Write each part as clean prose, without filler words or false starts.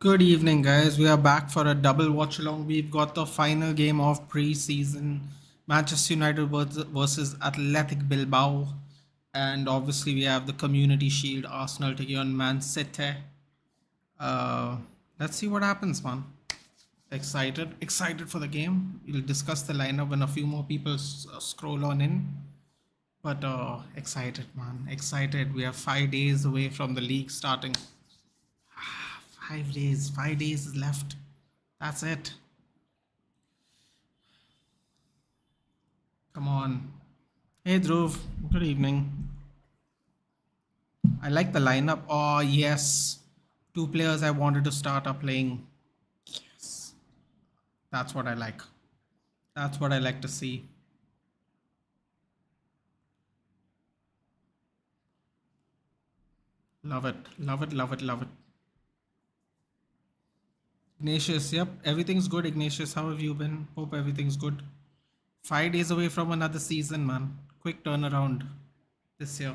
Good evening, guys. We are back for a double watch along. We've got the final game of pre-season, Manchester United versus Athletic Bilbao, and obviously we have the Community Shield, Arsenal taking on Man City. Uh, let's see what happens, man. Excited for the game. We'll discuss the lineup when a few more people scroll on in. But excited, man. Excited. We are 5 days away from the league starting. 5 days. 5 days is left. That's it. Come on. Hey, Dhruv. Good evening. I like the lineup. Oh, yes. Two players I wanted to start are playing. Yes. That's what I like. That's what I like to see. Love it. Love it. Love it. Love it. Ignatius, yep. Everything's good, Ignatius. How have you been? Hope everything's good. 5 days away from another season, man. Quick turnaround this year.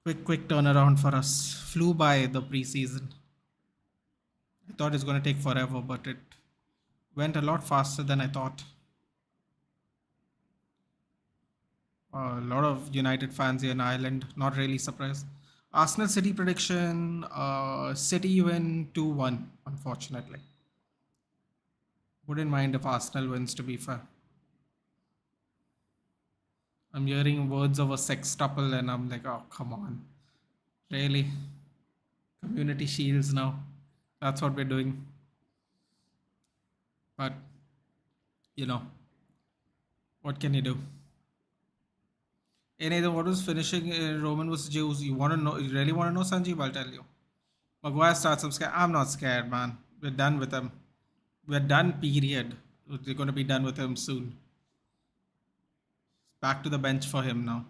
Quick turnaround for us. Flew by the preseason. I thought it's going to take forever, but it went a lot faster than I thought. A lot of United fans here in Ireland. Not really surprised. Arsenal City prediction. City win 2-1, unfortunately. Wouldn't mind if Arsenal wins, to be fair. I'm hearing words of a sextuple and I'm like, oh, come on. Really? Community shields now. That's what we're doing. But, what can you do? And either what was finishing Roman versus Jews? You want to know? You really want to know, Sanjeev? I'll tell you. Maguire starts. I'm scared. I'm not scared, man. We're done with him. We're done. Period. We're going to be done with him soon. Back to the bench for him now.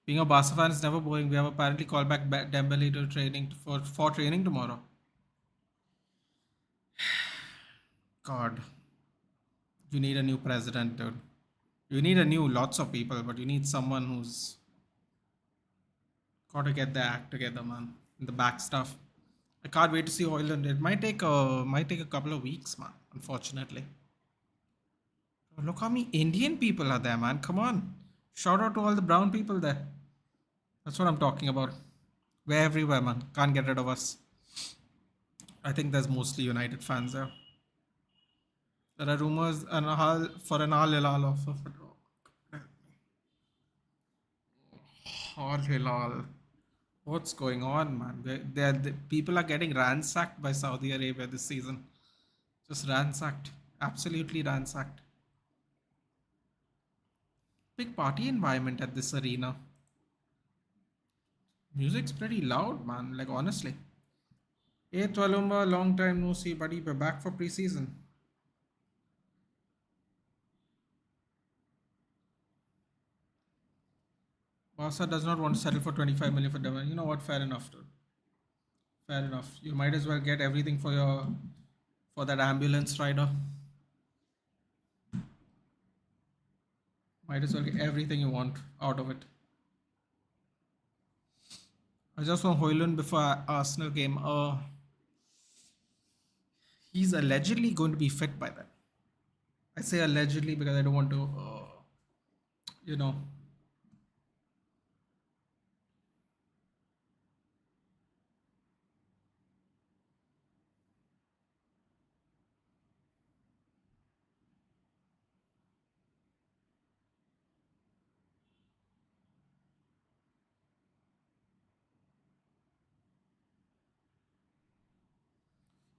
Being a Barca fan is never boring. We have apparently called back Dembele to training for training tomorrow. God, you need a new president, dude. You need lots of people, but you need someone who's got to get their act together, man. In the back stuff. I can't wait to see Hoyland. It might take a couple of weeks, man. Unfortunately. Look how many Indian people are there, man. Come on. Shout out to all the brown people there. That's what I'm talking about. We're everywhere, man. Can't get rid of us. I think there's mostly United fans there. There are rumors for an Al Hilal offer. Al Hilal. What's going on, man? The people are getting ransacked by Saudi Arabia this season. Just ransacked. Absolutely ransacked. Big party environment at this arena. Music's pretty loud, man. Like, honestly. Hey, Twalumba, long time no see, buddy. We're back for preseason. Barca does not want to settle for 25 million for Devon. You know what? Fair enough, dude. Fair enough. You might as well get everything for that ambulance rider. Might as well get everything you want out of it. I just saw Hoyland before Arsenal game. He's allegedly going to be fit by then. I say allegedly because I don't want to,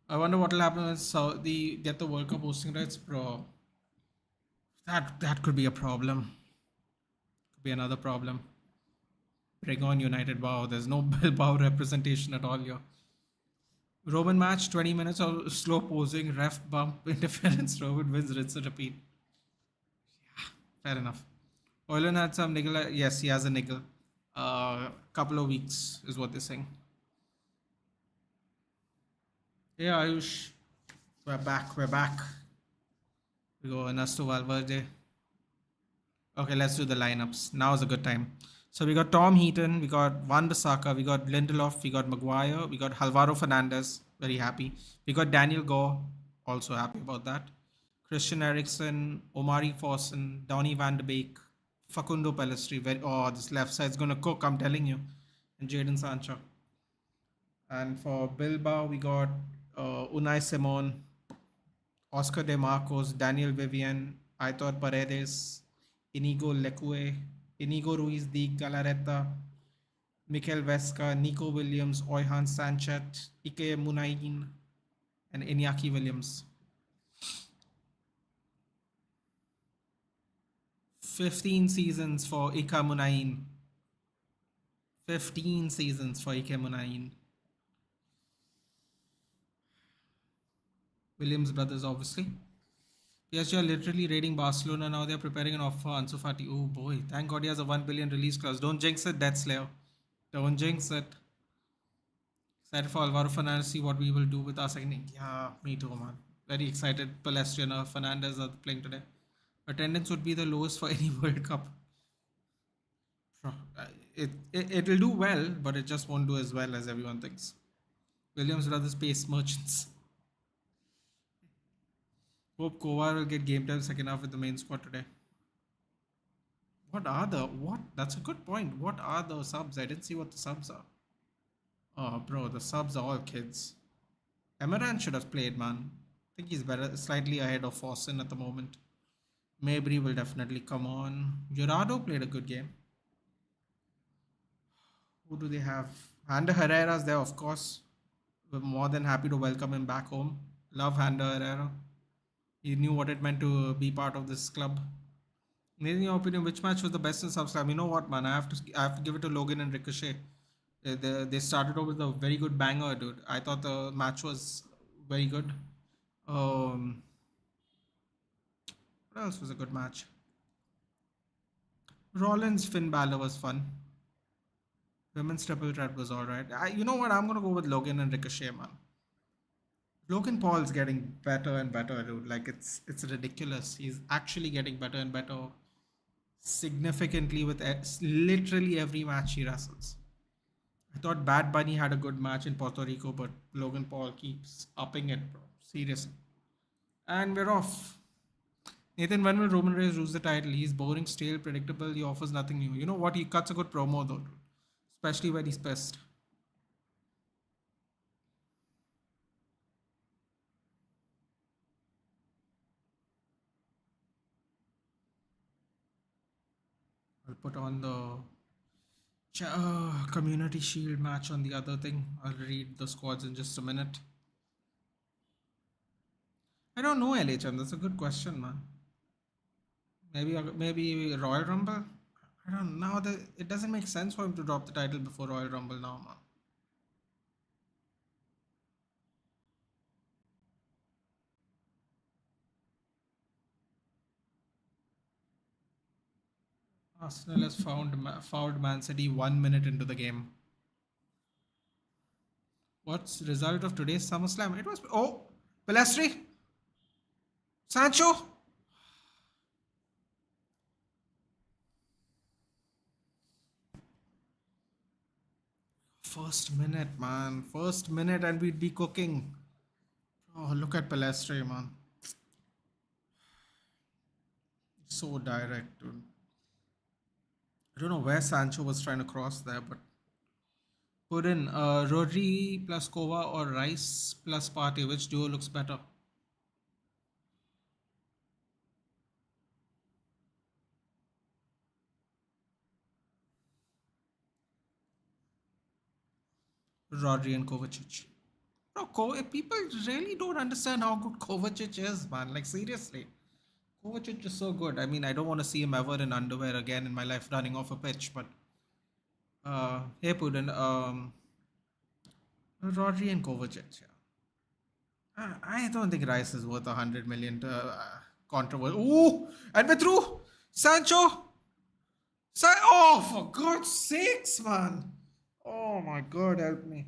I wonder what will happen when Saudi get the World Cup hosting rights, bro. That could be a problem. Could be another problem. Bring on United. Wow, there's no Bilbao representation at all here. Roman match, 20 minutes of slow posing, ref bump, interference. Roman wins, rinse and repeat. Yeah, fair enough. Oylen had some niggle. Yes, he has a niggle. Couple of weeks is what they're saying. Yeah, Ayush. We're back. We go Ernesto Valverde. Okay, let's do the lineups. Now is a good time. So we got Tom Heaton, we got Wan-Bissaka, we got Lindelof, we got Maguire, we got Alvaro Fernandez, Very happy. We got Daniel Gore, also happy about that. Christian Eriksen, Omari Fossen, Donny van de Beek, Facundo Pellistri. Oh, this left side's gonna cook, I'm telling you. And Jadon Sancho. And for Bilbao, we got Unai Simon, Oscar De Marcos, Daniel Vivian, Aitor Paredes, Inigo Leque, Inigo Ruiz de Galareta, Mikel Vesca, Nico Williams, Oyhan Sanchez, Ike Munayin, and Iñaki Williams. 15 seasons for Ike Munayin. 15 seasons for Ike Munayin. Williams brothers, obviously. PSG are literally raiding Barcelona now. They're preparing an offer for Ansu Fati. Oh boy, thank God he has a 1 billion release clause. Don't jinx it, Death Slayer. Don't jinx it. Excited for Alvaro Fernandez, see what we will do with our second. Yeah, me too, man. Very excited. Palestri and Fernandez are playing today. Attendance would be the lowest for any World Cup. It will do well, but it just won't do as well as everyone thinks. Williams brothers pace merchants. Hope Kovar will get game time second half with the main squad today. What? That's a good point. What are the subs? I didn't see what the subs are. Oh, bro, the subs are all kids. Emeran should have played, man. I think he's better, slightly ahead of Fossen at the moment. Mabry will definitely come on. Gerardo played a good game. Who do they have? Ander Herrera's there, of course. We're more than happy to welcome him back home. Love Ander Herrera. He knew what it meant to be part of this club. In your opinion, which match was the best in subslam? You know what, man? I have to give it to Logan and Ricochet. They started off with a very good banger, dude. I thought the match was very good. What else was a good match? Rollins Finn Balor was fun. Women's triple threat was alright. You know what? I'm gonna go with Logan and Ricochet, man. Logan Paul's getting better and better, dude. Like it's ridiculous. He's actually getting better and better, significantly with literally every match he wrestles. I thought Bad Bunny had a good match in Puerto Rico, but Logan Paul keeps upping it, bro. Seriously. And we're off. Nathan, when will Roman Reigns lose the title? He's boring, stale, predictable. He offers nothing new. You know what? He cuts a good promo, though, dude. Especially when he's pissed. I'll put on the Community Shield match on the other thing. I'll read the squads in just a minute. I don't know, LHM. That's a good question, man. Maybe Royal Rumble. I don't know. It doesn't make sense for him to drop the title before Royal Rumble now, man. Arsenal has fouled Man City 1 minute into the game. What's the result of today's SummerSlam? It was Pelestri, Sancho. First minute, man. First minute, and we'd be cooking. Oh, look at Pelestri, man. So direct, dude. I don't know where Sancho was trying to cross there, but put in Rodri plus Kova or Rice plus Partey. Which duo looks better? Rodri and Kovacic. Bro, people really don't understand how good Kovacic is, man. Like, seriously. Kovacic is so good. I mean, I don't want to see him ever in underwear again in my life running off a pitch, but hey, Putin, Rodri and Kovacic, yeah. I don't think Rice is worth 100 million to controversy. Ooh, and we're through. Sancho. Oh, for God's sakes, man. Oh my God, help me.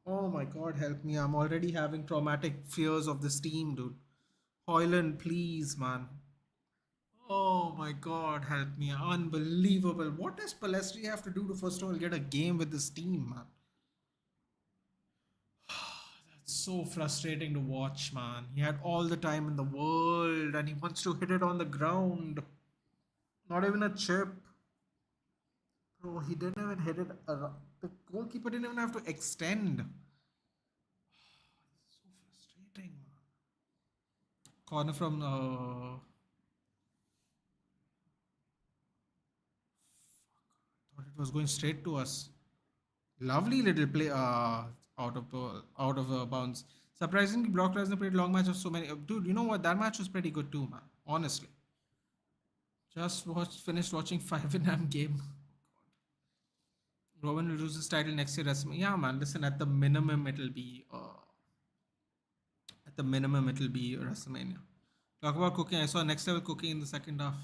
Oh my God, help me. I'm already having traumatic fears of this team, dude. Hoyland, please, man. Oh my God, help me. Unbelievable. What does Palestri have to do to first of all get a game with this team, man? That's so frustrating to watch, man. He had all the time in the world and he wants to hit it on the ground. Not even a chip. Bro, he didn't even hit it. The goalkeeper didn't even have to extend. So frustrating, man. Corner from thought it was going straight to us. Lovely little play out of bounds. Surprisingly, Brock Lesnar played long match of so many. Dude, you know what? That match was pretty good too, man. Honestly, finished watching 5 in game. Roman will lose his title next year. Yeah, man. Listen, at the minimum it'll be WrestleMania. Talk about cooking. I saw next level cooking in the second half.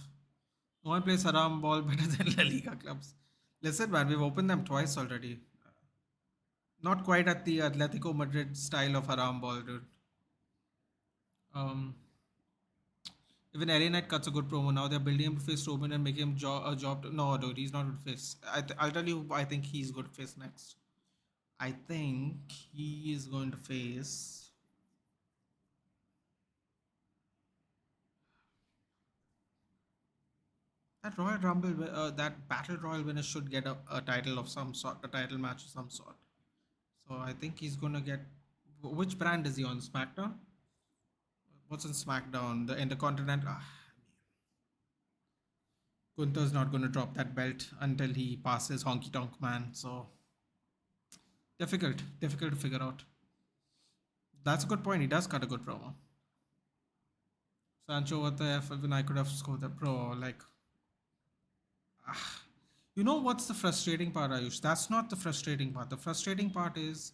No one plays haram ball better than La Liga clubs. Listen, man, we've opened them twice already. Not quite at the Atletico Madrid style of haram ball, dude. Um, Even LA Knight cuts a good promo. Now they're building him to face Roman and making him a job. No, dude, he's not good face. I'll tell you, I think he's good face next. I think he is going to face. That Royal Rumble, that Battle Royal winner should get a title of some sort, a title match of some sort. So I think he's gonna get. Which brand is he on? SmackDown? What's on SmackDown? The Intercontinental. Gunther's not gonna drop that belt until he passes Honky Tonk Man. So difficult to figure out. That's a good point. He does cut a good promo. Sancho, what the F? Even I could have scored that pro. Like, you know what's the frustrating part, Ayush? That's not the frustrating part. The frustrating part is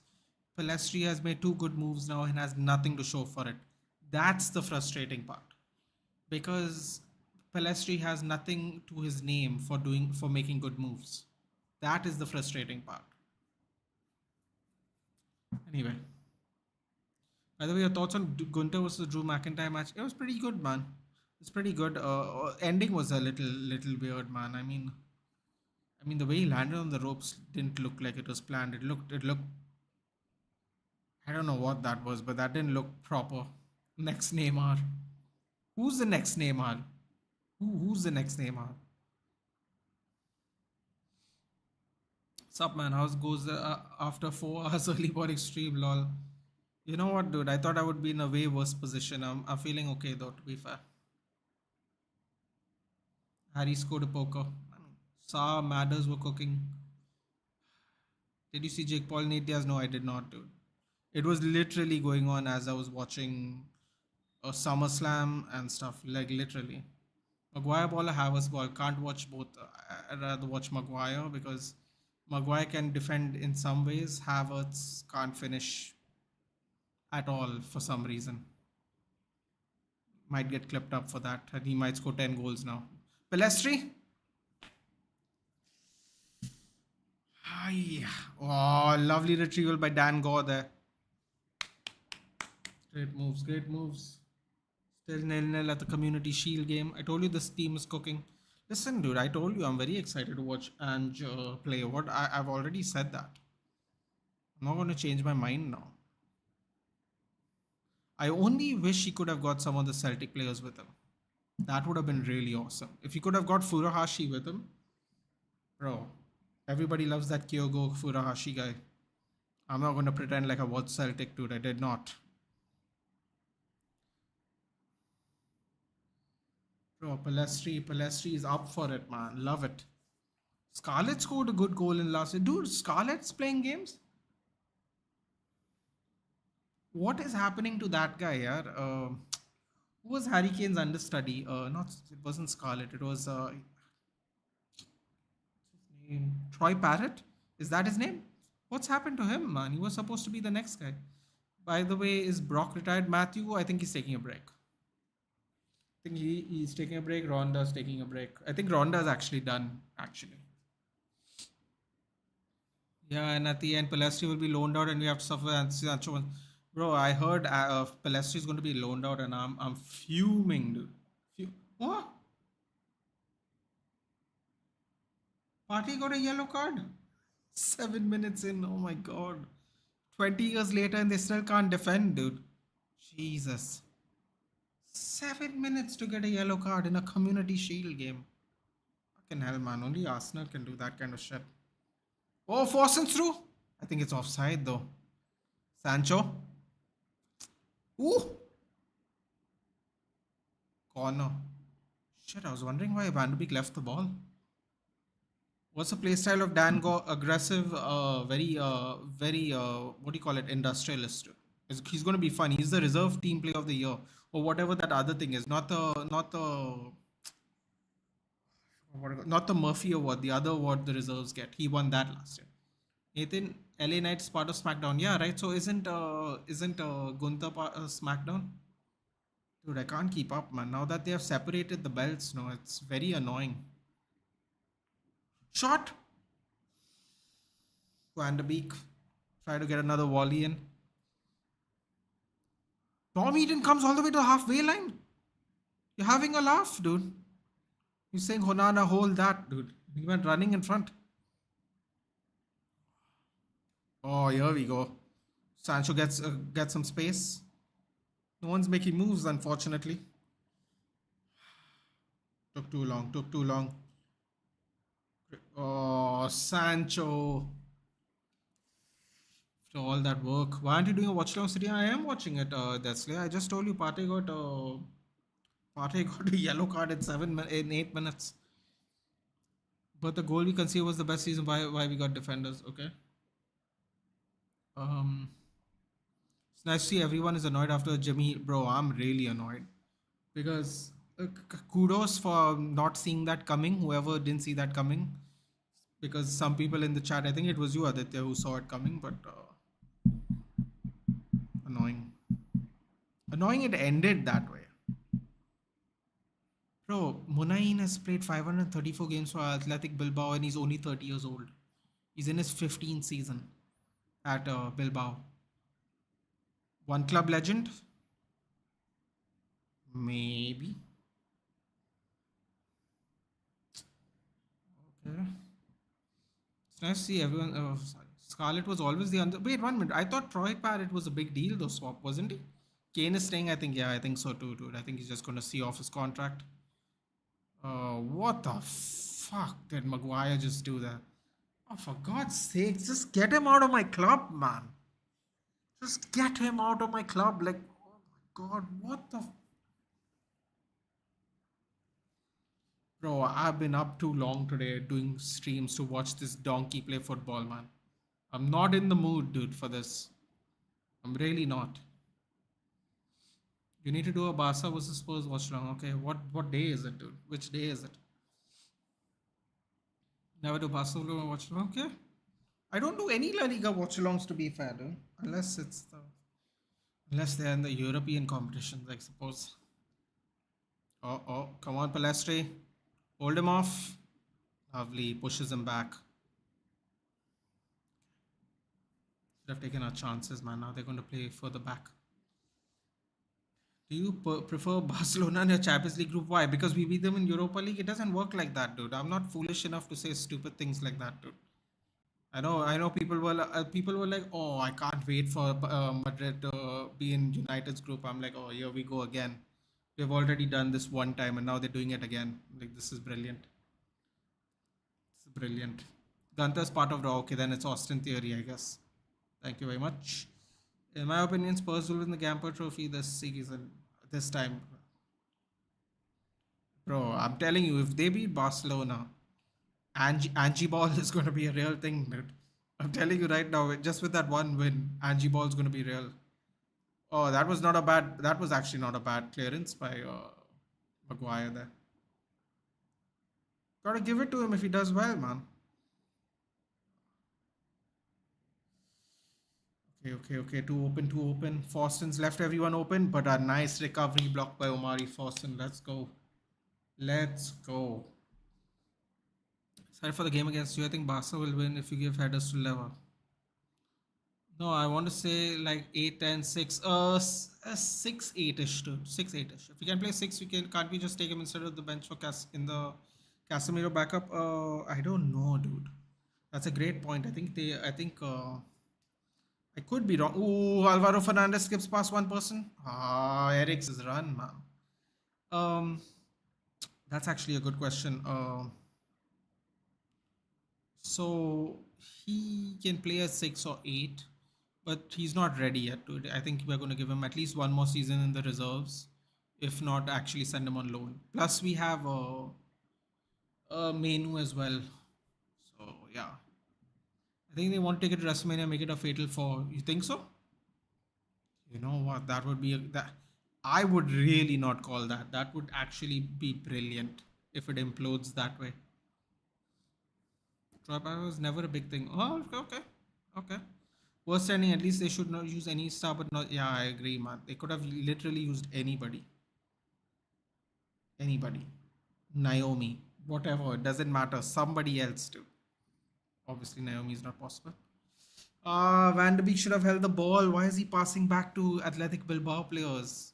Pelestri has made 2 good moves now and has nothing to show for it. That's the frustrating part. Because Pelestri has nothing to his name for making good moves. That is the frustrating part. Anyway. By the way, your thoughts on Gunter versus Drew McIntyre match? It was pretty good, man. It's pretty good. Ending was a little weird, man. I mean, the way he landed on the ropes didn't look like it was planned. It looked. I don't know what that was, but that didn't look proper. Next Neymar. Who's the next Neymar? Who's the next Neymar? Sup, man? How's goes after 4 hours early morning stream? Lol. You know what, dude? I thought I would be in a way worse position. I'm feeling okay though, to be fair. Harry scored a poker. I mean, Saw Matters were cooking. Did you see Jake Paul Nate Diaz? No, I did not, dude. It was literally going on as I was watching a SummerSlam and stuff. Like literally. Maguire ball or Havertz ball. Can't watch both. I'd rather watch Maguire because Maguire can defend in some ways. Havertz can't finish at all for some reason. Might get clipped up for that. And he might score 10 goals now. Pelestri? Ay. Oh, lovely retrieval by Dan Gore there. Great moves, great moves. Still 0-0 at the Community Shield game. I told you this team is cooking. Listen, dude, I told you I'm very excited to watch Ange play. I've already said that. I'm not going to change my mind now. I only wish he could have got some of the Celtic players with him. That would have been really awesome. If he could have got Furuhashi with him, bro, everybody loves that Kyogo Furuhashi guy. I'm not going to pretend like I watched Celtic, dude. I did not. Bro, Pelestri is up for it, man. Love it. Scarlett scored a good goal in last year. Dude, Scarlett's playing games? What is happening to that guy, yeah? Who was Harry Kane's understudy? Not it wasn't Scarlett. It was Troy Parrott. Is that his name? What's happened to him, man? He was supposed to be the next guy. By the way, is Brock retired? Matthew, I think he's taking a break. I think he's taking a break. Ronda's taking a break. I think Ronda's actually done, actually. Yeah, and at the end, Pelestri will be loaned out and we have to suffer Sancho. Bro, I heard Pelestri is going to be loaned out and I'm fuming, dude. What? Party got a yellow card? 7 minutes in. Oh my god. 20 years later and they still can't defend, dude. Jesus. 7 minutes to get a yellow card in a community shield game. Fucking hell, man. Only Arsenal can do that kind of shit. Oh, Foster's through. I think it's offside though. Sancho. Ooh. Corner. Shit, I was wondering why Van de Beek left the ball. What's the playstyle of Dan Go? Aggressive, what do you call it? Industrialist. He's going to be fun. He's the reserve team player of the year, or whatever that other thing is. Not the Murphy award. The other award the reserves get. He won that last year. Nathan, LA Knight's part of SmackDown. Yeah, right. So isn't Gunther part of SmackDown? Dude, I can't keep up, man. Now that they have separated the belts, no, it's very annoying. Shot. Van de Beek. Try to get another volley in. Tom Eden comes all the way to the halfway line. You're having a laugh, dude. You're saying Honana, hold that, dude. He went running in front. Oh, here we go. Sancho gets some space. No one's making moves, unfortunately. Took too long. Oh, Sancho. After all that work. Why aren't you doing a watch along city? I am watching it, Desley. I just told you Partey got a yellow card in 8 minutes. But the goal we conceded was the best reason why we got defenders, okay? It's nice to see everyone is annoyed after Jimmy. Bro, I'm really annoyed. Because kudos for not seeing that coming, whoever didn't see that coming. Because some people in the chat, I think it was you, Aditya, who saw it coming, but annoying. Annoying it ended that way. Bro, Munain has played 534 games for Athletic Bilbao and he's only 30 years old. He's in his 15th season at Bilbao. One club legend? Maybe. Okay. It's nice to see everyone. Oh, sorry. Scarlett was always the under. Wait, 1 minute. I thought Troy Parrott was a big deal, though, swap, wasn't he? Kane is staying, I think. Yeah, I think so too, dude. I think he's just going to see off his contract. What the fuck did Maguire just do there? Oh, for God's sake, just get him out of my club, man. Just get him out of my club. Like, oh my God, what the. Bro, I've been up too long today doing streams to watch this donkey play football, man. I'm not in the mood, dude, for this. I'm really not. You need to do a Barca versus Spurs watch along. Okay, what day is it, dude? Which day is it? Never do Barcelona watch along. Okay. I don't do any La Liga watch alongs to be fair, dude. Unless they're in the European competitions, I suppose. Oh, come on, Palestre. Hold him off. Lovely. Pushes him back. Should have taken our chances, man. Now they're going to play further back. Do you prefer Barcelona in your Champions League group? Why? Because we beat them in Europa League? It doesn't work like that, dude. I'm not foolish enough to say stupid things like that, dude. I know. People were like, "Oh, I can't wait for Madrid to be in United's group." I'm like, "Oh, here we go again. We've already done this one time, and now they're doing it again. Like, this is brilliant. This is brilliant." Gunther's part of the okay. Then it's Austin theory, I guess. Thank you very much. In my opinion, Spurs will win the Gamper Trophy this season. This time, bro. I'm telling you, if they beat Barcelona, Angie Ball is going to be a real thing, dude. I'm telling you right now, just with that one win, Angie Ball is going to be real. Oh, that was not a bad. That was actually not a bad clearance by Maguire there. Gotta give it to him if he does well, man. Okay. Too open. Forston's left everyone open, but a nice recovery block by Omari Forston. Let's go. Sorry for the game against you. I think Barca will win if you give headers to Lever. No, I want to say like 8, 10, 6, 6, 8-ish, dude. 6, 8-ish. If we can play 6, can't we just take him instead of the bench for in the Casemiro backup? I don't know, dude. That's a great point. I think I could be wrong. Ooh, Alvaro Fernandez skips past one person. Ah, Eric's run, man. Um, that's actually a good question. So he can play a 6 or 8, but he's not ready yet. I think we're going to give him at least one more season in the reserves, if not actually send him on loan. Plus, we have a menu as well. So yeah, I think they want to take it to WrestleMania, make it a fatal four. You think so? You know what? That would be that. I would really not call that. That would actually be brilliant if it implodes that way. Drop was never a big thing. Oh, okay, okay. Worst ending. At least they should not use any star, but not. Yeah, I agree, man. They could have literally used anybody, anybody. Naomi, whatever. It doesn't matter. Somebody else too. Obviously, Naomi is not possible. Van de Beek should have held the ball. Why is he passing back to Athletic Bilbao players?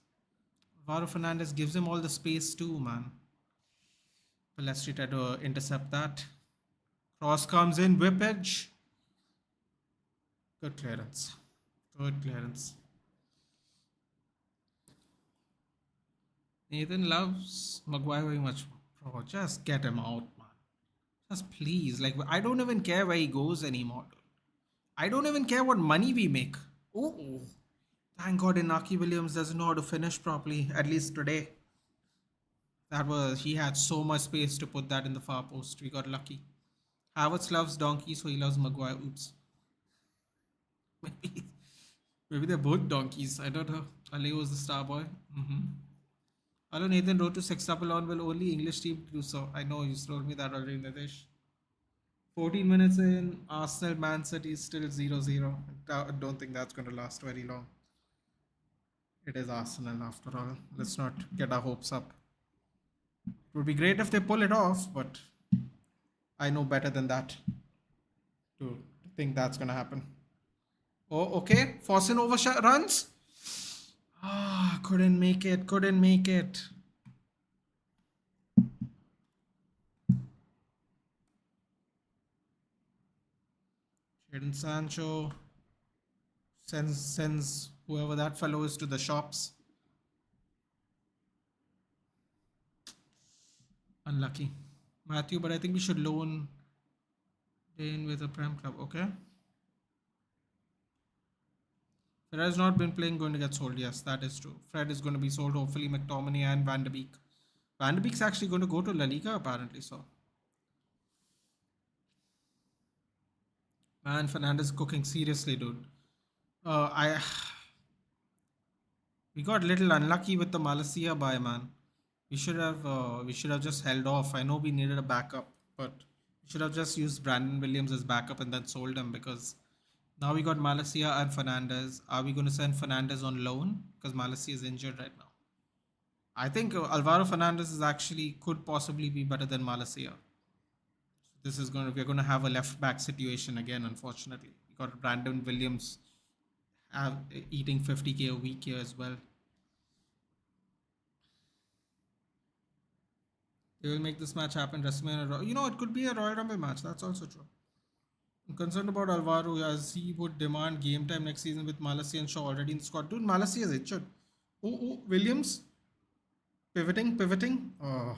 Varo Fernandez gives him all the space too, man. Pelestri tried to intercept that. Cross comes in, whip edge. Good clearance. Good clearance. Nathan loves Maguire very much. Bro, just get him out, man. Just please. Like, I don't even care where he goes anymore. I don't even care what money we make. Oh, thank God Inaki Williams doesn't know how to finish properly, at least today. He had so much space to put that in the far post. We got lucky. Havertz loves donkey, so he loves Maguire. Oops. Maybe, maybe they're both donkeys. I don't know. Ali was the star boy. Hello, Nathan wrote to Sextuple on. Will only English team do so? I know you told me that already, Nitish. 14 minutes in, Arsenal Man City is still 0-0. I don't think that's going to last very long. It is Arsenal after all. Let's not get our hopes up. It would be great if they pull it off, but I know better than that to think that's going to happen. Oh, okay. Fossen runs. Ah, couldn't make it. Couldn't make it. Jadon Sancho sends whoever that fellow is to the shops. Unlucky. Matthew, but I think we should loan in with a Prem club. Okay. Fred has not been playing, going to get sold. Yes, that is true. Fred is going to be sold, hopefully, McTominay and Van de Beek. Van de Beek's actually going to go to La Liga, apparently. So, man, Fernandez cooking seriously, dude. I We got a little unlucky with the Malaysia buy, man. We should have just held off. I know we needed a backup, but we should have just used Brandon Williams as backup and then sold him because now we got Malaysia and Fernandez. Are we going to send Fernandez on loan because Malaysia is injured right now? I think Alvaro Fernandez is actually could possibly be better than Malaysia. We're going to have a left back situation again. Unfortunately, we got Brandon Williams eating 50K a week here as well. They will make this match happen. WrestleMania. It could be a Royal Rumble match. That's also true. I'm concerned about Alvaro as he would demand game time next season with Malaysia and Shaw already in the squad. Dude, Malaysia is injured. Williams pivoting. Oh,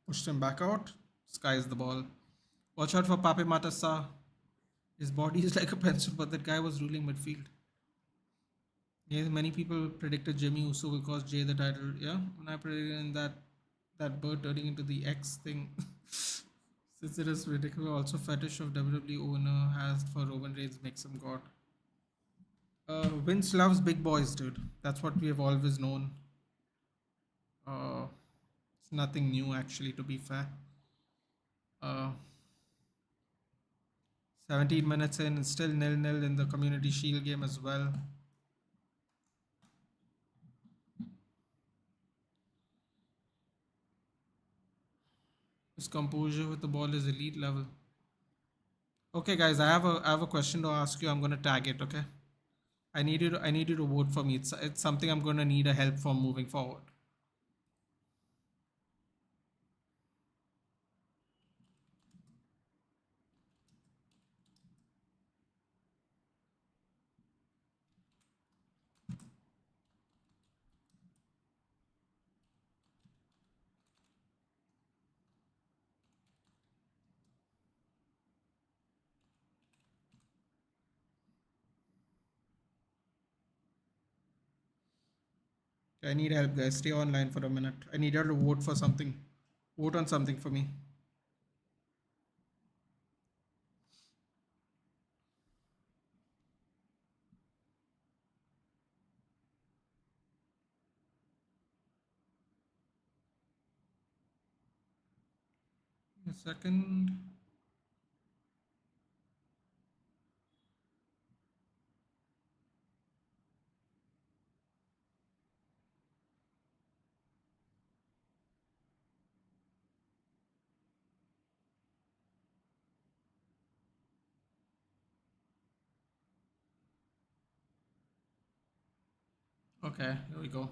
pushed him back out. Skies the ball. Watch out for Pape Matassa. His body is like a pencil, but that guy was ruling midfield. Yeah, many people predicted Jimmy Uso will cost Jay the title. Yeah, when I predicted in that bird turning into the X thing. Since it is ridiculous, also fetish of WWE owner has for Roman Reigns makes him god. Vince loves big boys, dude. That's what we have always known. It's nothing new, actually, to be fair. Uh, 17 minutes in, and still 0-0 in the Community Shield game as well. His composure with the ball is elite level. Okay, guys, I have a question to ask you. I'm gonna tag it. Okay, I need you to vote for me. It's something I'm gonna need a help from moving forward. I need help, guys. Stay online for a minute. I need you to vote for something. Vote on something for me. A second. Okay, here we go.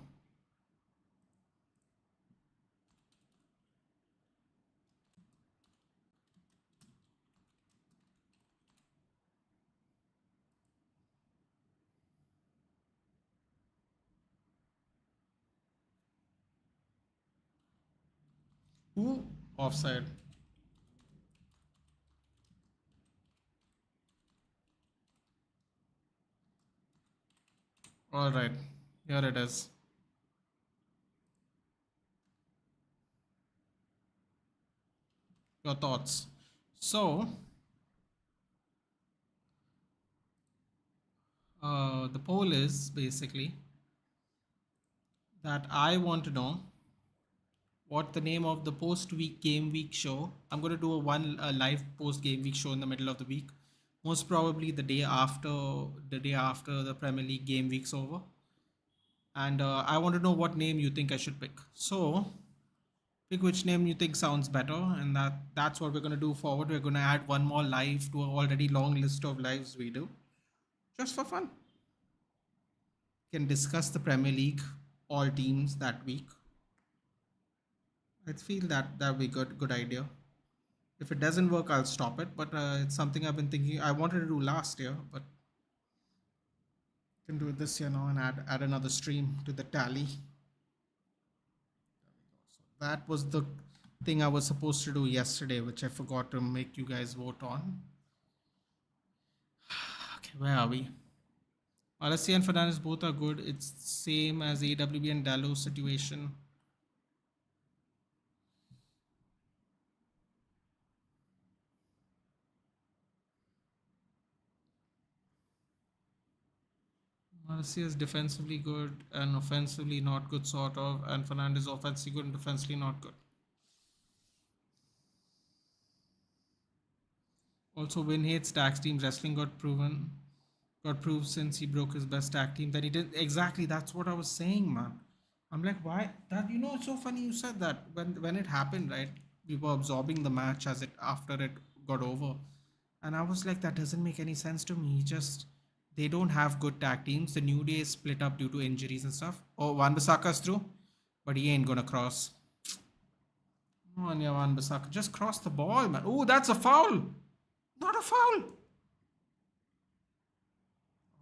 Ooh, offside. All right, here it is. Your thoughts. So, the poll is basically that I want to know what the name of the post-week game week show. I'm going to do a live post-game week show in the middle of the week, most probably the day after the Premier League game week's over. And I want to know what name you think I should pick. So pick which name you think sounds better, and that's what we're going to do forward. We're going to add one more live to an already long list of lives we do, just for fun. Can discuss the Premier League, all teams that week. I feel that would be good idea. If it doesn't work, I'll stop it. But it's something I've been thinking. I wanted to do last year, but can do it this year now and add another stream to the tally. So that was the thing I was supposed to do yesterday, which I forgot to make you guys vote on. Okay, where are we? Alessia and Fernandez both are good. It's same as AWB and Dallo situation. Alessia is defensively good and offensively not good, sort of, and Fernandez offensively good and defensively not good. Also, Win hates tax teams. Wrestling got proved since he broke his best tag team that he did. Exactly, that's what I was saying, man. I'm like, why that? It's so funny you said that. When it happened, right? We were absorbing the match as it after it got over, and I was like, that doesn't make any sense to me. Just they don't have good tag teams. The New Day is split up due to injuries and stuff. Oh, Wan-Bissaka's through, but he ain't gonna cross. Come on, yeah, Wan-Bissaka, just cross the ball, man. Oh, that's a foul. Not a foul.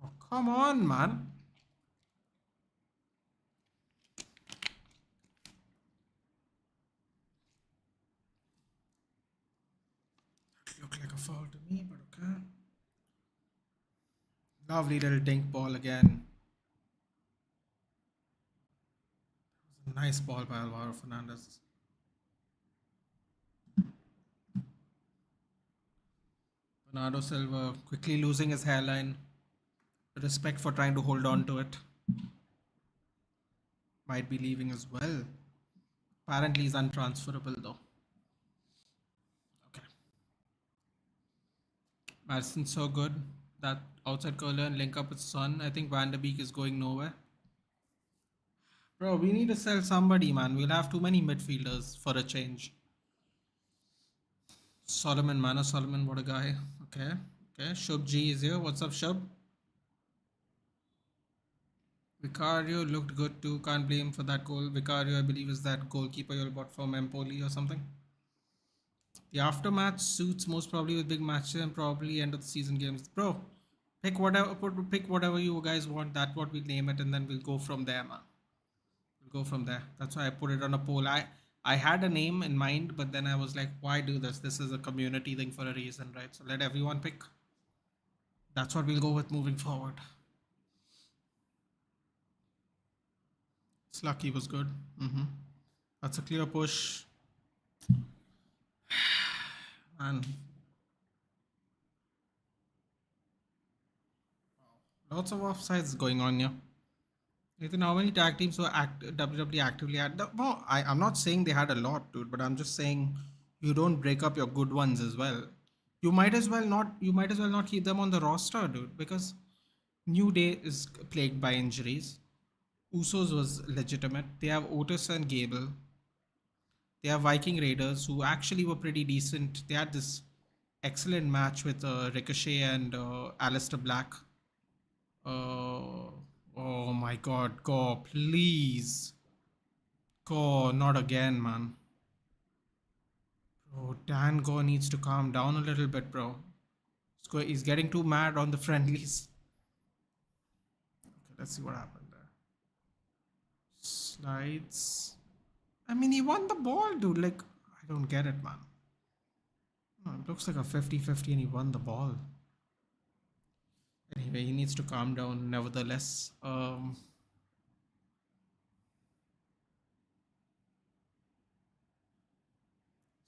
Oh, come on, man. Looked like a foul to me, but okay. Lovely little dink ball again. It was a nice ball by Alvaro Fernandez. Bernardo Silva quickly losing his hairline. Respect for trying to hold on to it. Might be leaving as well. Apparently he's untransferable though. Okay. Madison's so good. That outside curler and link up with Son. I think Van der Beek is going nowhere. Bro, we need to sell somebody, man. We'll have too many midfielders for a change. Solomon, Mana Solomon, what a guy. Okay. Okay. Shub G is here. What's up, Shub? Vicario looked good too. Can't blame for that goal. Vicario, I believe, is that goalkeeper you bought from Empoli or something. The aftermath suits most probably with big matches and probably end of the season games. Bro, pick whatever you guys want. That's what we'll name it, and then we'll go from there, man. We'll go from there. That's why I put it on a poll. I had a name in mind, but then I was like, why do this? This is a community thing for a reason, right? So let everyone pick. That's what we'll go with moving forward. Lucky was good. Mm-hmm. That's a clear push. And lots of offsides going on here. Nathan, how many tag teams were WWE actively at? No, I'm not saying they had a lot, dude, but I'm just saying you don't break up your good ones as well. You might as well not. You might as well not keep them on the roster, dude, because New Day is plagued by injuries. Usos was legitimate. They have Otis and Gable. They have Viking Raiders, who actually were pretty decent. They had this excellent match with Ricochet and Alistair Black. Uh, oh my God, go please, go not again, man. Bro, Dan Go needs to calm down a little bit, bro. He's getting too mad on the friendlies. Okay, let's see what happened there. Slides. I mean, he won the ball, dude. Like, I don't get it, man. No, it looks like a 50-50 and he won the ball. Anyway, he needs to calm down, nevertheless. He's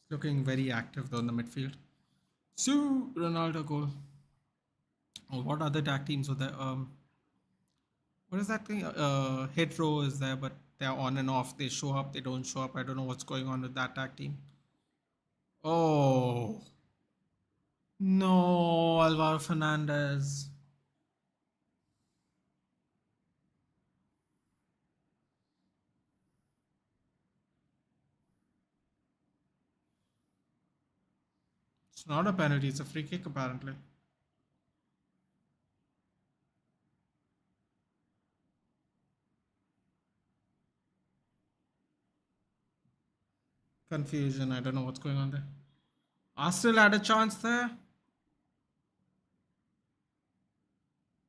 looking very active, though, in the midfield. So, Ronaldo goal. Oh, what other tag teams were there? What is that thing? Hit row is there, but they're on and off. They show up, they don't show up. I don't know what's going on with that tag team. Oh no, Alvaro Fernandez. It's not a penalty. It's a free kick apparently. Confusion. I don't know what's going on there. Arsenal had a chance there,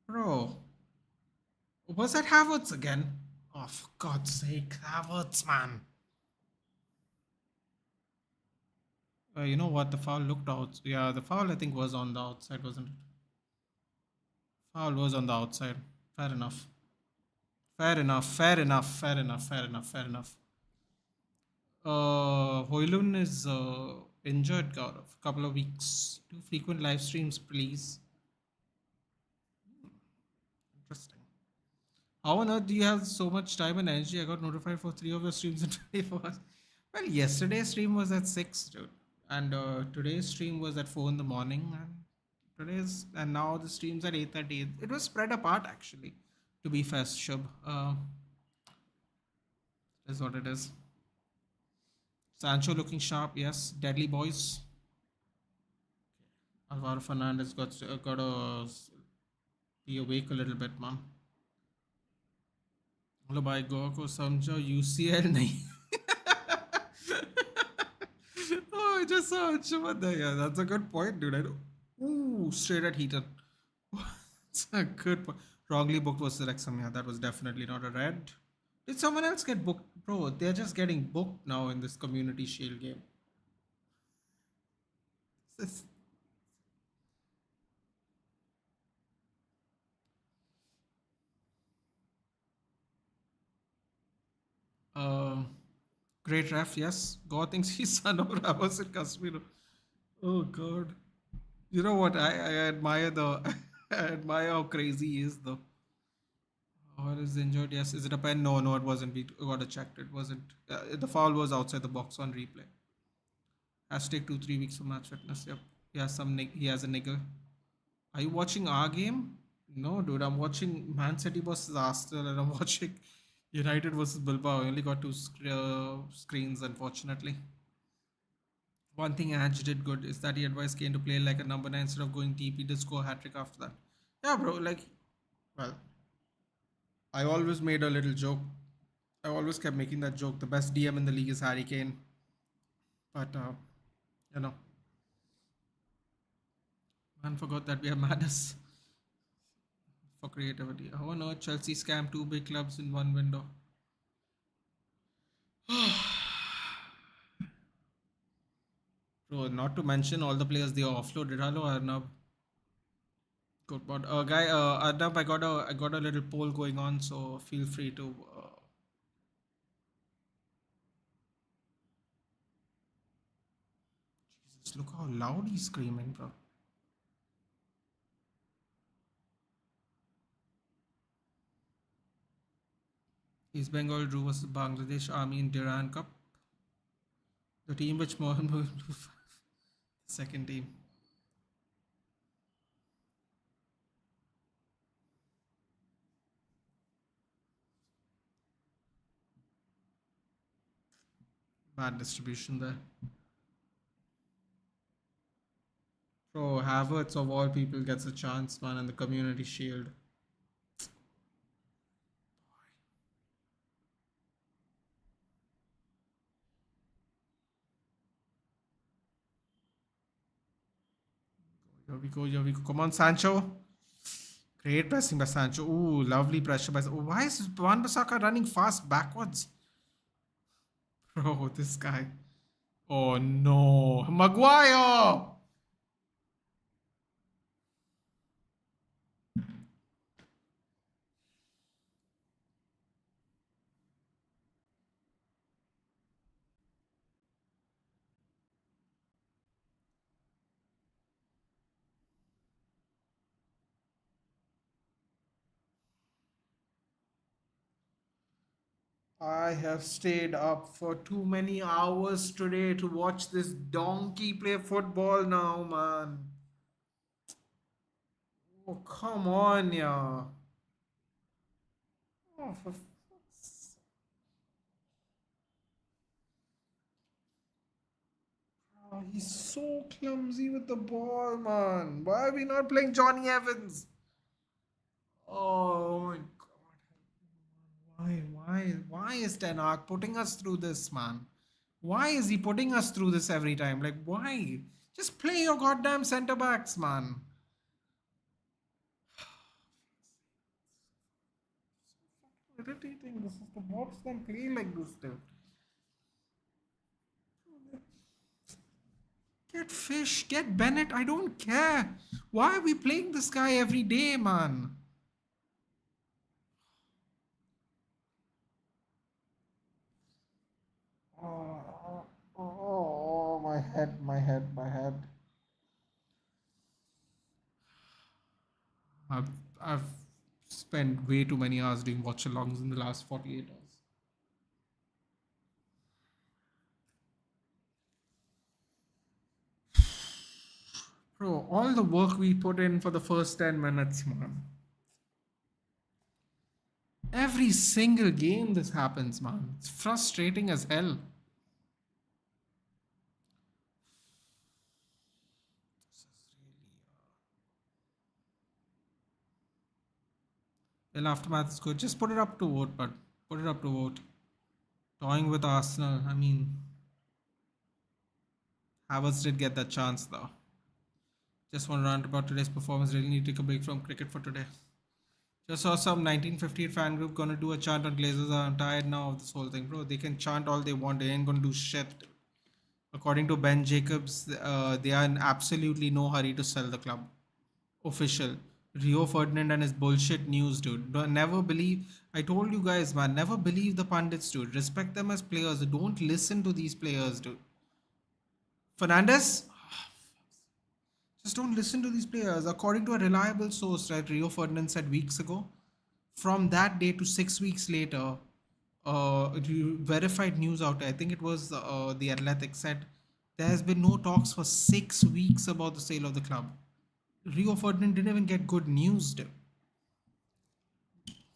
bro. Was that Havertz again? Oh, for God's sake, Havertz, man. You know what? The foul looked out. Yeah, the foul I think was on the outside, wasn't it? Foul was on the outside. Fair enough. Fair enough. Fair enough. Fair enough. Fair enough. Fair enough. Hoylun is injured out of a couple of weeks. Do frequent live streams, please. Interesting. How on earth do you have so much time and energy? I got notified for 3 of your streams in 24 hours. Well, yesterday's stream was at 6, dude. And today's stream was at 4 in the morning. And now the stream's at 8:30. It was spread apart, actually, to be fair, Shub. Is what it is. Sancho looking sharp, yes. Deadly boys. Alvaro Fernandez got to be awake a little bit, man. बोलो भाई गोवा को समझो UCL नहीं. Oh, I just saw Anshuman there. Yeah, that's a good point, dude. I know. Ooh, straight at Heaton. That's a good point. Wrongly booked was Wrexham. Yeah, that was definitely not a red. Did someone else get booked? Bro, they're just getting booked now in this Community Shield game. This- Uh, great ref, yes. God thinks he's son of Ramos and Casemiro. Oh God. You know what? I admire the I admire how crazy he is though. Or is injured? Yes. Is it a pen? No, no, it wasn't. We got it checked. It wasn't. The foul was outside the box on replay. Has to take 2-3 weeks for match fitness. Yep. He has he has a niggle. Are you watching our game? No, dude. I'm watching Man City versus Arsenal, and I'm watching United versus Bilbao. I only got two screens, unfortunately. One thing Ange did good is that he advised Kane to play like a number 9 instead of going deep. He did score a hat trick after that. Yeah, bro. Like, well, I always made a little joke. I always kept making that joke. The best DM in the league is Harry Kane. But, you know, man forgot that we are madness for creativity. Oh no, Chelsea scammed 2 big clubs in one window. Bro, not to mention all the players they offloaded. Hello, Arnab. Good pod. Guy, Arnab, I got a little poll going on, so feel free to Just look how loud he's screaming, bro. East Bengal drew versus Bangladesh Army in Duran Cup. The team which Mohan moved to second team. Bad distribution there. Bro, Havertz of all people gets a chance, man, in the Community Shield. Here we go, here we go. Come on, Sancho. Great pressing by Sancho. Ooh, lovely pressure by... Oh, why is Wan-Bissaka running fast backwards? Bro, this guy. Oh, no. Maguire! I have stayed up for too many hours today to watch this donkey play football now, man. Oh, come on, yeah. Oh, for fuck's oh, he's so clumsy with the ball, man. Why are we not playing Johnny Evans? Oh my god. Why is Ten Hag putting us through this, man? Why is he putting us through this every time? Like, why? Just play your goddamn centre backs, man. Irritating. This is to watch them play like this, dude. Get Fish, get Bennett. I don't care. Why are we playing this guy every day, man? Oh, my head, my head, my head. I've, I've spent way too many hours doing watch-alongs in the last 48 hours. Bro, all the work we put in for the first 10 minutes, man. Every single game this happens, man. It's frustrating as hell. Well, aftermath is good. Just put it up to vote, but put it up to vote. Toying with Arsenal. I mean, Havertz did get that chance though. Just want to rant about today's performance. Really need to take a break from cricket for today. Just saw some 1958 fan group gonna do a chant on Glazers Out. I'm tired now of this whole thing, bro. They can chant all they want. They ain't gonna do shit. According to Ben Jacobs, they are in absolutely no hurry to sell the club. Official. Rio Ferdinand and his bullshit news, dude. Never believe. I told you guys, man. Never believe the pundits, dude. Respect them as players. Don't listen to these players, dude. Fernandez? Just don't listen to these players. According to a reliable source, right, Rio Ferdinand said weeks ago, from that day to 6 weeks later, verified news out, I think it was the Athletic, said there has been no talks for 6 weeks about the sale of the club. Rio Ferdinand didn't even get good news, dude.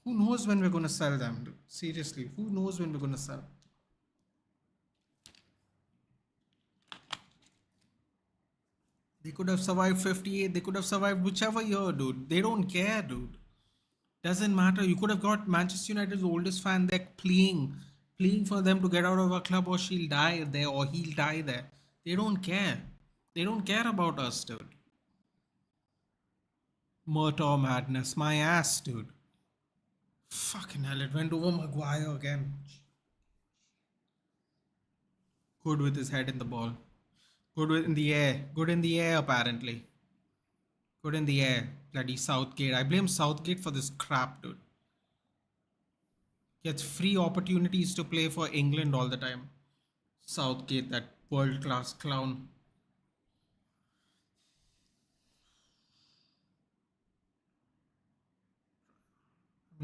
Who knows when we're going to sell them, dude? Seriously, who knows when we're going to sell? They could have survived 58. They could have survived whichever year, dude. They don't care, dude. Doesn't matter. You could have got Manchester United's oldest fan there pleading for them to get out of our club or she'll die there or he'll die there. They don't care. They don't care about us, dude. Murder madness. My ass, dude. Fucking hell, it went over Maguire again. Good with his head in the ball. Good in the air. Good in the air, apparently. Good in the air. Bloody Southgate. I blame Southgate for this crap, dude. Gets free opportunities to play for England all the time. Southgate, that world class clown.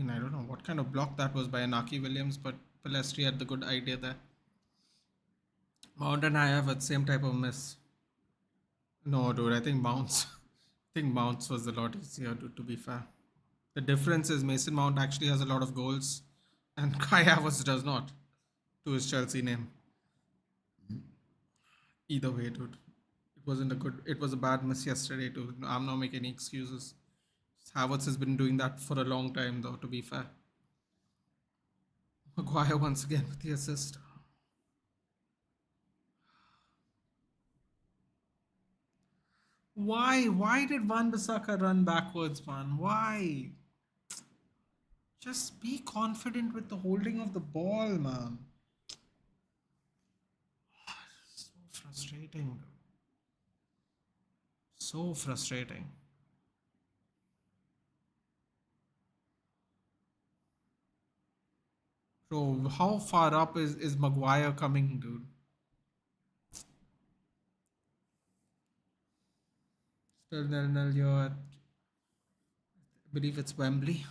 I don't know what kind of block that was by Anaki Williams, but Pelestri had the good idea there. Mount and I have the same type of miss. No, dude, I think Mounts. I think Mounts was a lot easier, dude, to be fair. The difference is Mason Mount actually has a lot of goals, and Kai Havertz does not, to his Chelsea name. Either way, dude, it wasn't a good. It was a bad miss yesterday, too. I'm not making any excuses. Havertz has been doing that for a long time, though. To be fair, Maguire once again with the assist. Why? Why did Wan-Bissaka run backwards, man? Why? Just be confident with the holding of the ball, man. So frustrating. So frustrating. Bro, how far up is Maguire coming, dude? Still nil-nil here at, I believe it's Wembley.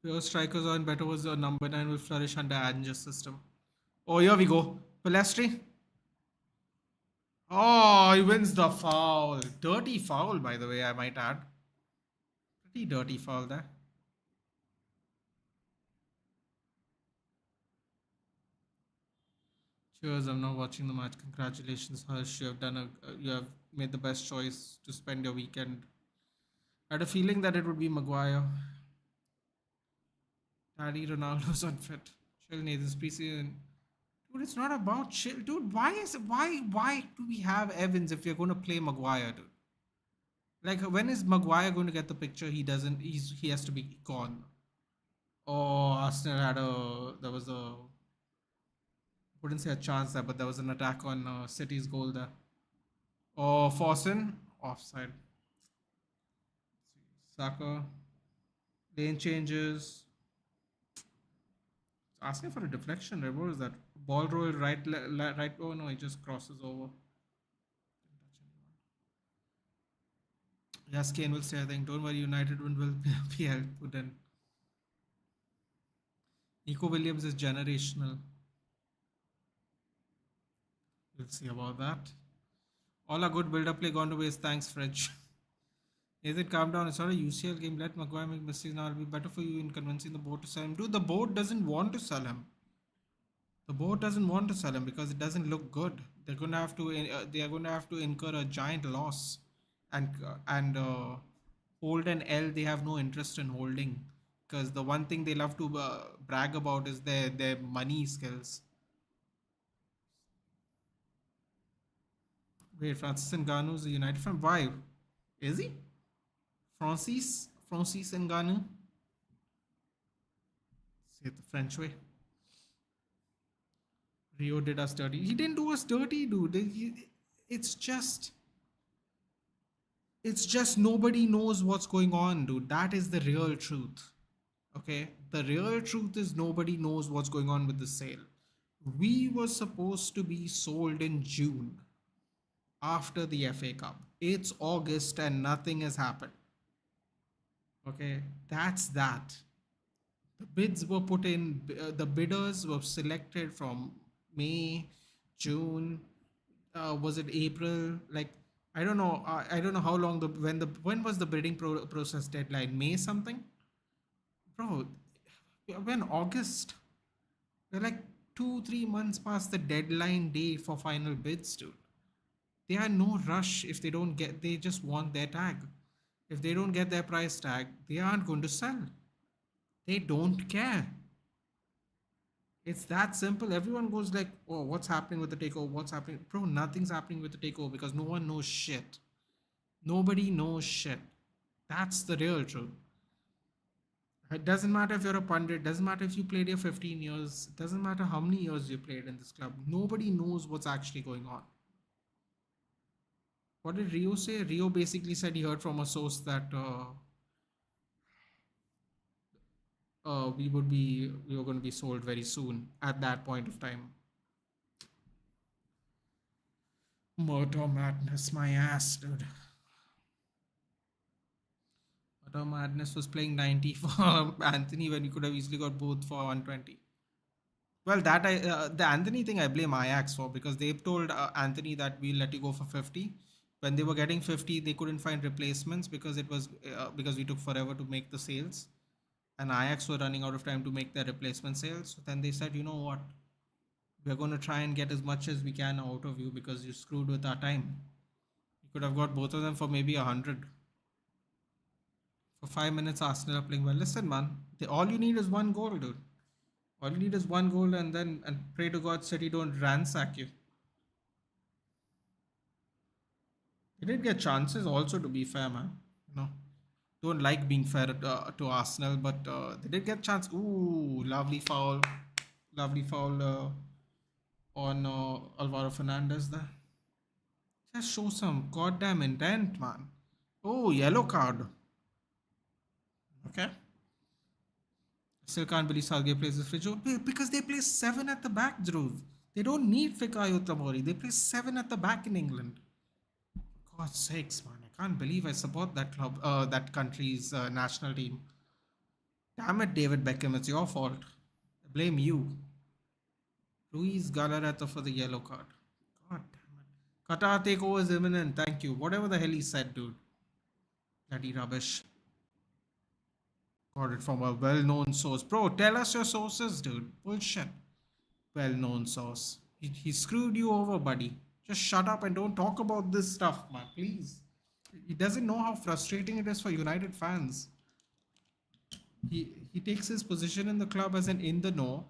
Pure strikers on better was the number 9 will flourish under Ange's system. Oh, here we go. Pelestri. Oh, he wins the foul. Dirty foul, by the way, I might add. Pretty dirty foul there. Cheers, I'm not watching the match. Congratulations, Harsh. You have made the best choice to spend your weekend. I had a feeling that it would be Maguire. Daddy Ronaldo's unfit. Chill, Nathan's preseason. Dude, it's not about chill. Dude, why do we have Evans if we're gonna play Maguire, dude? Like when is Maguire going to get the picture? He has to be gone. Oh, Arsenal had a there was a wouldn't say a chance there, but there was an attack on City's goal there. Oh, Forsen offside. Saka lane changes. It's asking for a deflection. Right? What was that? Ball roll right. Oh no, he just crosses over. Yes, Kane will stay. I think. Don't worry, United will be helpful then. Nico Williams is generational. We'll see about that. All our good build-up play gone to waste. Thanks, Fridge. Nathan, calm down. It's not a UCL game. Let Maguire make mistakes now. It'll be better for you in convincing the board to sell him. Dude, the board doesn't want to sell him. The board doesn't want to sell him because it doesn't look good. They're going to have to. They are going to have to incur a giant loss, and hold an L. They have no interest in holding because the one thing they love to brag about is their money skills. Wait, Francis Ngannou is a United fan. Why? Is he? Francis Ngannou. Say it the French way. Rio did us dirty. He didn't do us dirty, dude. It's just, it's just nobody knows what's going on, dude. That is the real truth. Okay, the real truth is nobody knows what's going on with the sale. We were supposed to be sold in June after the FA Cup. It's August and nothing has happened. Okay, that's that. The bids were put in, the bidders were selected from May, June, was it April? Like, I don't know. I don't know how long when was the bidding process deadline? May something, bro. When August, we're like 2 3 months past the deadline day for final bids, dude. They are no rush if they don't get. They just want their tag. If they don't get their price tag, they aren't going to sell. They don't care. It's that simple. Everyone goes like, "Oh, what's happening with the takeover? What's happening, bro? Nothing's happening with the takeover because no one knows shit. Nobody knows shit. That's the real truth. It doesn't matter if you're a pundit. Doesn't matter if you played here 15 years. It doesn't matter how many years you played in this club. Nobody knows what's actually going on. What did Rio say? Rio basically said he heard from a source that we were going to be sold very soon at that point of time. Motor Madness, my ass, dude. Motor Madness was playing 90 for Anthony when you could have easily got both for 120. Well, the Anthony thing I blame Ajax for because they told Anthony that we'll let you go for 50. When they were getting 50, they couldn't find replacements because it was because we took forever to make the sales, and Ajax were running out of time to make their replacement sales. So then they said, you know what, we're going to try and get as much as we can out of you because you screwed with our time. You could have got both of them for maybe 100. For 5 minutes, Arsenal are playing well. Listen, man, all you need is one goal, dude. All you need is one goal, and pray to God City don't ransack you. They did get chances also, to be fair, man. You know, don't like being fair to Arsenal, but they did get chance. Ooh, lovely foul on Alvaro Fernandez there. Just show some goddamn intent, man. Oh, yellow card. Okay. Still can't believe Southgate plays this Frijo because they play seven at the back, Dhruv. They don't need Fikayo Tamori. They play seven at the back in England. God's sakes, man! I can't believe I support that club, that country's national team. Damn it, David Beckham! It's your fault. I blame you. Luis Galarreta for the yellow card. God damn it! Qatar takeover is imminent. Thank you. Whatever the hell he said, dude. Bloody rubbish. Got it from a well-known source. Bro, tell us your sources, dude. Bullshit. Well-known source. He screwed you over, buddy. Just shut up and don't talk about this stuff, man. Please. He doesn't know how frustrating it is for United fans. He takes his position in the club as an in the know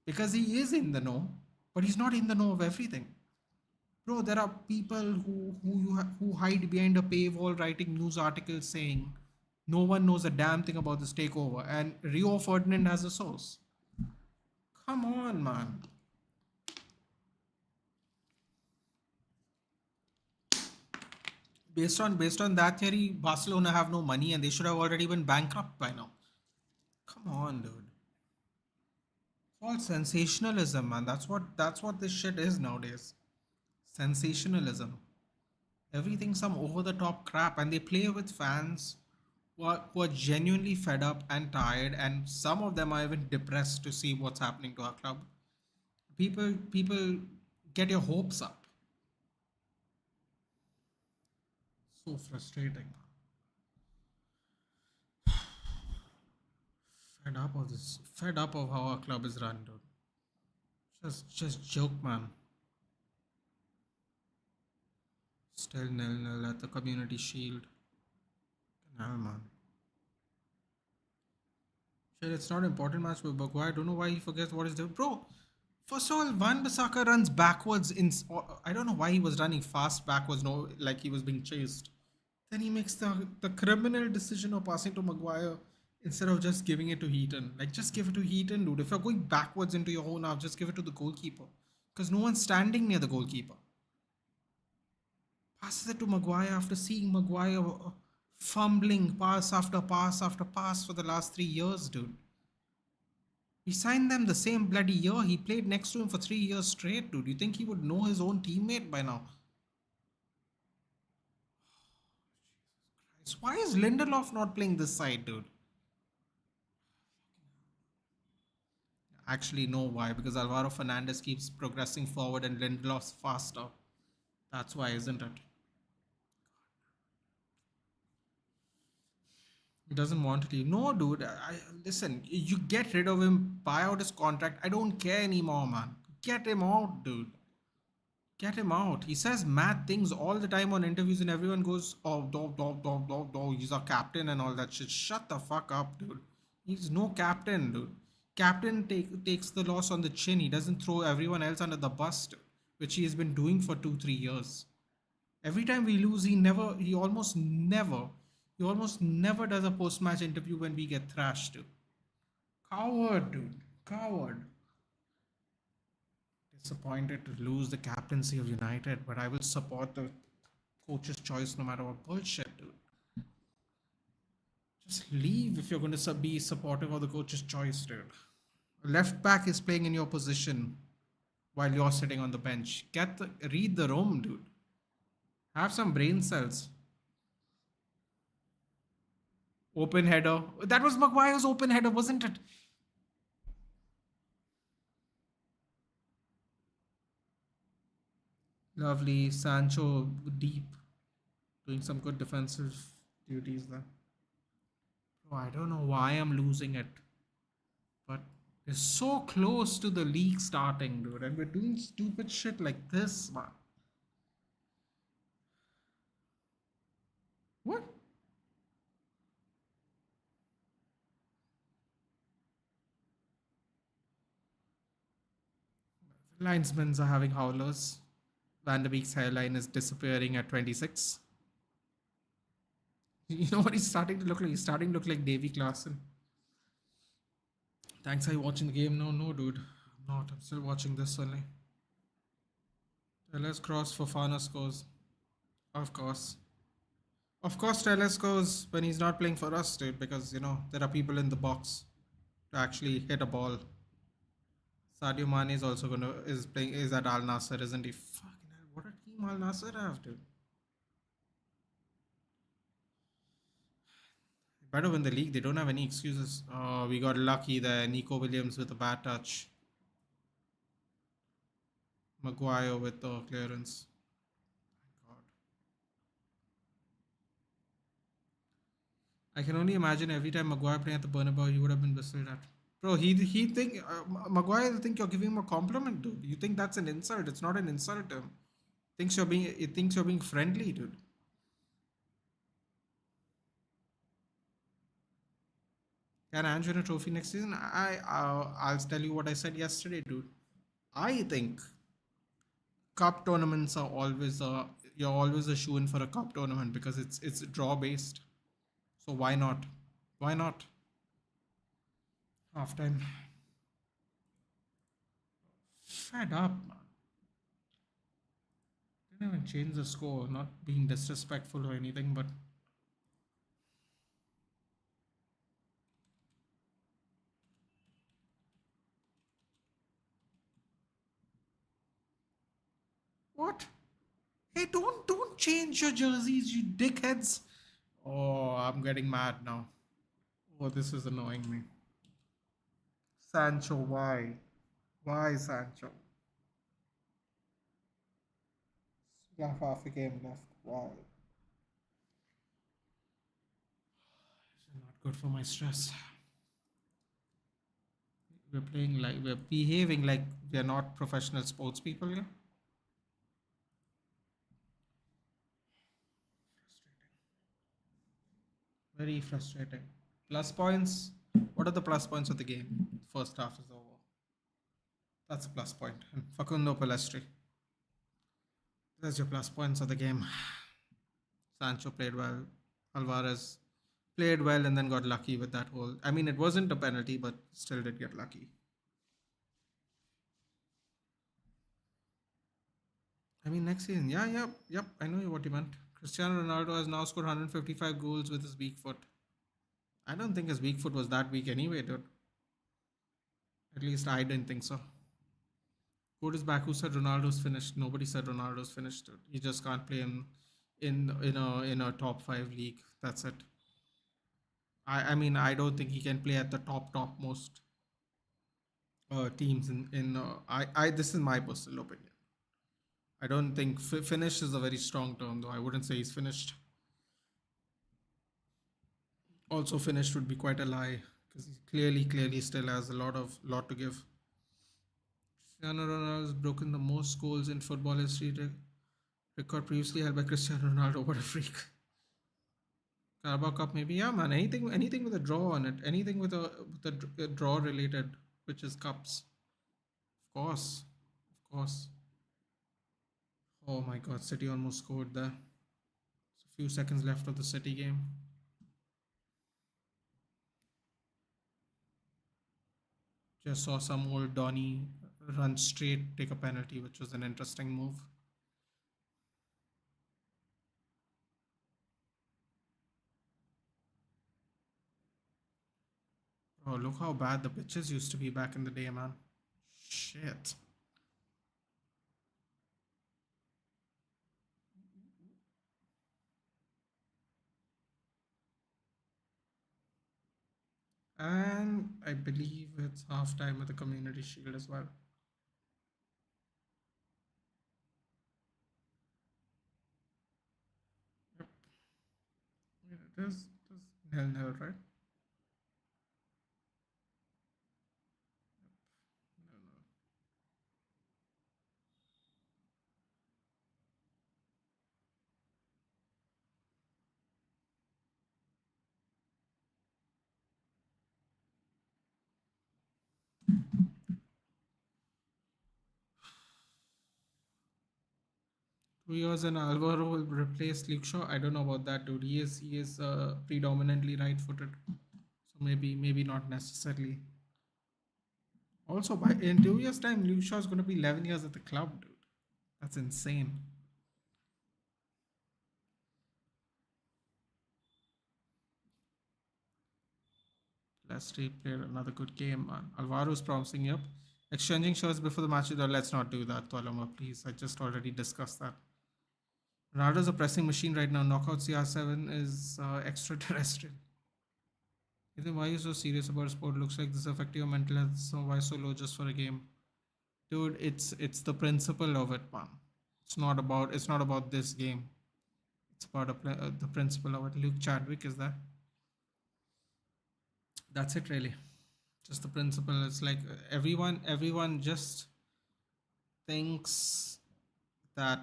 because he is in the know, but he's not in the know of everything. Bro, there are people who hide behind a paywall writing news articles saying no one knows a damn thing about this takeover, and Rio Ferdinand has a source. Come on, man. Based on that theory, Barcelona have no money and they should have already been bankrupt by now. Come on, dude. It's all sensationalism, man. That's what this shit is nowadays. Sensationalism. Everything some over the top crap, and they play with fans who are genuinely fed up and tired, and some of them are even depressed to see what's happening to our club. People get your hopes up. So frustrating. Fed up of this. Fed up of how our club is run, dude. Just joke, man. Still 0-0 at the Community Shield. Nah, man. Shit, it's not an important match with Bagua. I don't know why he forgets what is doing. Bro, first of all, Wan-Bissaka runs backwards in. I don't know why he was running fast backwards, no, like he was being chased. Then he makes the criminal decision of passing to Maguire instead of just giving it to Heaton. Like, just give it to Heaton, dude. If you're going backwards into your own half, just give it to the goalkeeper. Because no one's standing near the goalkeeper. Passes it to Maguire after seeing Maguire fumbling pass after pass after pass for the last 3 years, dude. We signed them the same bloody year. He played next to him for 3 years straight, dude. You think he would know his own teammate by now? So why is Lindelof not playing this side, dude? Actually, no, why? Because Alvaro Fernandez keeps progressing forward and Lindelof's faster. That's why, isn't it? He doesn't want to leave. No, dude. Listen. You get rid of him, buy out his contract. I don't care anymore, man. Get him out, dude. Get him out. He says mad things all the time on interviews, and everyone goes, "Oh, he's our captain and all that shit." Shut the fuck up, dude. He's no captain, dude. Captain takes the loss on the chin. He doesn't throw everyone else under the bus, dude, which he has been doing for 2-3 years. Every time we lose, he almost never does a post-match interview when we get thrashed, dude. Coward, dude. Coward. Disappointed to lose the captaincy of United, but I will support the coach's choice no matter what. Bullshit, dude. Just leave if you're going to be supportive of the coach's choice, dude. Left back is playing in your position while you're sitting on the bench. Read the room, dude. Have some brain cells. Open header. That was Maguire's open header, wasn't it? Lovely. Sancho deep. Doing some good defensive duties there. Oh, I don't know why I'm losing it. But we're so close to the league starting, dude. And we're doing stupid shit like this, man. What? Linesmen are having howlers. Van de Beek's hairline is disappearing at 26. You know what he's starting to look like? He's starting to look like Davy Klaassen. Thanks, are you watching the game? No, no, dude. I'm not. I'm still watching this only. Let's cross for Fana scores. Of course. Of course, Teles scores when he's not playing for us, dude, because, there are people in the box to actually hit a ball. Sadio Mane is also is at Al Nasser, isn't he? Fucking hell, what a team Al Nasser have, dude. Better win the league. They don't have any excuses. Oh, we got lucky there. Nico Williams with a bad touch. Maguire with the clearance. God. I can only imagine every time Maguire playing at the Bernabeu, he would have been whistled at. Bro, he think Maguire think you're giving him a compliment, dude. You think that's an insult? It's not an insult to him. It thinks you're being friendly, dude. Can Ange win a trophy next season? I'll tell you what I said yesterday, dude. I think cup tournaments are always you're always a shoe in for a cup tournament because it's draw based. So why not? Why not? Half time. Fed up, man. Didn't even change the score. Not being disrespectful or anything, but what? Hey, don't change your jerseys, you dickheads. Oh, I'm getting mad now. Oh, this is annoying me. Sancho, why? Why Sancho? We have half a game left. Why? This is not good for my stress. We're behaving like we're not professional sports people here. Frustrating. Very frustrating. Plus points. What are the plus points of the game? First half is over. That's a plus point. And Facundo Palestri. There's your plus points of the game. Sancho played well. Alvarez played well and then got lucky with that whole. I mean, it wasn't a penalty, but still did get lucky. I mean, next season, yeah, yep. I know what you meant. Cristiano Ronaldo has now scored 155 goals with his weak foot. I don't think his weak foot was that weak anyway, dude. At least I didn't think so. Code is back. Who said Ronaldo's finished? Nobody said Ronaldo's finished, dude. He just can't play in a top five league. That's it. I mean, I don't think he can play at the top most teams in. I This is my personal opinion. I don't think finish is a very strong term, though. I wouldn't say he's finished. Also, finished would be quite a lie because he clearly still has a lot to give. Cristiano Ronaldo has broken the most goals in football history. Record previously held by Cristiano Ronaldo. What a freak! Carabao Cup, maybe, yeah, man. Anything with a draw on it. Anything with a draw related, which is cups. Of course, of course. Oh my God, City almost scored there. There's a few seconds left of the City game. Just saw some old Donny run straight, take a penalty, which was an interesting move. Oh, look how bad the pitches used to be back in the day, man. Shit. I believe it's half time with the Community Shield as well. Yep. Yeah, it is nil-nil, right? Nil-nil. Rios and Alvaro will replace Luke Shaw. I don't know about that, dude. He is predominantly right-footed, so maybe not necessarily. Also, by in 2 years' time, Luke Shaw is going to be 11 years at the club, dude. That's insane. Leicester played another good game, man. Alvaro's promising, yep. Exchanging shots before the match, though, let's not do that, Toloma, please. I just already discussed that. Ronaldo's a pressing machine right now. Knockout CR7 is extraterrestrial. Ethan, why are you so serious about sport? Looks like this is affecting your mental health. So why so low just for a game? Dude, it's the principle of it, man. It's not about this game. It's about the principle of it. Luke Chadwick is that. That's it, really. Just the principle. It's like everyone just thinks that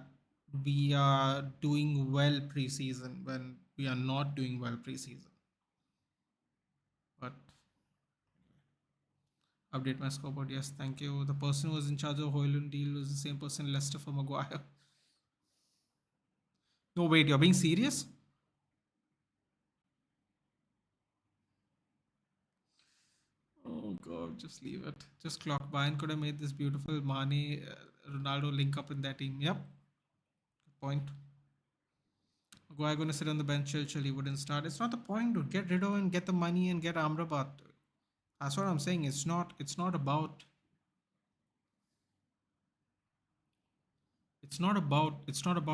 we are doing well preseason when we are not doing well preseason. But update my scoreboard. Yes, thank you. The person who was in charge of Hoyland deal was the same person Leicester for Maguire. No, wait, you're being serious? Oh god, just leave it. Just clock. Bayern could have made this beautiful Mane Ronaldo link up in that team. Yep, good point. Maguire gonna sit on the bench, chill, chill. He wouldn't start. It's not the point, dude. Get rid of him, get the money, and get Amrabat. That's what I'm saying. It's not about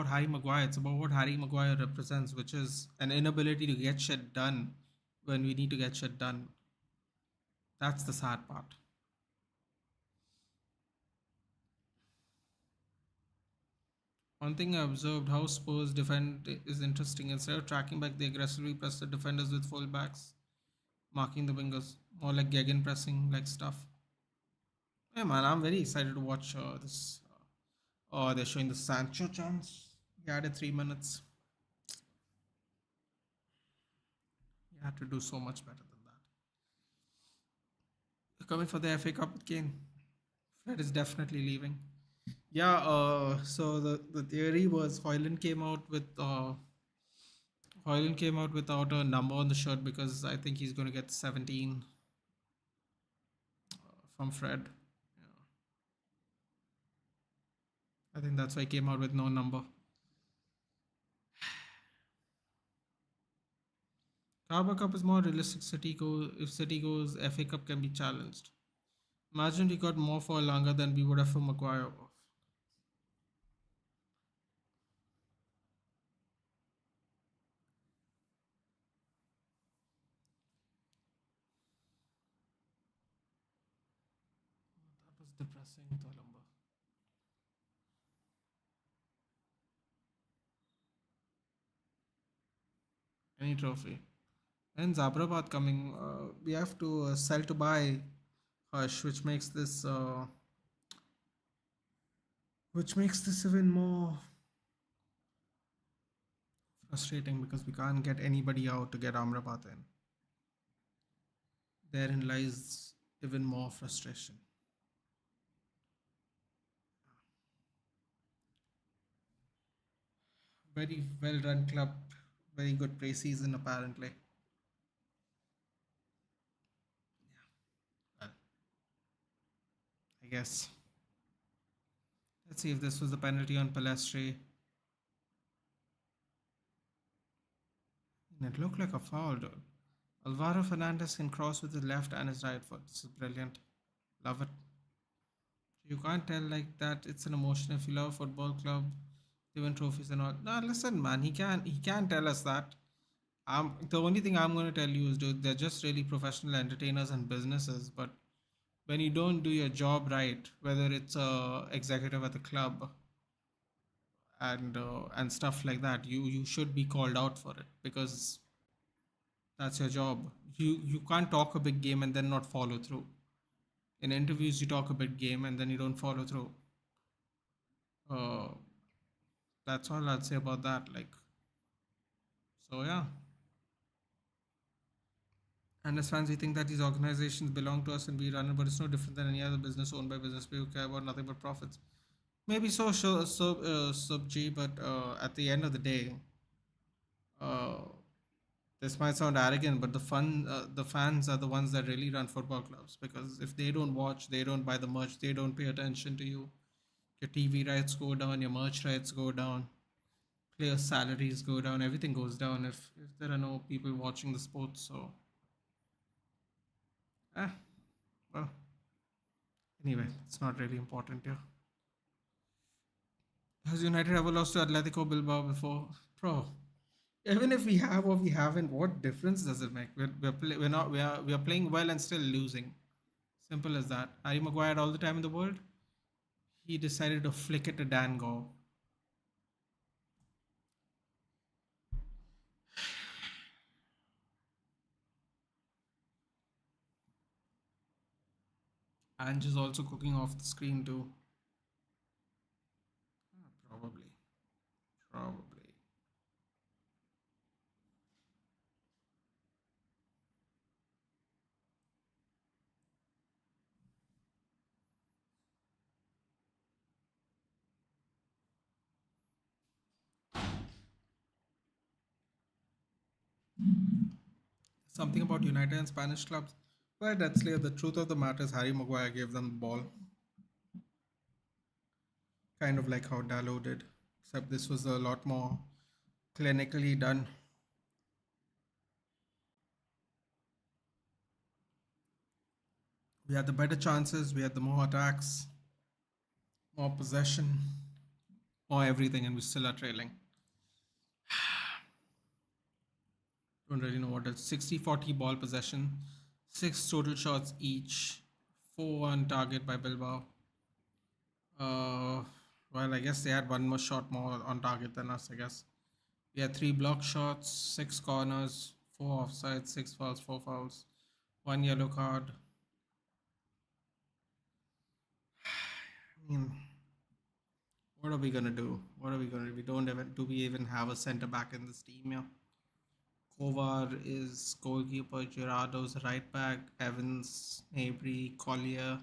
Harry Maguire. It's about what Harry Maguire represents, which is an inability to get shit done when we need to get shit done. That's the sad part. One thing I observed how Spurs defend is interesting. Instead of tracking back, they aggressively press the defenders with fullbacks, marking the wingers, more like gegen pressing like stuff. Yeah, man, I'm very excited to watch this. Oh, they're showing the Sancho chance. He added 3 minutes. You had to do so much better than that. They're coming for the FA Cup with Kane. Fred is definitely leaving. Yeah, so the theory was Hoyland came out without a number on the shirt because I think he's going to get 17 from Fred. Yeah. I think that's why he came out with no number. Carabao Cup is more realistic. If City goes, FA Cup can be challenged. Imagine we got more for longer than we would have for Maguire. That was depressing, Tolumba. Any trophy. And Zabrabad coming, we have to sell to buy Hush, which makes this even more frustrating because we can't get anybody out to get Amrabat in. Therein lies even more frustration. Very well run club, very good pre-season apparently. Well, I guess. Let's see if this was the penalty on Palestre. And it looked like a foul, dude. Alvaro Fernandez can cross with his left and his right foot. This is brilliant. Love it. You can't tell like that. It's an emotion. If you love a football club, they win trophies and all. No, listen, man. He can tell us that. The only thing I'm going to tell you is, dude, they're just really professional entertainers and businesses. But when you don't do your job right, whether it's a executive at the club and stuff like that, you should be called out for it because that's your job. You can't talk a big game and then not follow through. In interviews, you talk a big game and then you don't follow through. Uh, that's all I'll say about that. Like, so yeah. And as fans, we think that these organizations belong to us and we run it, but it's no different than any other business owned by business people who care about nothing but profits. Maybe so, sub G, but at the end of the day, uh, this might sound arrogant, but the fans are the ones that really run football clubs. Because if they don't watch, they don't buy the merch, they don't pay attention to you. Your TV rights go down, your merch rights go down, player salaries go down, everything goes down if there are no people watching the sports. So, ah, well, anyway, it's not really important here. Has United ever lost to Atletico Bilbao before? Bro, even if we have or we haven't, what difference does it make? We're not we are playing well and still losing. Simple as that. Harry Maguire had all the time in the world. He decided to flick it to Dango. Ange is also cooking off the screen too. Probably. Probably. Something about United and Spanish clubs. Well, that's clear. The truth of the matter is Harry Maguire gave them the ball. Kind of like how Dalot did. Except this was a lot more clinically done. We had the better chances, we had the more attacks, more possession, more everything, and we still are trailing. Don't really know what it's 60-40 ball possession, 6 total shots each, 4 on target by Bilbao. Well, I guess they had one more shot more on target than us, I guess. We had 3 block shots, 6 corners, 4 offsides, 6 fouls, 4 fouls, 1 yellow card. I mean, what are we gonna do? What are we gonna do? We don't even do we even have a centre back in this team here? Kovar is goalkeeper, Gerardo's right back, Evans, Mabry, Collier,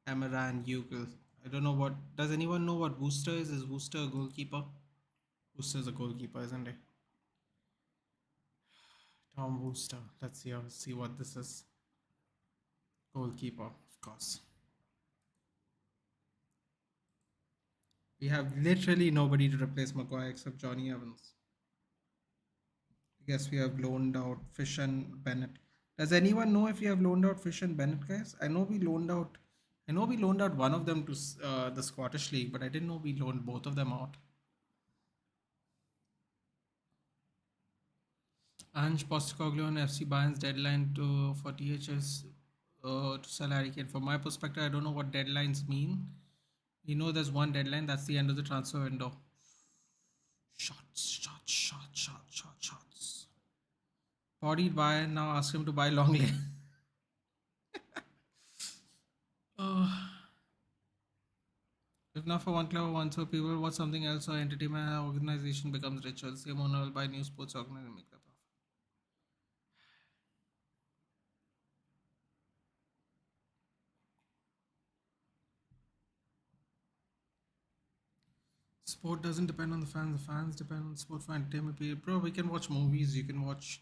Amaran, Ugal. I don't know what. Does anyone know what Wooster is? Is Wooster a goalkeeper? Wooster's a goalkeeper, isn't he? Tom Wooster. Let's see what this is. Goalkeeper, of course. We have literally nobody to replace Maguire except Johnny Evans. I guess we have loaned out Fish and Bennett. Does anyone know if we have loaned out Fish and Bennett, guys? I know we loaned out. I know we loaned out one of them to the Scottish League, but I didn't know we loaned both of them out. Ange Postecoglou on FC Bayern's deadline for THS to sell Harry Kane. From my perspective, I don't know what deadlines mean. We know there's one deadline. That's the end of the transfer window. Shots. Bodied Bayern now ask him to buy Longley. If not for one club or one so people watch something else or entertainment organization becomes richer, the same owner will buy new sports organization and make that profit. Sport doesn't depend on the fans. The fans depend on the sport for entertainment. Bro, we can watch movies. You can watch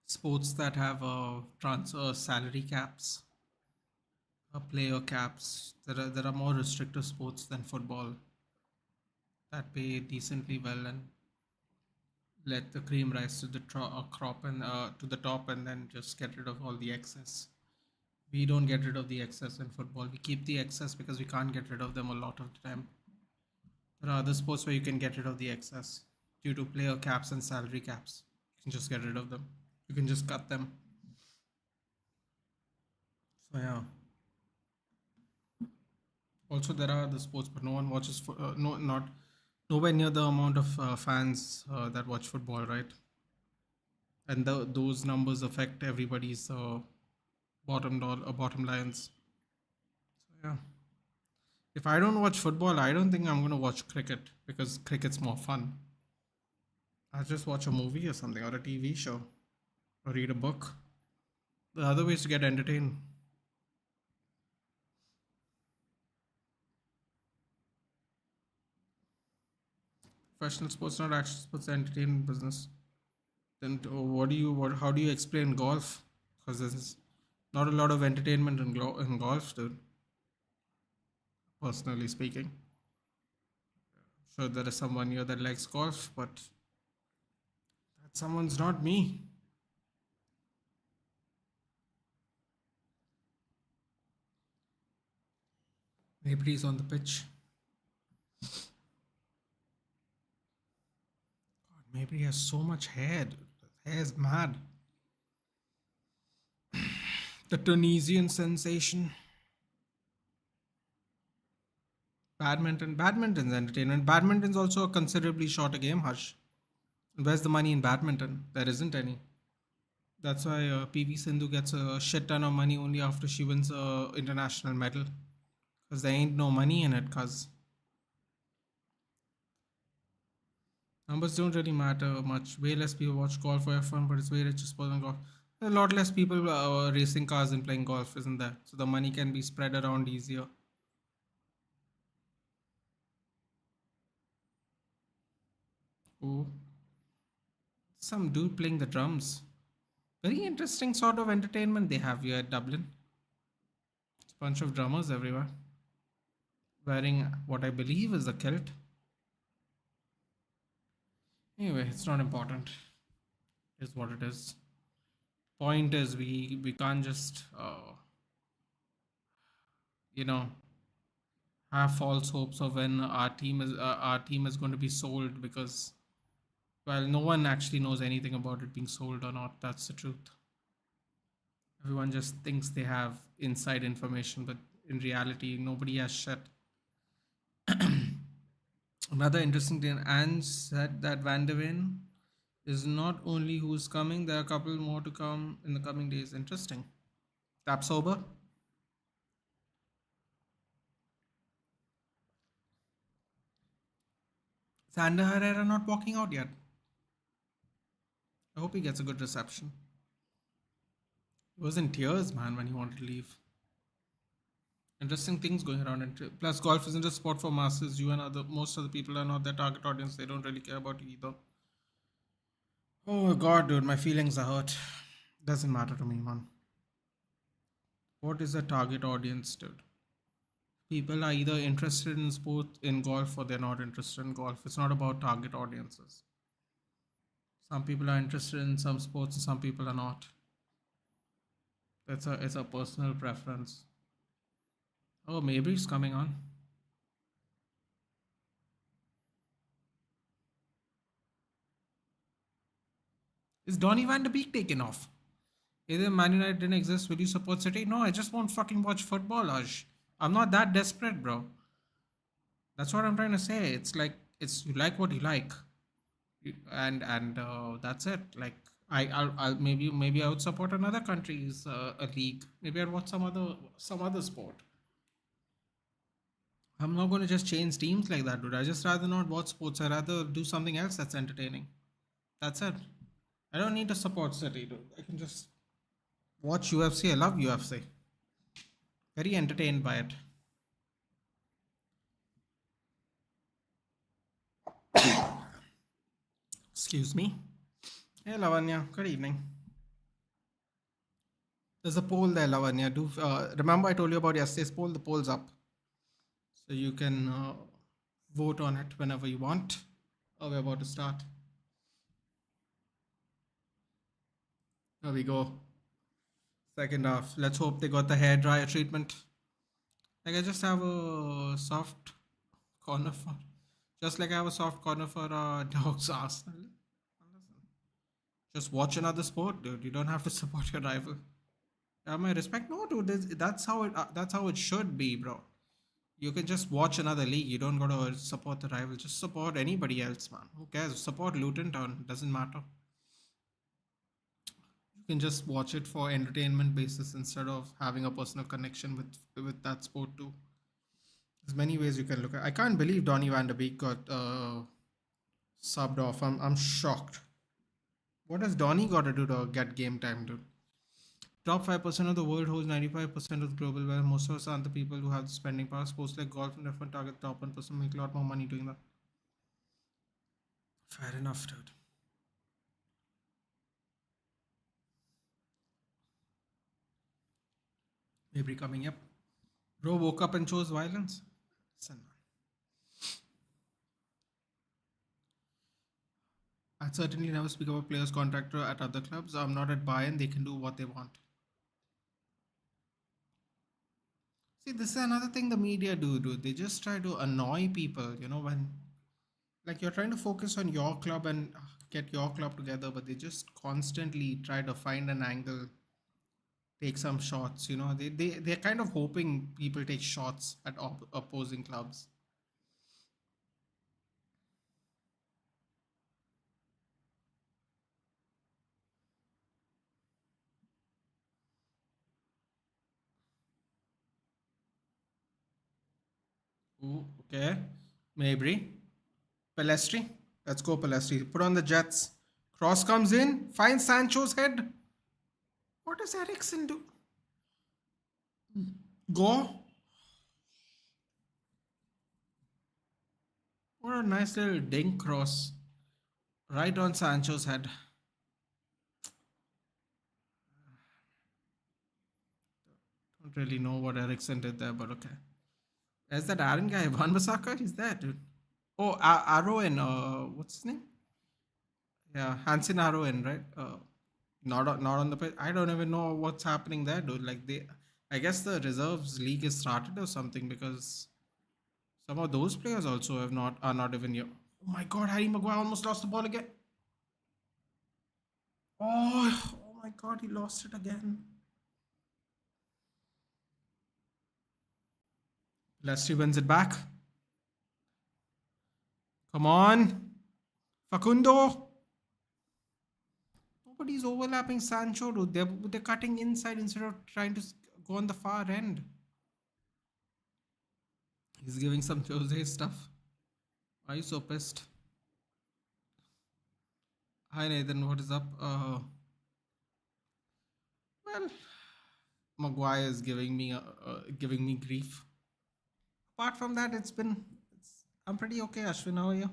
sports that have transfer salary caps, player caps. There are more restrictive sports than football that pay decently well and let the cream rise to the crop and to the top, and then just get rid of all the excess. We don't get rid of the excess in football. We keep the excess because we can't get rid of them a lot of the time. There are other sports where you can get rid of the excess due to player caps and salary caps. You can just get rid of them. You can just cut them. So yeah. Also, there are other sports, but no one watches. No, not nowhere near the amount of fans that watch football, right? And those numbers affect everybody's bottom lines. So yeah. If I don't watch football, I don't think I'm gonna watch cricket because cricket's more fun. I'll just watch a movie or something or a TV show or read a book. The other ways to get entertained. Professional sports, not actual sports, entertainment business. Then how do you explain golf? Because there's not a lot of entertainment in golf, dude. Personally speaking, sure there is someone here that likes golf, but that someone's not me. Maybe he's on the pitch. God, maybe he has so much hair. Dude. His hair is mad. The Tunisian sensation. Badminton. Badminton's entertainment. Badminton's also a considerably shorter game, Hush. Where's the money in badminton? There isn't any. That's why PV Sindhu gets a shit ton of money only after she wins a international medal. Because there ain't no money in it, cuz. Numbers don't really matter much. Way less people watch golf for F1, but it's way richer sport than golf. A lot less people racing cars and playing golf, isn't there? So the money can be spread around easier. Oh, some dude playing the drums. Very interesting sort of entertainment they have here at Dublin. It's a bunch of drummers everywhere. Wearing what I believe is a kilt. Anyway, it's not important. It is what it is. Point is, we can't just you know have false hopes of when our team is going to be sold because well, no one actually knows anything about it being sold or not. That's the truth. Everyone just thinks they have inside information, but in reality, nobody has shit. Another interesting thing, Ange said that Van de Ven is not only who's coming, there are a couple more to come in the coming days. Interesting. Tap sober. Sander Herrera not walking out yet. I hope he gets a good reception. He was in tears, man, when he wanted to leave. Interesting things going around. And plus, golf isn't a sport for masses. You and most of the people are not their target audience. They don't really care about you either. Oh god, dude, my feelings are hurt. Doesn't matter to me, man. What is the target audience, dude? People are either interested in sport in golf or they're not interested in golf. It's not about target audiences. Some people are interested in some sports and some people are not. It's a personal preference. Oh, maybe it's coming on. Is Donny van de Beek taken off? Either Man United didn't exist, will you support City? No, I just won't fucking watch football, Ash. I'm not that desperate, bro. That's what I'm trying to say. It's like it's you like what you like, and that's it. Like I'll maybe I would support another country's a league. Maybe I'd watch some other sport. I'm not going to just change teams like that, dude. I just rather not watch sports. I rather do something else that's entertaining. That's it. I don't need to support City, dude. I can just watch UFC. I love UFC. Very entertained by it. Excuse me. Hey, Lavanya. Good evening. There's a poll there, Lavanya. Do remember I told you about yesterday's poll? The poll's up, so you can vote on it whenever you want. Oh, we're about to start. There we go. Second half. Let's hope they got the hair dryer treatment. Like I just have a soft corner for Just like I have a soft corner for dogs Arsenal. Listen, just watch another sport, dude. You don't have to support your rival. My respect, no, dude. That's how it should be, bro. You can just watch another league. You don't gotta support the rival. Just support anybody else, man. Who cares? Support Luton Town. Doesn't matter. You can just watch it for entertainment basis instead of having a personal connection with that sport too. There's many ways you can look at. I can't believe Donny Van de Beek got subbed off. I'm shocked. What has Donny got to do to get game time, dude? Top 5% of the world holds 95% of the global wealth. Most of us aren't the people who have the spending power. Sports like golf and F1 target top 1% make a lot more money doing that. Fair enough, dude. Maybe coming up. Bro woke up and chose violence. Listen, man. I'd certainly never speak of a player's contractor at other clubs. I'm not at Bayern. They can do what they want. See, this is another thing the media do, dude. They just try to annoy people, when like you're trying to focus on your club and get your club together, but they just constantly try to find an angle, take some shots. They're kind of hoping people take shots at opposing clubs. Ooh, okay. Maybe. Palestri. Let's go, Palestri. Put on the Jets. Cross comes in. Finds Sancho's head. What does Ericsson do? Go. What a nice little dink cross. Right on Sancho's head. Don't really know what Ericsson did there, but okay. There's that Aaron guy, Wan-Bissaka. He's there, dude. Oh, Arrowen. What's his name? Yeah, Hansen Arrowen, right? Not on the pitch. I don't even know what's happening there, dude. I guess the reserves league is started or something because some of those players also are not even here. Oh my God, Harry Maguire almost lost the ball again. Oh my God, he lost it again. Leicester wins it back. Come on, Facundo. Nobody's overlapping Sancho, dude. They're cutting inside instead of trying to go on the far end. He's giving some Jose stuff. Why are you so pissed? Hi Nathan, what is up? Well, Maguire is giving me grief. Apart from that, I'm pretty okay. Ashwin, how are you?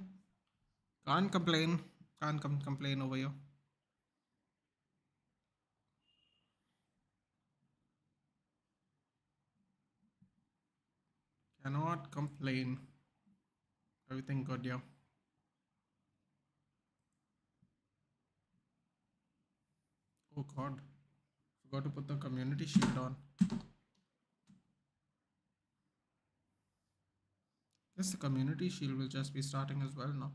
Can't complain. Can't complain over here. Cannot complain. Everything good, yeah. Oh God, forgot to put the community shield on. Guess the community shield will just be starting as well now.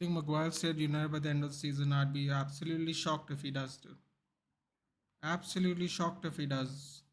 I think Maguire said United by the end of the season. I'd be absolutely shocked if he does, too. Absolutely shocked if he does.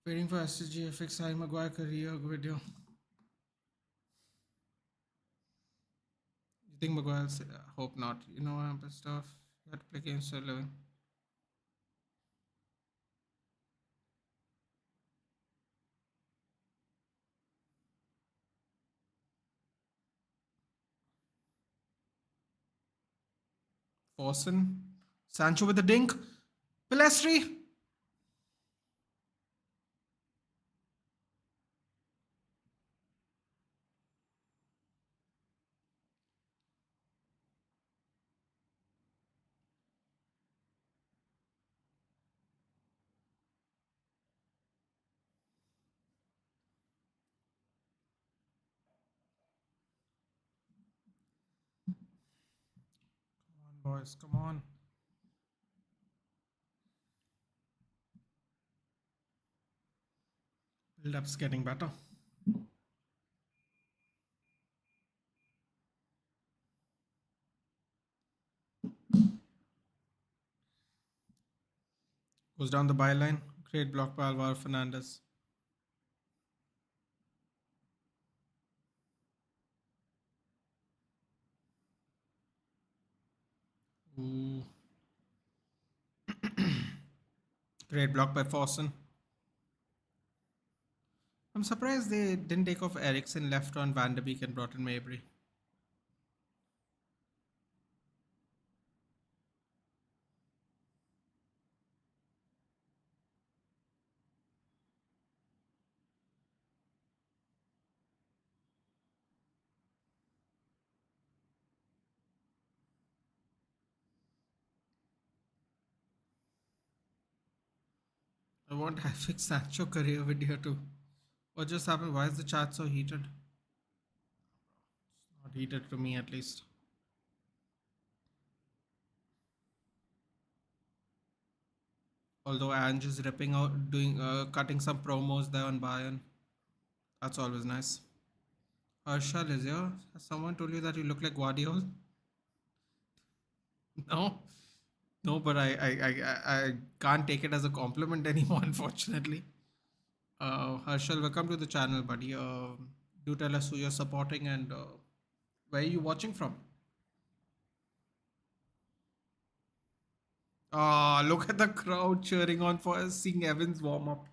Waiting for SGFX Harry Maguire career video. You think Maguire's? Hope not. You know, I'm pissed off. You had to play games for 11. Forsen. Sancho with the dink. Pilastri. Come on, boys. Come on. Build up's getting better. Goes down the byline. Great block by Alvaro Fernandez. Ooh. Great block by Forsen. I'm surprised they didn't take off Eriksen, left on Van der Beek and brought in Mabry. I want to fix Sancho career video too. What just happened? Why is the chat so heated? Not heated to me at least. Although Ange is ripping out, cutting some promos there on Bayern. That's always nice. Harshal is here. Has someone told you that you look like Guardiola? No, no, but I can't take it as a compliment anymore, unfortunately. Harshal, welcome to the channel, buddy. Do tell us who you're supporting and where are you watching from? Ah, look at the crowd cheering on for seeing Evans warm up.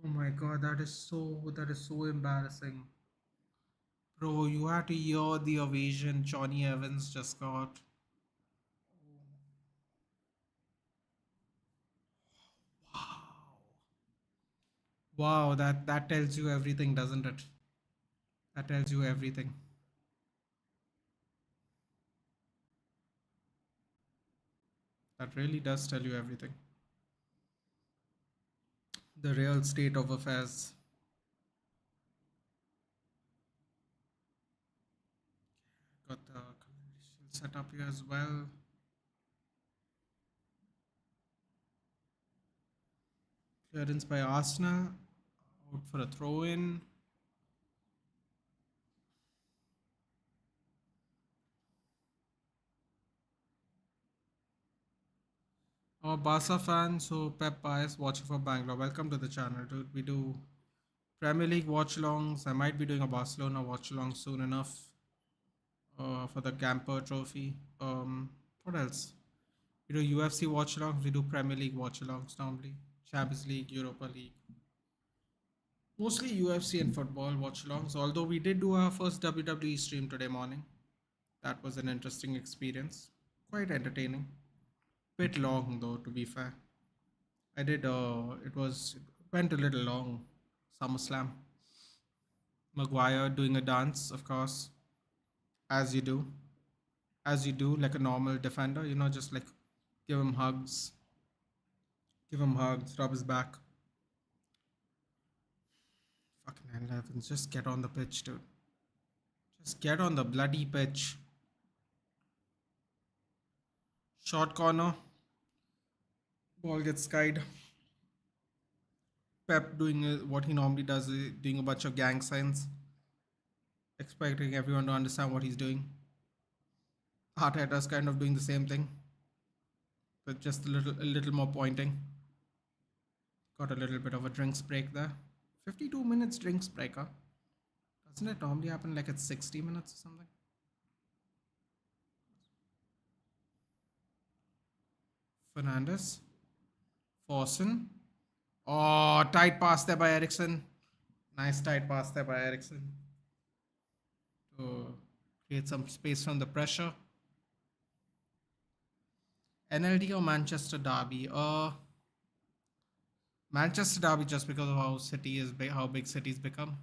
Oh my god, that is so embarrassing. Bro, you had to hear the ovation Johnny Evans just got. Wow, that tells you everything, doesn't it? That tells you everything. That really does tell you everything. The real state of affairs. Got the commercial set up here as well. Clearance by Arsenal. Out for a throw in. I'm a Barca fan, so Pep bias watching for Bangalore. Welcome to the channel, dude. We do Premier League watch alongs. I might be doing a Barcelona watch along soon enough for the Camper Trophy. What else? We do UFC watch alongs. We do Premier League watch alongs normally. Champions League, Europa League. Mostly UFC and football watch alongs. Although we did do our first WWE stream today morning. That was an interesting experience. Quite entertaining. Bit long though, to be fair. I did. It went a little long. SummerSlam. Maguire doing a dance, of course, as you do, like a normal defender. Just like give him hugs, rub his back. Fucking hell, Evans, just get on the pitch, dude. Just get on the bloody pitch. Short corner. Ball gets skied. Pep doing what he normally does, doing a bunch of gang signs, expecting everyone to understand what he's doing. Arteta's kind of doing the same thing, but just a little more pointing. Got a little bit of a drinks break there. 52 minutes drinks break, huh? Doesn't it normally happen like at 60 minutes or something? Fernandez. Forsen. Oh, tight pass there by Ericsson. Nice tight pass there by Ericsson to create some space from the pressure. NLD or Manchester Derby? Manchester Derby just because of how City is big, how big City's become.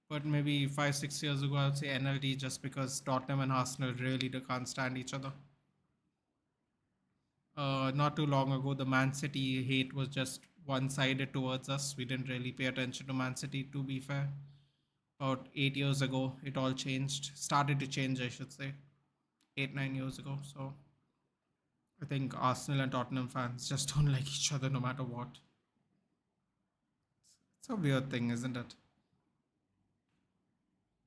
But maybe 5 6 years ago, I would say NLD just because Tottenham and Arsenal really can't stand each other. Not too long ago, the Man City hate was just one-sided towards us. We didn't really pay attention to Man City, to be fair. About 8 years ago, it all changed. Started to change, I should say. 8 9 years ago. So I think Arsenal and Tottenham fans just don't like each other no matter what. It's a weird thing, isn't it?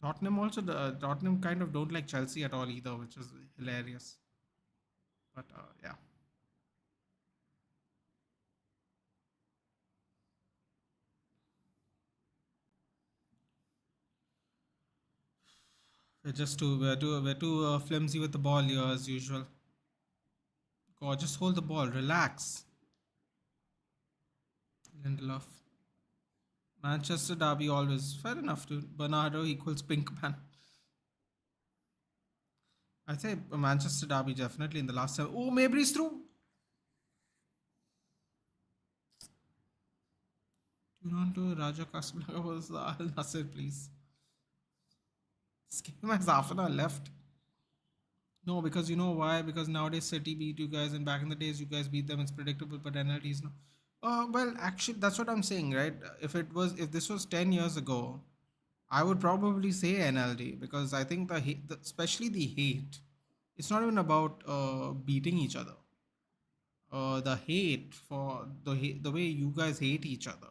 Tottenham kind of don't like Chelsea at all either, which is hilarious. But yeah. We're too flimsy with the ball here as usual. God, just hold the ball, relax. Lindelof. Manchester Derby always fair enough to Bernardo equals Pinkman. I'd say Manchester Derby definitely in the last 7. Oh, Mabry's through. Tune on to Raja Casablanca versus Al Nasser, please. This game has half an hour left. No, because you know why? Because nowadays City beat you guys, and back in the days you guys beat them. It's predictable, but NLTs no. Well, actually, that's what I'm saying, right? If this was 10 years ago, I would probably say NLD because I think especially the hate, it's not even about beating each other. The hate for the way you guys hate each other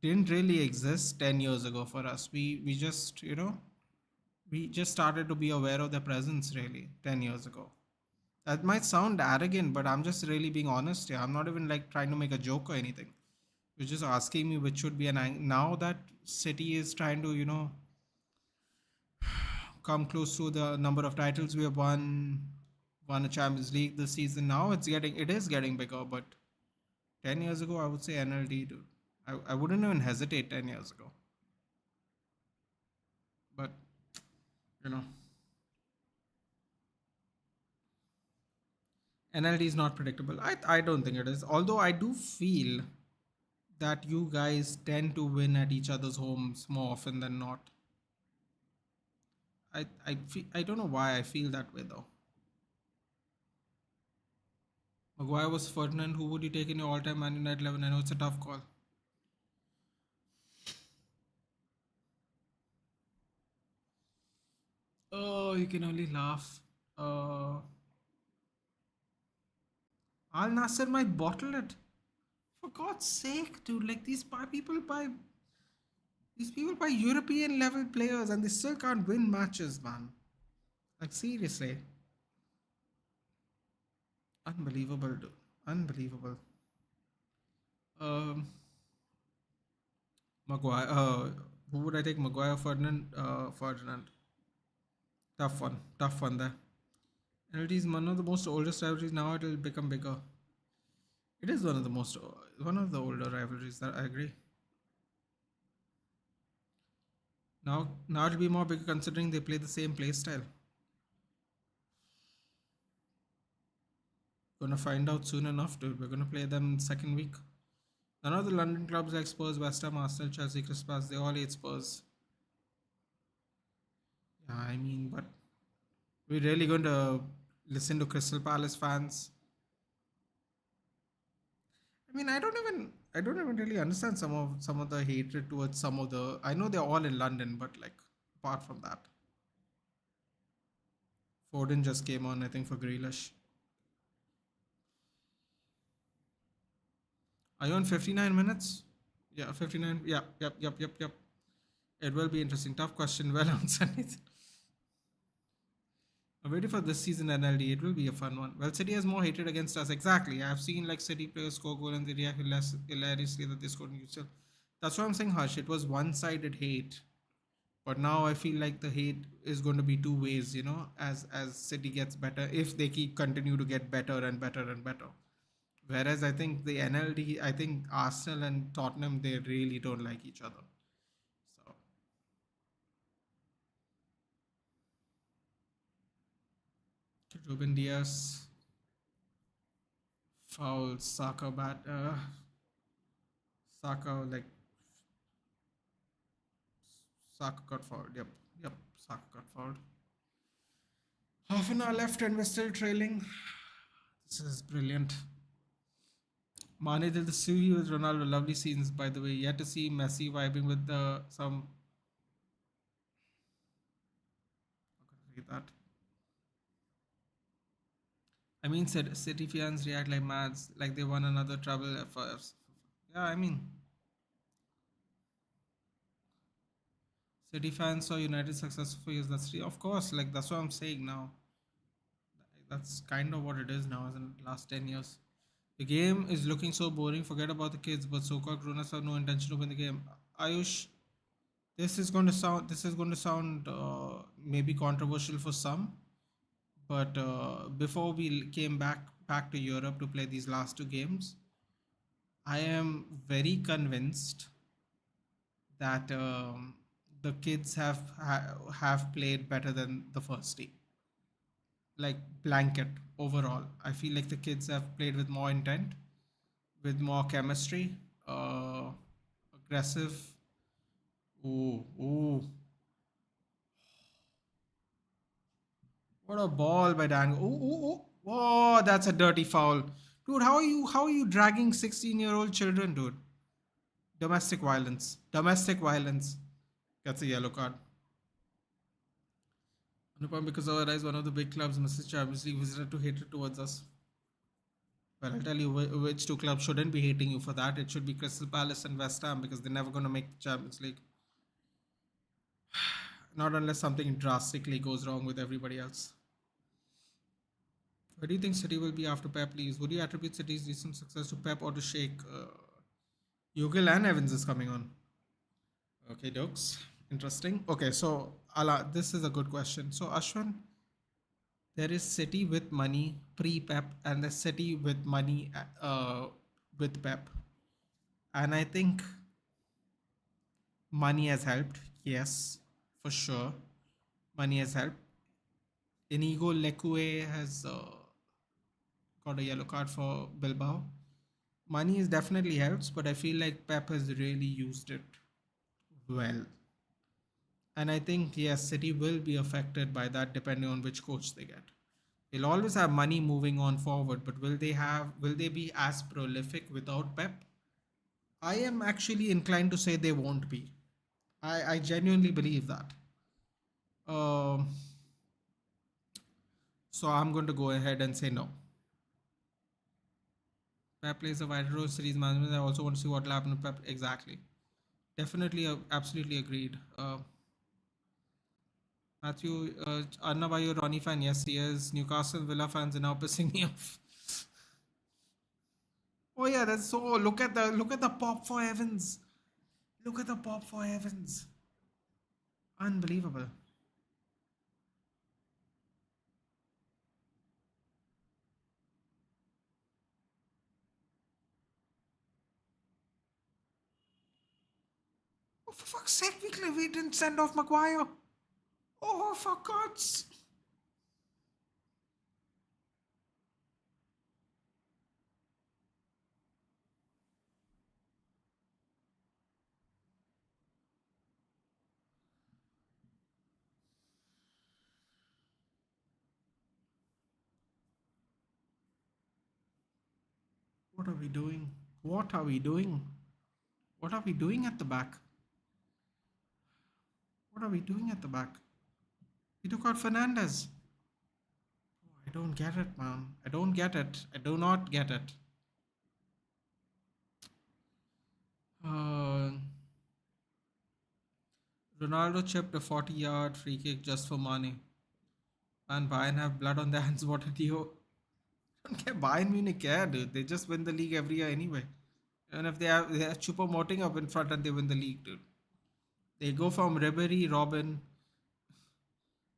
didn't really exist 10 years ago for us. We just we just started to be aware of their presence really 10 years ago. That might sound arrogant, but I'm just really being honest here. I'm not even like trying to make a joke or anything. You're just asking me which should be now that City is trying to come close to the number of titles we have won a Champions League this season. Now it is getting bigger, but 10 years ago I would say NLD, dude. I wouldn't even hesitate 10 years ago. But you know, NLD is not predictable. I don't think it is. Although I do feel that you guys tend to win at each other's homes more often than not. I don't know why I feel that way though. Maguire was Ferdinand. Who would you take in your all-time Man United 11? I know it's a tough call. Oh, you can only laugh. Al Nasser might bottle it. For God's sake, dude! Like these people buy European level players and they still can't win matches, man. Like seriously, unbelievable, dude. Unbelievable. Um, Maguire. Who would I take? Maguire, Ferdinand. Ferdinand. Tough one there. NLT is one of the most oldest rivalries. Now it will become bigger. It is one of the older rivalries. That I agree. Now it'll be more bigger considering they play the same play style. Gonna find out soon enough, dude. We're gonna play them second week. None of the London clubs like Spurs, West Ham, Arsenal, Chelsea, Crystal Palace, they all hate Spurs. Yeah, I mean, but we're really going to listen to Crystal Palace fans. I mean, I don't even really understand some of the hatred towards some of the. I know they're all in London, but like apart from that, Foden just came on. I think for Grealish. Are you on 59 minutes? Yeah, 59. Yeah, yep. It will be interesting. Tough question. Well answered. I'm waiting for this season NLD. It will be a fun one. Well, City has more hatred against us. Exactly. I've seen like City players score goal and they react hilariously that they scored in UCL. That's what I'm saying, Hush. It was one-sided hate. But now I feel like the hate is going to be two ways, as City gets better, if they keep continue to get better and better and better. Whereas I think the NLD, I think Arsenal and Tottenham, they really don't like each other. So Ruben Diaz foul, Saka got fouled. Yep, Saka got fouled. Half an hour left and we're still trailing. This is brilliant. Mane did the suhi with Ronaldo. Lovely scenes, by the way. Yet to see Messi vibing with the some. How could I read that? I mean, said City fans react like mads, like they won another treble for. Yeah, I mean, City fans saw United successful for years. Of course, like that's what I'm saying now. That's kind of what it is now, isn't it? Last 10 years. The game is looking so boring. Forget about the kids, but so-called grown-ups have no intention to win the game. Ayush, this is going to sound maybe controversial for some, but before we came back to Europe to play these last two games, I am very convinced that the kids have played better than the first team. Like blanket overall, I feel like the kids have played with more intent, with more chemistry, aggressive. Ooh, ooh. What a ball by Dan. Ooh, ooh, ooh. Oh, that's a dirty foul. Dude, how are you dragging 16-year-old children, dude? Domestic violence. Domestic violence. Gets a yellow card. Anupam, because otherwise one of the big clubs, Mrs. Champions League visitor to hatred towards us. Well, I'll tell you which two clubs shouldn't be hating you for that. It should be Crystal Palace and West Ham because they're never going to make the Champions League. Not unless something drastically goes wrong with everybody else. Where do you think City will be after Pep leaves? Would you attribute City's recent success to Pep or to Sheik? Yugil and Evans is coming on. Okay, dokes. Interesting. Okay, so Ala, this is a good question. So Ashwin, there is City with money pre-Pep and the City with money with Pep, and I think money has helped. Yes, for sure, money has helped. Inigo Lekue has got a yellow card for Bilbao. Money is definitely helps, but I feel like Pep has really used it well. And I think yes, City will be affected by that depending on which coach they get. They'll always have money moving on forward, but will they be as prolific without Pep? I am actually inclined to say they won't be. I genuinely believe that. Um, so I'm going to go ahead and say no. Pep plays a vital role in series management. I also want to see what will happen to Pep. Exactly. Definitely, absolutely agreed. Matthew, Arnab, are you a Ronnie fan? Yes, he is. Newcastle Villa fans are now pissing me off. Oh yeah, that's so. Look at the pop for Evans. Look at the pop for Evans. Unbelievable. Oh, for fuck's sake, we didn't send off Maguire. Oh, for God's. What are we doing? What are we doing? What are we doing at the back? What are we doing at the back? We took out Fernandez. I don't get it, man. I don't get it. I do not get it. Uh, Ronaldo chipped a 40-yard free kick just for Mane. Man, Bayern have blood on their hands. What did you? Don't care. Bayern Munich care, dude. They just win the league every year anyway. And if they have Choupo-Moting up in front and they win the league, dude. They go from Ribery, Robin,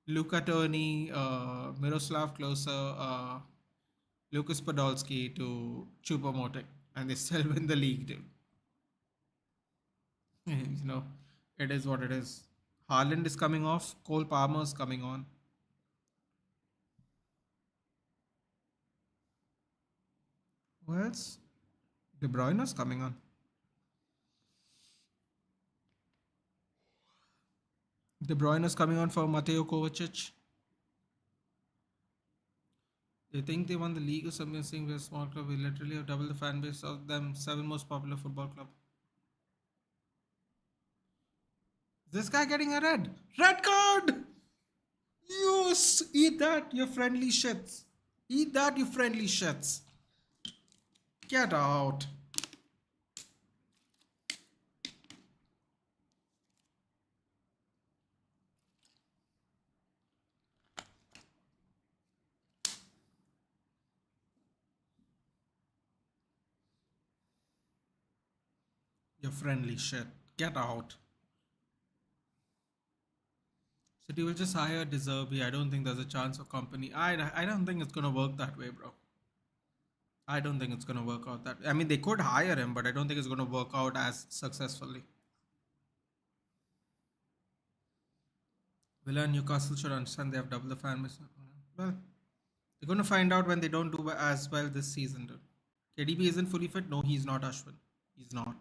Luca Toni, Miroslav Klose, Lucas Podolski to Choupo-Moting, and they still win the league, dude. you know, it is what it is. Haaland is coming off. Cole Palmer's coming on. Who else? De Bruyne's coming on. De Bruyne's coming on for Mateo Kovacic. They think they won the league or something, saying we're a small club. We literally have double the fan base of them seven most popular football club. This guy getting a red. Red card! Yes! Eat that, you friendly shits. Eat that, you friendly shits. Get out. You friendly shit. Get out. City will just hire De Zerbi. I don't think there's a chance of company. I don't think it's gonna work that way, bro. I don't think it's gonna work out that. I mean, they could hire him, but I don't think it's gonna work out as successfully. Villa and Newcastle should understand they have double the fan base. Well, they're gonna find out when they don't do as well this season, dude. KDB isn't fully fit. No, he's not, Ashwin. He's not.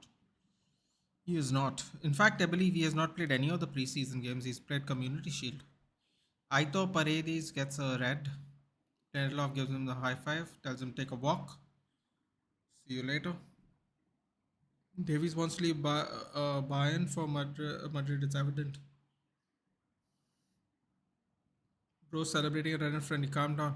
He is not. In fact, I believe he has not played any of the preseason games. He's played Community Shield. Aito Paredes gets a red. Lindelof gives him the high five, tells him take a walk. See you later. Davies wants to leave Bayern for Madrid. It's evident. Bro, celebrating a red and friendly. Calm down.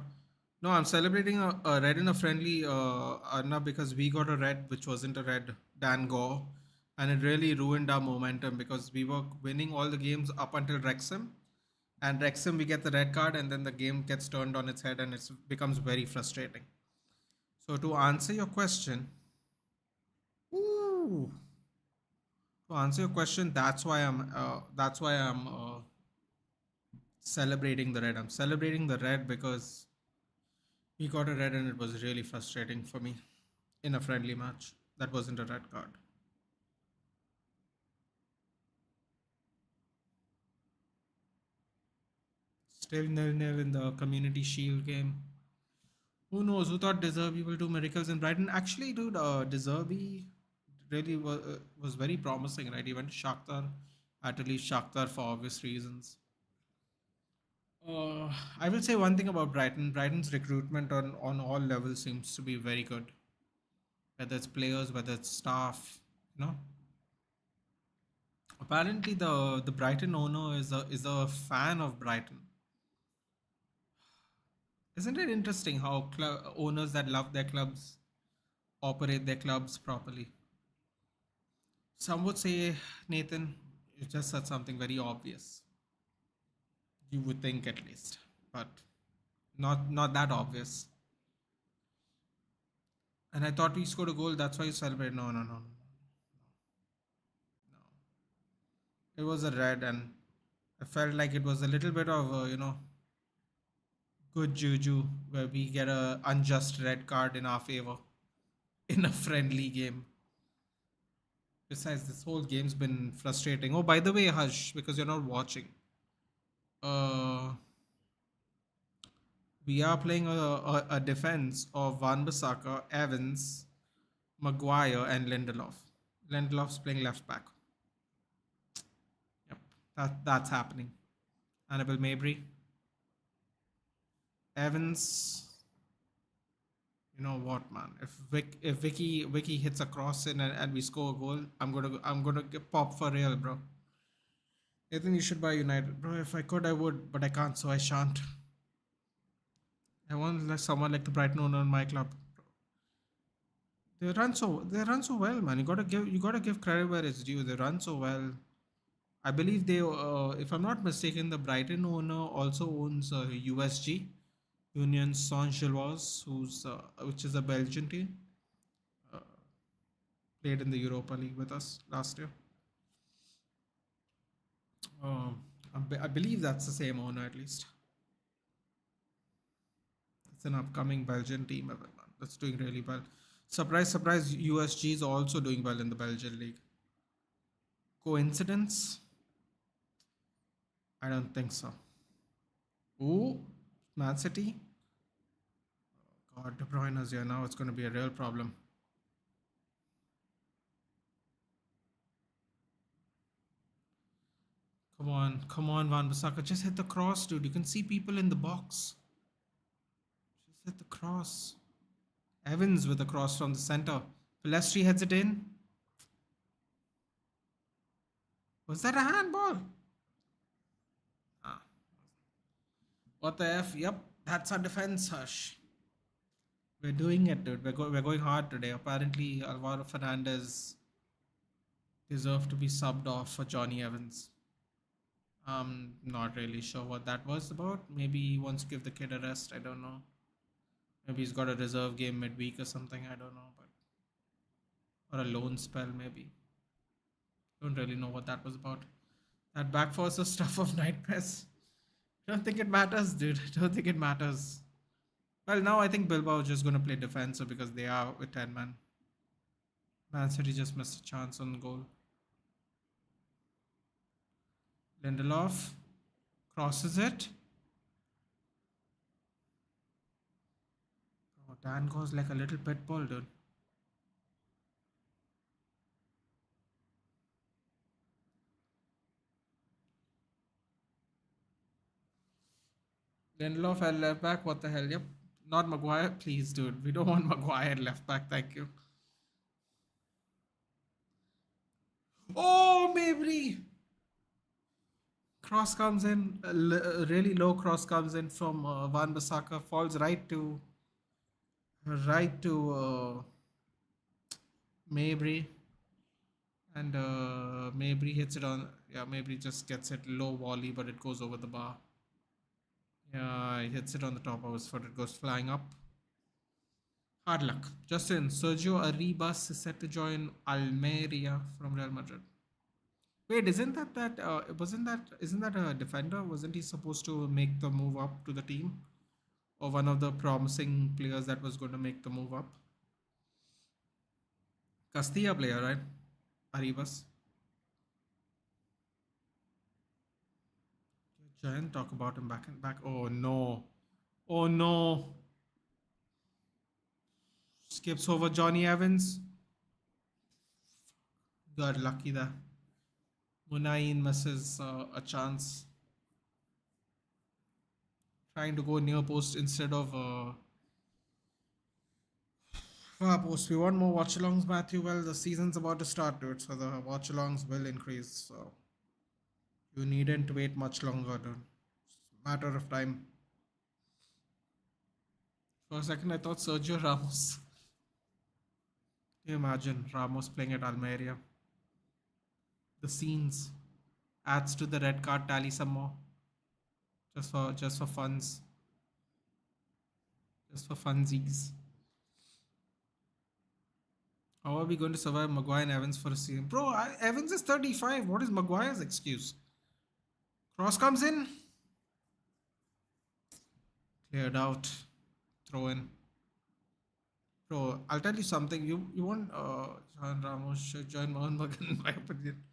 No, I'm celebrating a red and a friendly Arna because we got a red which wasn't a red. Dan Gore. And it really ruined our momentum because we were winning all the games up until Wrexham. And Wrexham, we get the red card, and then the game gets turned on its head, and it becomes very frustrating. So to answer your question, ooh, to answer your question, that's why I'm celebrating the red. I'm celebrating the red because we got a red, and it was really frustrating for me in a friendly match. That wasn't a red card. Still nil-nil in the Community Shield game. Who knows? Who thought De Zerbi will do miracles in Brighton? Actually, dude, De Zerbi really was very promising, right? He went to Shakhtar, had to leave Shakhtar for obvious reasons. I will say one thing about Brighton. Brighton's recruitment on all levels seems to be very good. Whether it's players, whether it's staff, you know. Apparently, the Brighton owner is a fan of Brighton. Isn't it interesting how owners that love their clubs operate their clubs properly? Some would say, Nathan, you just said something very obvious. You would think at least, but not that obvious. And I thought we scored a goal. That's why you celebrate. No, no, no, no, no. It was a red, and I felt like it was a little bit of good juju where we get a unjust red card in our favor in a friendly game. Besides, this whole game's been frustrating. Oh, by the way, Hush, because you're not watching. Uh, we are playing a defense of Wan-Bissaka, Evans, Maguire, and Lindelof. Lindelof's playing left back. Yep, that's happening. Annabelle Mabry, Evans. You know what, man? If Vicky hits a cross in and we score a goal, I'm gonna get pop for real, bro. I think you should buy United, bro. If I could, I would, but I can't, so I shan't. I want someone like the Brighton owner in my club. They run so well, man. You gotta give credit where it's due. They run so well. I believe they, if I'm not mistaken, the Brighton owner also owns USG, Union Saint-Gilloise, which is a Belgian team, played in the Europa League with us last year. I believe that's the same owner at least. It's an upcoming Belgian team, everyone. That's doing really well. Surprise, surprise, USG is also doing well in the Belgian league. Coincidence? I don't think so. Ooh, Man City? God, De Bruyne is here now. It's going to be a real problem. Come on, Wan-Bissaka. Just hit the cross, dude. You can see people in the box. Just hit the cross. Evans with a cross from the center. Pelestri heads it in. Was that a handball? Ah. What the F? Yep, that's our defense, Hush. We're doing it, dude. We're going hard today. Apparently, Alvaro Fernandez deserved to be subbed off for Johnny Evans. I'm not really sure what that was about. Maybe he wants to give the kid a rest. I don't know. Maybe he's got a reserve game midweek or something. I don't know, but or a loan spell maybe. Don't really know what that was about. That back four is the stuff of night press. Don't think it matters, dude. Don't think it matters. Well, now I think Bilbao is just going to play defensive because they are with 10 man. Man City just missed a chance on goal. Lindelof crosses it. Oh, Dan goes like a little pit bull, dude. Lindelof at left back. What the hell? Yep. Not Maguire. Please, dude. We don't want Maguire left back. Thank you. Oh, Mabry! Cross comes in. A really low cross comes in from Wan-Bissaka. Falls right to Mabry. And Mabry hits it on. Yeah, Mabry just gets it low volley, but it goes over the bar. Yeah, he hits it on the top of his foot. It goes flying up. Hard luck. Justin, Sergio Arribas is set to join Almeria from Real Madrid. Wait, isn't that a defender? Wasn't he supposed to make the move up to the team? Or one of the promising players that was going to make the move up? Castilla player, right? Arribas. Giant talk about him back and back. Oh no. Oh no. Skips over Johnny Evans. Got lucky there. Munayin misses a chance. Trying to go near post instead of far post. We want more watch-alongs, Matthew. Well, the season's about to start, dude. So the watch-alongs will increase. So you needn't wait much longer, dude. It's a matter of time. For a second, I thought Sergio Ramos. Can you imagine Ramos playing at Almeria? The scenes adds to the red card tally some more. Just for funds. Just for funsies. How are we going to survive Maguire and Evans for a season? Bro, Evans is 35. What is Maguire's excuse? Cross comes in. Cleared out. Throw in. Bro, I'll tell you something. You want John Ramos should join Mohan Bagan in my opinion.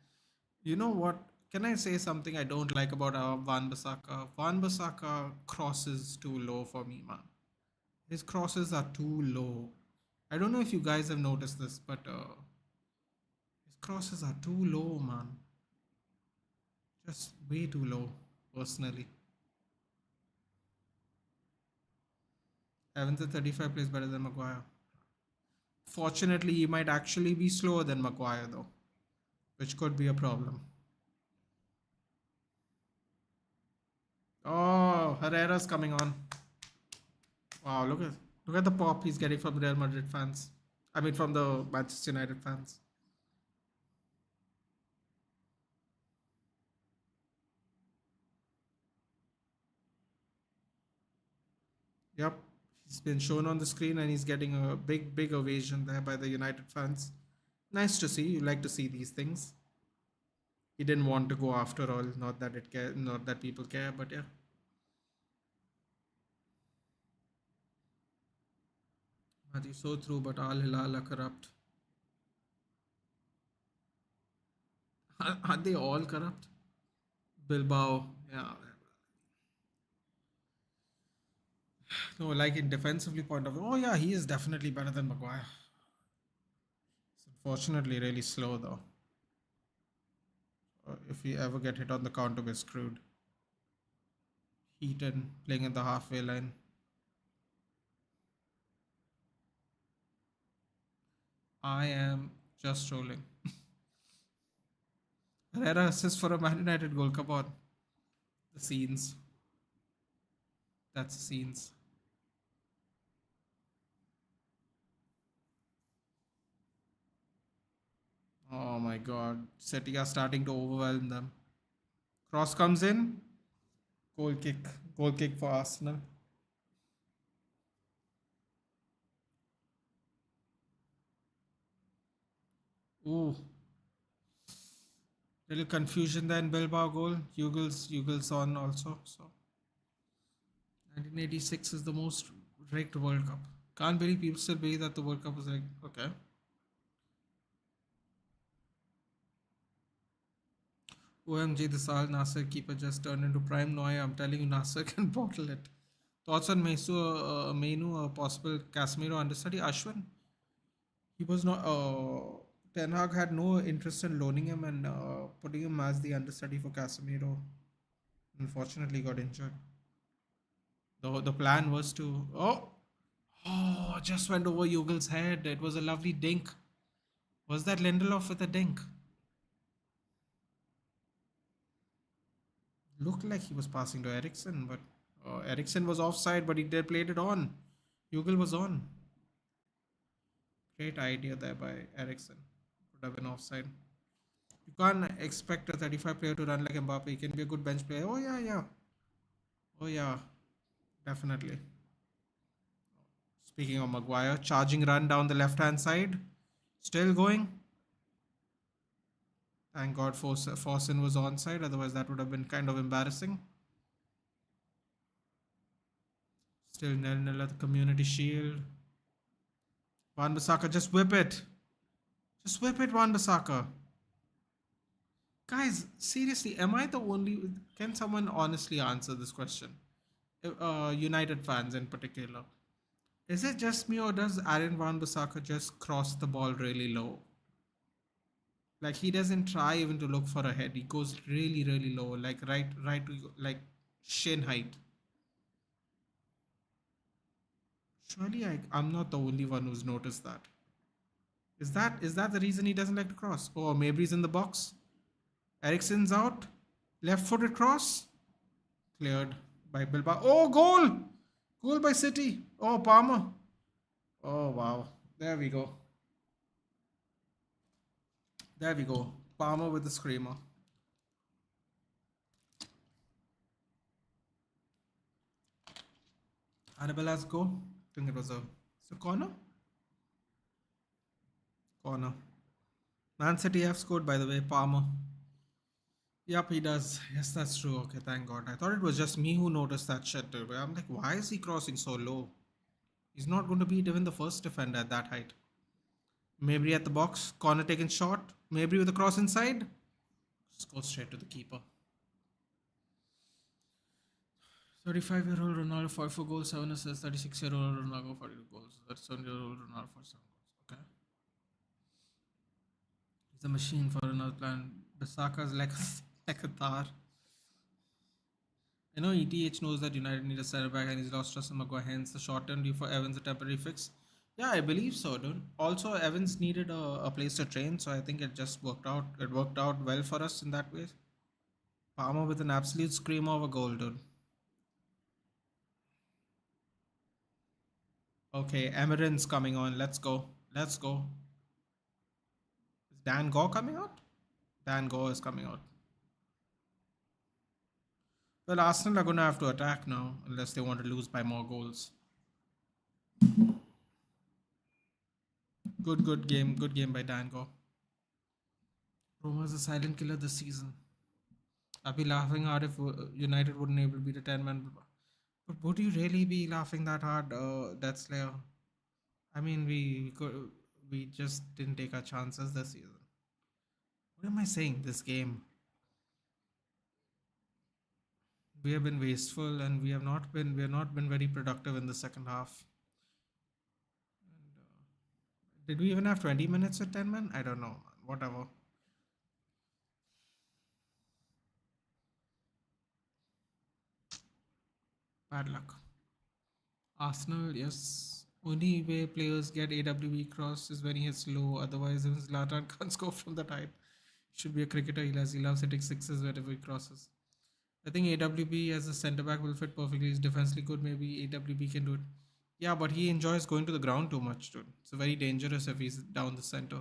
You know what? Can I say something I don't like about Wan-Bissaka? Wan-Bissaka crosses too low for me, man. His crosses are too low. I don't know if you guys have noticed this, but his crosses are too low, man. Just way too low, personally. Evans at 35 plays better than Maguire. Fortunately, he might actually be slower than Maguire, though, which could be a problem. Oh, Herrera's coming on. Wow, look at the pop he's getting from Real Madrid fans. I mean, from the Manchester United fans. Yep, he's been shown on the screen and he's getting a big ovation there by the United fans. Nice to see. You like to see these things. He didn't want to go after all. Not that people care, but yeah. Matthew, so true, but Al Hilal are corrupt. Are they all corrupt? Bilbao, yeah. No, like in defensively point of view. Oh yeah, he is definitely better than Maguire. It's unfortunately really slow though. If we ever get hit on the counter, we're screwed. Heaton playing in the halfway line. I am just rolling. Herrera assist for a Man United goal. Come on. The scenes. That's the scenes. Oh my god. City are starting to overwhelm them. Cross comes in. Goal kick. Goal kick for Arsenal. Ooh. Little confusion there in Bilbao goal. Hugels on also. So 1986 is the most rigged World Cup. Can't believe people still believe that the World Cup was rigged. Okay. OMG, this Al Nasser keeper just turned into prime Noya. I'm telling you, Nasser can bottle it. Thoughts on Menu, a possible Casemiro understudy? Ashwin, he was not. Ten Hag had no interest in loaning him and putting him as the understudy for Casemiro. Unfortunately, got injured. The plan was to. Oh, just went over Yugel's head. It was a lovely dink. Was that Lindelof with a dink? Looked like he was passing to Ericsson, but Ericsson was offside, but he did played it on. Hugel was on. Great idea there by Ericsson. Could have been offside. You can't expect a 35 player to run like Mbappe. He can be a good bench player. Oh yeah, yeah. Oh yeah, definitely. Speaking of Maguire, charging run down the left hand side. Still going. Thank God Forsen was onside, otherwise that would have been kind of embarrassing. Still nil-nil at the Community Shield. Wan-Bissaka, just whip it. Just whip it, Wan-Bissaka. Guys, seriously, am I the only... Can someone honestly answer this question? United fans in particular. Is it just me or does Aaron Wan-Bissaka just cross the ball really low? Like he doesn't try even to look for a head. He goes really low, like right to like shin height. Surely I'm not the only one who's noticed that. Is that the reason he doesn't like to cross? Oh, maybe he's in the box. Ericsson's out. Left-footed cross. Cleared by Bilbao. Oh, goal! Goal by City. Oh, Palmer. Oh, wow. There we go. There we go. Palmer with the screamer. Arabella's go. I think it was a corner. Corner. Man City have scored, by the way. Palmer. Yep, he does. Yes, that's true. Okay, thank God. I thought it was just me who noticed that shit. I'm like, why is he crossing so low? He's not going to beat even the first defender at that height. Maybe at the box. Corner taken shot. Maybe with a cross inside. Just go straight to the keeper. 35-year-old Ronaldo, 44 goals, 7 assists. 36-year-old Ronaldo, 42 goals. 37-year-old Ronaldo, 47 goals. Okay. He's a machine for another plan. Bissaka's like a tar. I know ETH knows that United need a center back and he's lost trust in Maguire, hence the short term due for Evans a temporary fix. Yeah, I believe so, dude. Also, Evans needed a place to train, so I think it just worked out. It worked out well for us in that way. Palmer with an absolute scream of a goal, dude. Okay, Emeren's coming on. Let's go. Let's go. Is Dan Gore coming out? Dan Gore is coming out. Well, Arsenal are going to have to attack now, unless they want to lose by more goals. Good game by Dango. Roma's a silent killer this season. I'd be laughing hard if United wouldn't able to beat a 10-man. But would you really be laughing that hard, Death Slayer? I mean, we just didn't take our chances this season. What am I saying? This game, we have been wasteful, and we have not been very productive in the second half. Did we even have 20 minutes with 10 men? I don't know. Whatever. Bad luck. Arsenal, yes. Only way players get AWB cross is when he hits low. Otherwise, if Zlatan can't score from that height, should be a cricketer. He loves hitting sixes wherever he crosses. I think AWB as a centre back will fit perfectly. He's defensively good. Maybe AWB can do it. Yeah, but he enjoys going to the ground too much, dude. It's very dangerous if he's down the center.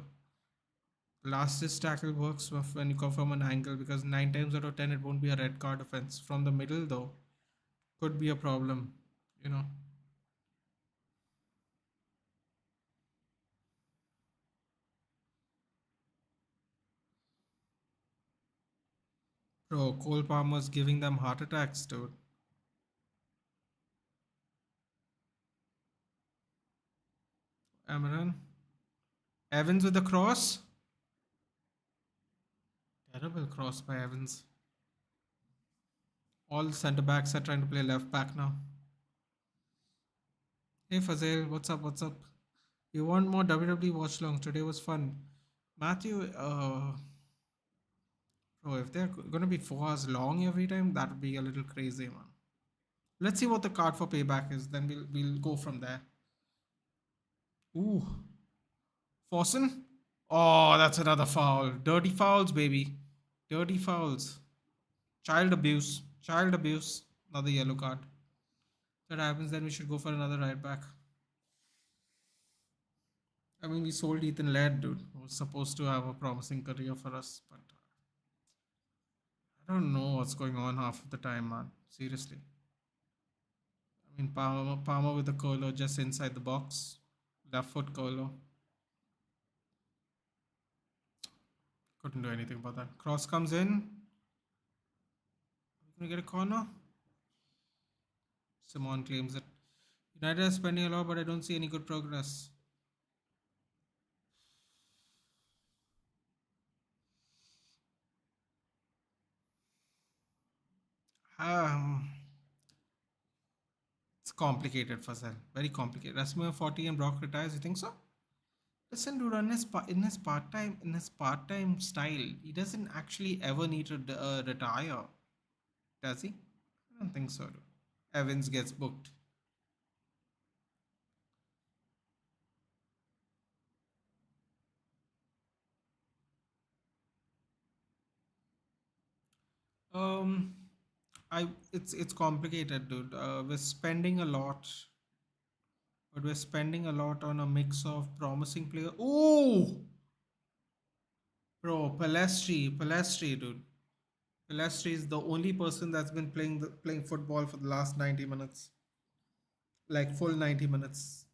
Lastest tackle works when you come from an angle because 9 times out of 10 it won't be a red card offense. From the middle though, could be a problem. You know, bro, Cole Palmer's giving them heart attacks, dude. Amaran, Evans with the cross. Terrible cross by Evans. All centre backs are trying to play left back now. Hey Fazil, what's up? What's up? You want more WWE watch long? Today was fun. Matthew, bro, if they're gonna be 4 hours long every time, that would be a little crazy, man. Let's see what the card for payback is. Then we'll go from there. Ooh, Forsen. Oh, that's another foul. Dirty fouls, baby. Dirty fouls. Child abuse. Child abuse. Another yellow card. If that happens, then we should go for another right back. I mean, we sold Ethan Laird, dude, who was supposed to have a promising career for us, but I don't know what's going on half of the time, man. Seriously. I mean, Palmer with the curler just inside the box. Left foot curler. Couldn't do anything about that. Cross comes in. Can we get a corner? Simon claims it. United is spending a lot, but I don't see any good progress. Um, it's complicated, Fazal. Very complicated. Rasmus 40 and Brock retires. You think so? Listen, dude. In his part-time style, he doesn't actually ever need to retire, does he? I don't think so, dude. Evans gets booked. Um, it's complicated, dude. We're spending a lot, but we're spending a lot on a mix of promising player. Oh, bro, Palestri, dude. Palestri is the only person that's been playing football for the last 90 minutes, like full 90 minutes.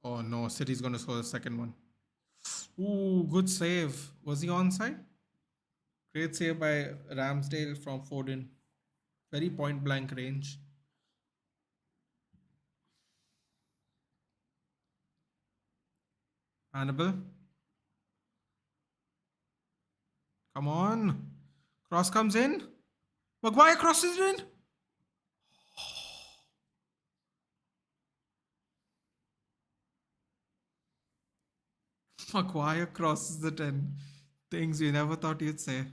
Oh no, City's gonna score the second one. Ooh, good save. Was he onside? Great save by Ramsdale from Foden. Very point blank range. Hannibal, come on. Cross comes in. Maguire crosses it in. Maguire crosses the 10. Things you never thought you'd say.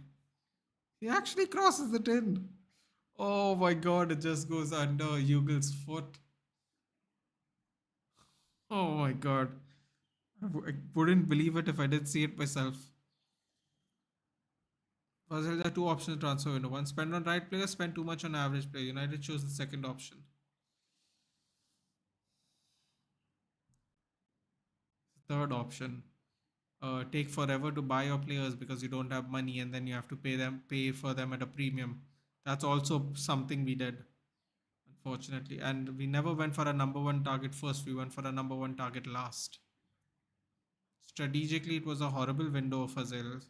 He actually crosses the 10. Oh my god, it just goes under Yugel's foot. Oh my god. I wouldn't believe it if I did see it myself. Because there are two options to transfer window. One, spend on right player, spend too much on average player. United chose the second option. Third option. take forever to buy your players because you don't have money, and then you have to pay for them at a premium. That's also something we did, unfortunately. And we never went for a number one target first. We went for a number one target last. Strategically, it was a horrible window of Fazil.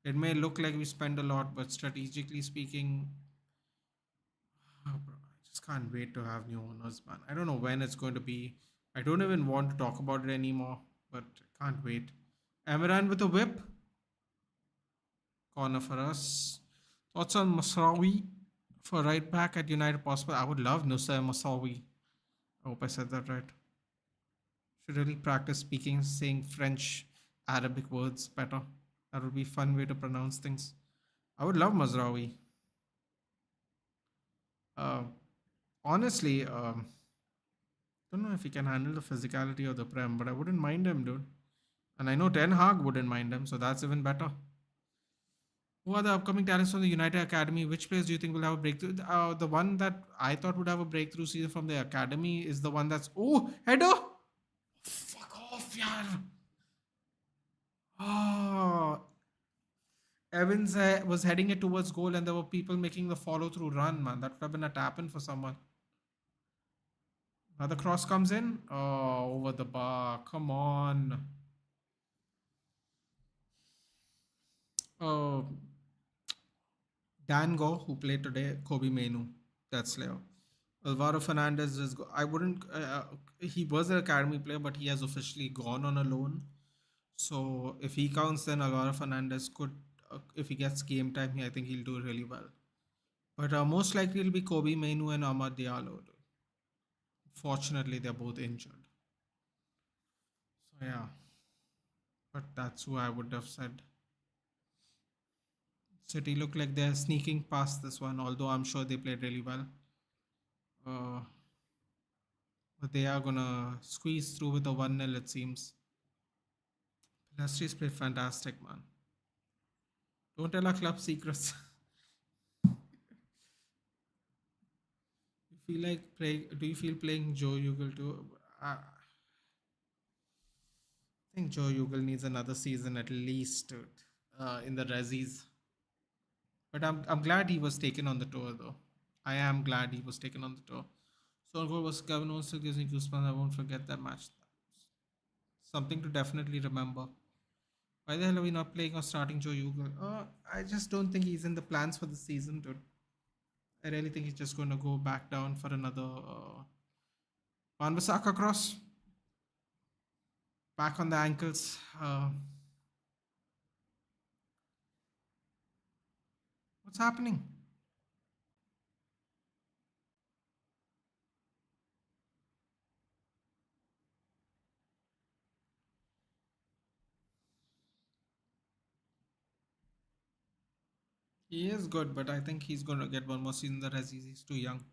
It may look like we spend a lot, but strategically speaking, oh, bro, I just can't wait to have new owners, man. I don't know when it's going to be. I don't even want to talk about it anymore, but I can't wait. Amaran with a whip. Corner for us. Thoughts on Masraoui for right back at United possible? I would love Nusa Masraoui. I hope I said that right. Should really practice speaking, saying French, Arabic words better. That would be a fun way to pronounce things. I would love Mazraoui. Uh, honestly, don't know if he can handle the physicality of the Prem, but I wouldn't mind him, dude. And I know Ten Hag wouldn't mind him, so that's even better. Who are the upcoming talents from the United Academy? Which players do you think will have a breakthrough? The one that I thought would have a breakthrough season from the academy is the one that's header. Fuck off, yaar. Oh, Evans was heading it towards goal, and there were people making the follow through run. Man, that would have been a tap in for someone. Now the cross comes in. Oh, over the bar. Come on. Oh, Dango, who played today, Kobe Mainu. That's Leo. Alvaro Fernandez is. I wouldn't. He was an academy player, but he has officially gone on a loan. So if he counts, then Alvaro Fernandez could. If he gets game time, I think he'll do really well. But most likely it'll be Kobe Mainu and Ahmad Diallo. Fortunately, they're both injured. So yeah, but that's who I would have said. City look like they're sneaking past this one, although I'm sure they played really well. Uh, but they are gonna squeeze through with a 1-0, it seems. Pilastri's played fantastic, man. Don't tell our club secrets. You feel like playing? Do you feel playing Joe Ugal too? I think Joe Ugal needs another season at least in the Rezzies. But I'm glad he was taken on the tour though. I am glad he was taken on the tour. So goal was Kevin Owens still gives me goosebumps. I won't forget that match. Something to definitely remember. Why the hell are we not playing or starting Joe Ugal? I just don't think he's in the plans for the season, dude. I really think he's just going to go back down for another Wan-Bissaka cross. Back on the ankles. What's happening? He is good, but I think he's going to get one more season. The rest he's too young.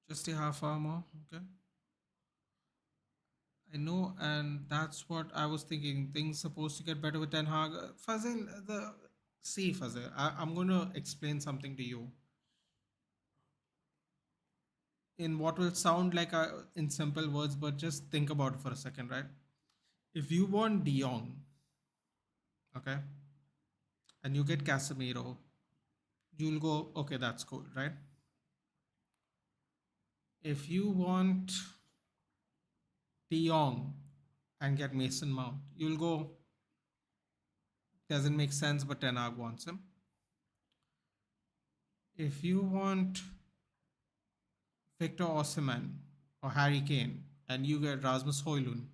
Just a half hour more, okay? I know, and that's what I was thinking. Things supposed to get better with Ten Hag. Fazil, Fazil, I'm going to explain something to you in what will sound like in simple words, but just think about it for a second, right? If you want De Jong, okay, and you get Casemiro, you'll go, okay, that's cool, right? If you want De Jong and get Mason Mount, you'll go, doesn't make sense, but Ten Hag wants him. If you want Victor Osimhen or Harry Kane and you get Rasmus Højlund,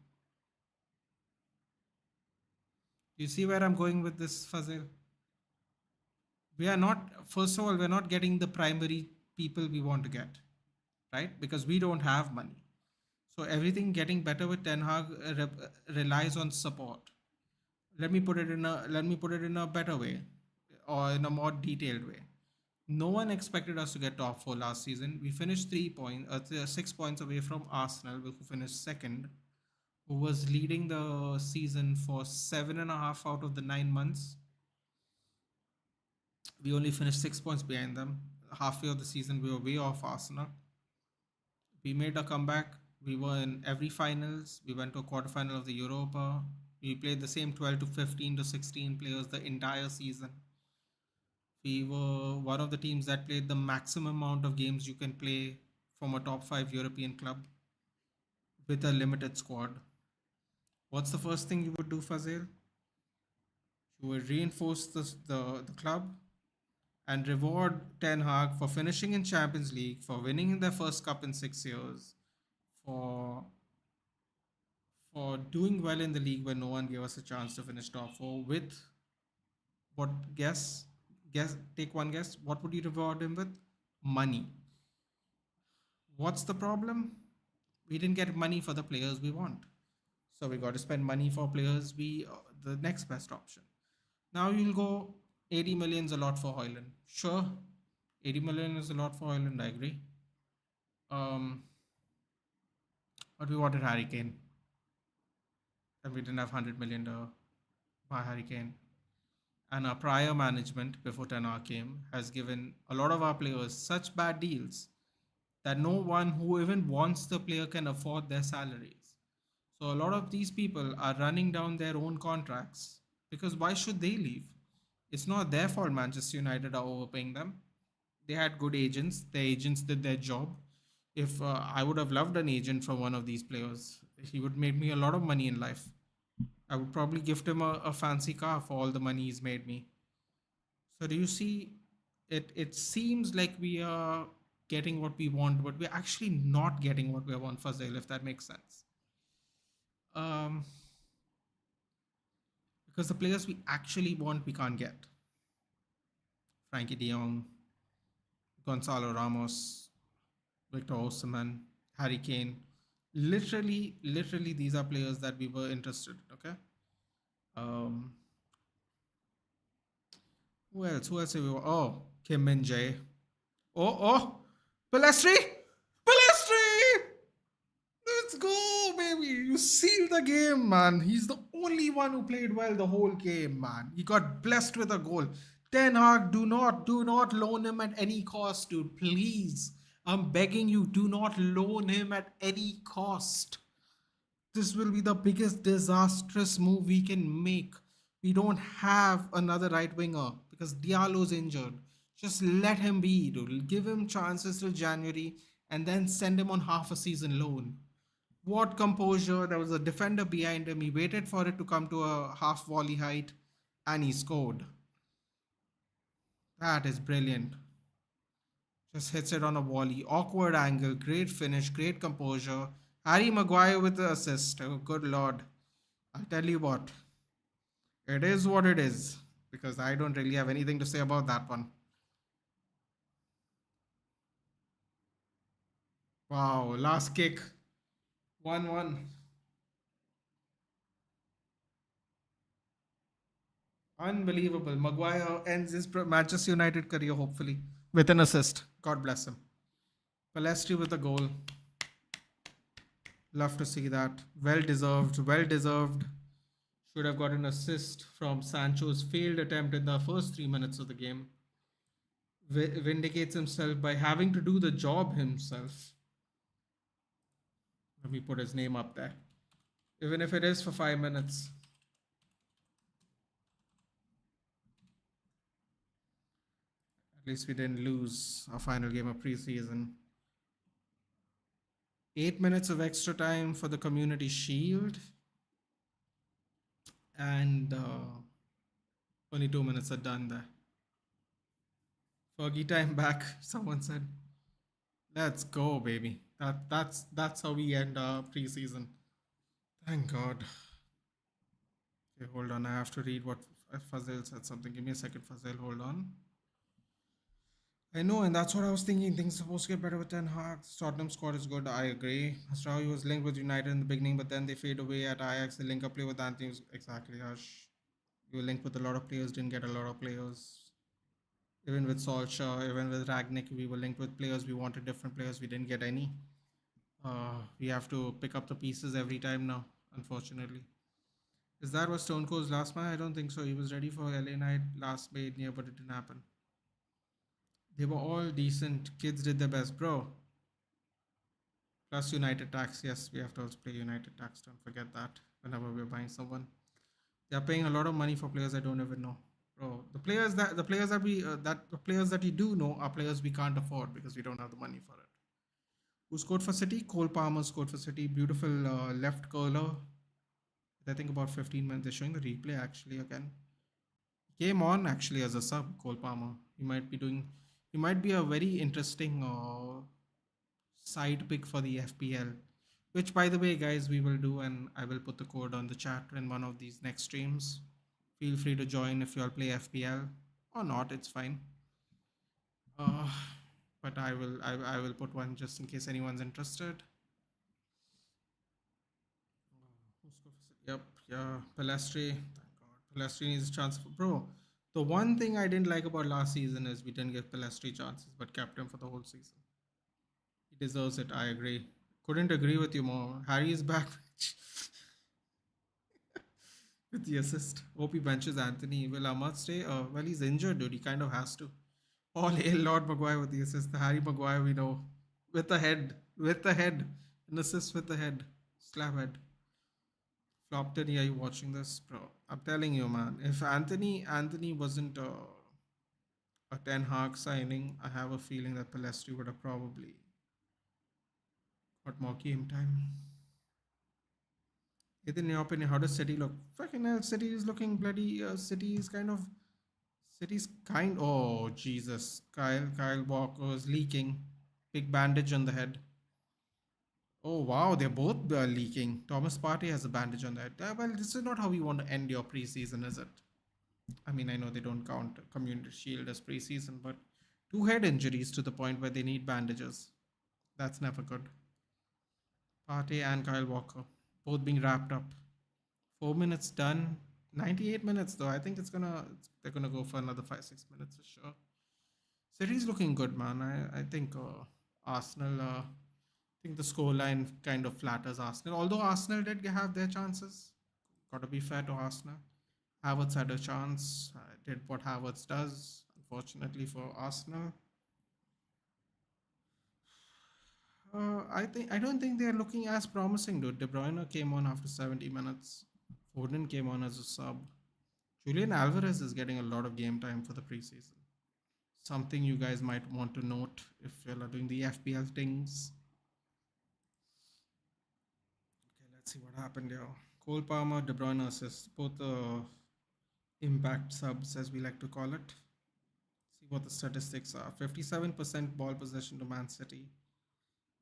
you see where I'm going with this, Fazil? We are not, first of all, we're not getting the primary people we want to get, right? Because we don't have money. So everything getting better with Ten Hag relies on support. Let me put it in a better way or in a more detailed way. No one expected us to get top four last season. We finished 6 points away from Arsenal, who finished second, who was leading the season for 7.5 out of the 9 months. We only finished 6 points behind them. Halfway of the season, we were way off Arsenal. We made a comeback. We were in every finals. We went to a quarterfinal of the Europa. We played the same 12 to 15 to 16 players the entire season. We were one of the teams that played the maximum amount of games you can play from a top 5 European club with a limited squad. What's the first thing you would do, Fazil? You would reinforce the club and reward Ten Hag for finishing in Champions League, for winning their first cup in 6 years, for doing well in the league when no one gave us a chance to finish top four with what guess take one guess, what would you reward him with? Money. What's the problem? We didn't get money for the players we want, so we got to spend money for players we the next best option. Now you'll go 80 million is a lot for Hoyland. Sure, 80 million is a lot for Hoyland, I agree. um but we wanted Harry Kane, and we didn't have 100 million to buy Harry Kane. And our prior management before Ten came has given a lot of our players such bad deals that no one who even wants the player can afford their salaries. So a lot of these people are running down their own contracts because why should they leave? It's not their fault Manchester United are overpaying them. They had good agents. Their agents did their job. If I would have loved an agent from one of these players, he would make me a lot of money in life. I would probably gift him a fancy car for all the money he's made me. So do you see, it seems like we are getting what we want, but we're actually not getting what we want for sale, if that makes sense. Um, because the players we actually want, we can't get. Frankie de Jong, Gonzalo Ramos, Victor Osimhen, Harry Kane. Literally, these are players that we were interested in, okay? Um, who else? Who else have we? Oh, Kim Min Jae. Oh, Palestri! Palestri! Let's go, baby. You sealed the game, man. He's the only one who played well the whole game, man. He got blessed with a goal. Ten Hag, do not loan him at any cost, dude. Please. I'm begging you, do not loan him at any cost. This will be the biggest disastrous move we can make. We don't have another right winger because Diallo's injured. Just let him be, dude. Give him chances till January and then send him on half a season loan. What composure. There was a defender behind him. He waited for it to come to a half volley height and he scored. That is brilliant. Just hits it on a volley. Awkward angle. Great finish. Great composure. Harry Maguire with the assist. Oh, good lord. I'll tell you what. It is what it is. Because I don't really have anything to say about that one. Wow. Last kick. 1-1. Unbelievable. Maguire ends his Manchester United career, hopefully, with an assist. God bless him. Palestri with a goal. Love to see that. Well deserved. Well deserved. Should have got an assist from Sancho's failed attempt in the first 3 minutes of the game. Vindicates himself by having to do the job himself. Let me put his name up there. Even if it is for 5 minutes. At least we didn't lose our final game of preseason. 8 minutes of extra time for the Community Shield. And only 2 minutes are done there. Fergie time back, someone said. Let's go, baby. That's how we end our preseason. Thank God. Okay, hold on. I have to read what Fazil said something. Give me a second, Fazil. Hold on. I know, and that's what I was thinking. Things are supposed to get better with Ten Hag. Tottenham squad is good. I agree. Masraoui was linked with United in the beginning, but then they fade away at Ajax. The link up play with Anthony was exactly Hush. We were linked with a lot of players, didn't get a lot of players. Even with Solskjaer, even with Ragnick, we were linked with players. We wanted different players. We didn't get any. We have to pick up the pieces every time now, unfortunately. Is that what Stone Cold's last match? I don't think so. He was ready for LA Night last May near, but it didn't happen. They were all decent. Kids did their best, bro. Plus United tax. Yes, we have to also play United tax. Don't forget that whenever we're buying someone. They're paying a lot of money for players I don't even know. Bro, the players that you do know are players we can't afford because we don't have the money for it. Who scored for City? Cole Palmer scored for City. Beautiful left curler. I think about 15 minutes. They're showing the replay actually again. Came on actually as a sub, Cole Palmer. He might be a very interesting side pick for the FPL. Which, by the way, guys, we will do, and I will put the code on the chat in one of these next streams. Feel free to join if you all play FPL or not. It's fine. Uh, but I will put one just in case anyone's interested. Yep, yeah, Palestri. Thank God. Palestri needs a chance for bro. The one thing I didn't like about last season is we didn't give Palestri chances, but kept him for the whole season. He deserves it. I agree. Couldn't agree with you more. Harry is back with the assist. Hope he benches Anthony. Will Ahmad stay? Well, he's injured, dude. He kind of has to. All hail Lord Maguire with the assist. The Harry Maguire we know. With the head. With the head. An assist with the head. Slap head. Flopton, are you watching this? Bro, I'm telling you, man. If Anthony wasn't a Ten Hag signing, I have a feeling that Palestri would have probably got more game time. In your opinion, how does City look? Fucking hell, City is looking bloody. City is kind of. City's kind. Oh Jesus, Kyle Walker's leaking. Big bandage on the head. Oh wow, they're both leaking. Thomas Partey has a bandage on the head. Well, this is not how you want to end your preseason, is it? I mean, I know they don't count Community Shield as preseason, but two head injuries to the point where they need bandages. That's never good. Partey and Kyle Walker both being wrapped up. 4 minutes done. 98 minutes though. I think they're gonna go for another 5-6 minutes for sure. City's looking good, man. I think Arsenal. I think the scoreline kind of flatters Arsenal. Although Arsenal did have their chances. Got to be fair to Arsenal. Havertz had a chance. Did what Havertz does. Unfortunately for Arsenal. I don't think they're looking as promising, dude. De Bruyne came on after 70 minutes. Foden came on as a sub. Julian Alvarez is getting a lot of game time for the preseason. Something you guys might want to note if you're doing the FPL things. Okay, let's see what happened here. Cole Palmer, De Bruyne assists, both impact subs as we like to call it. See what the statistics are. 57% ball possession to Man City.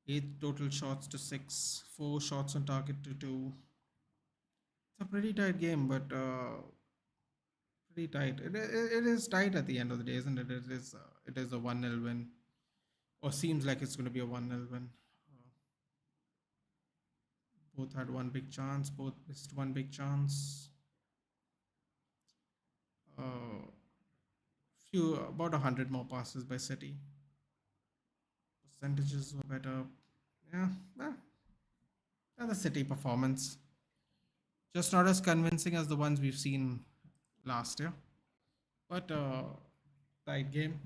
8 total shots to 6. 4 shots on target to 2. It's a pretty tight game, but pretty tight. It is tight at the end of the day, isn't it? It is a 1-0 win. Or seems like it's going to be a 1-0 win. Both had one big chance. Both missed one big chance. About 100 more passes by City. Percentages were better. Yeah, and the City performance. Just not as convincing as the ones we've seen last year. But tight game.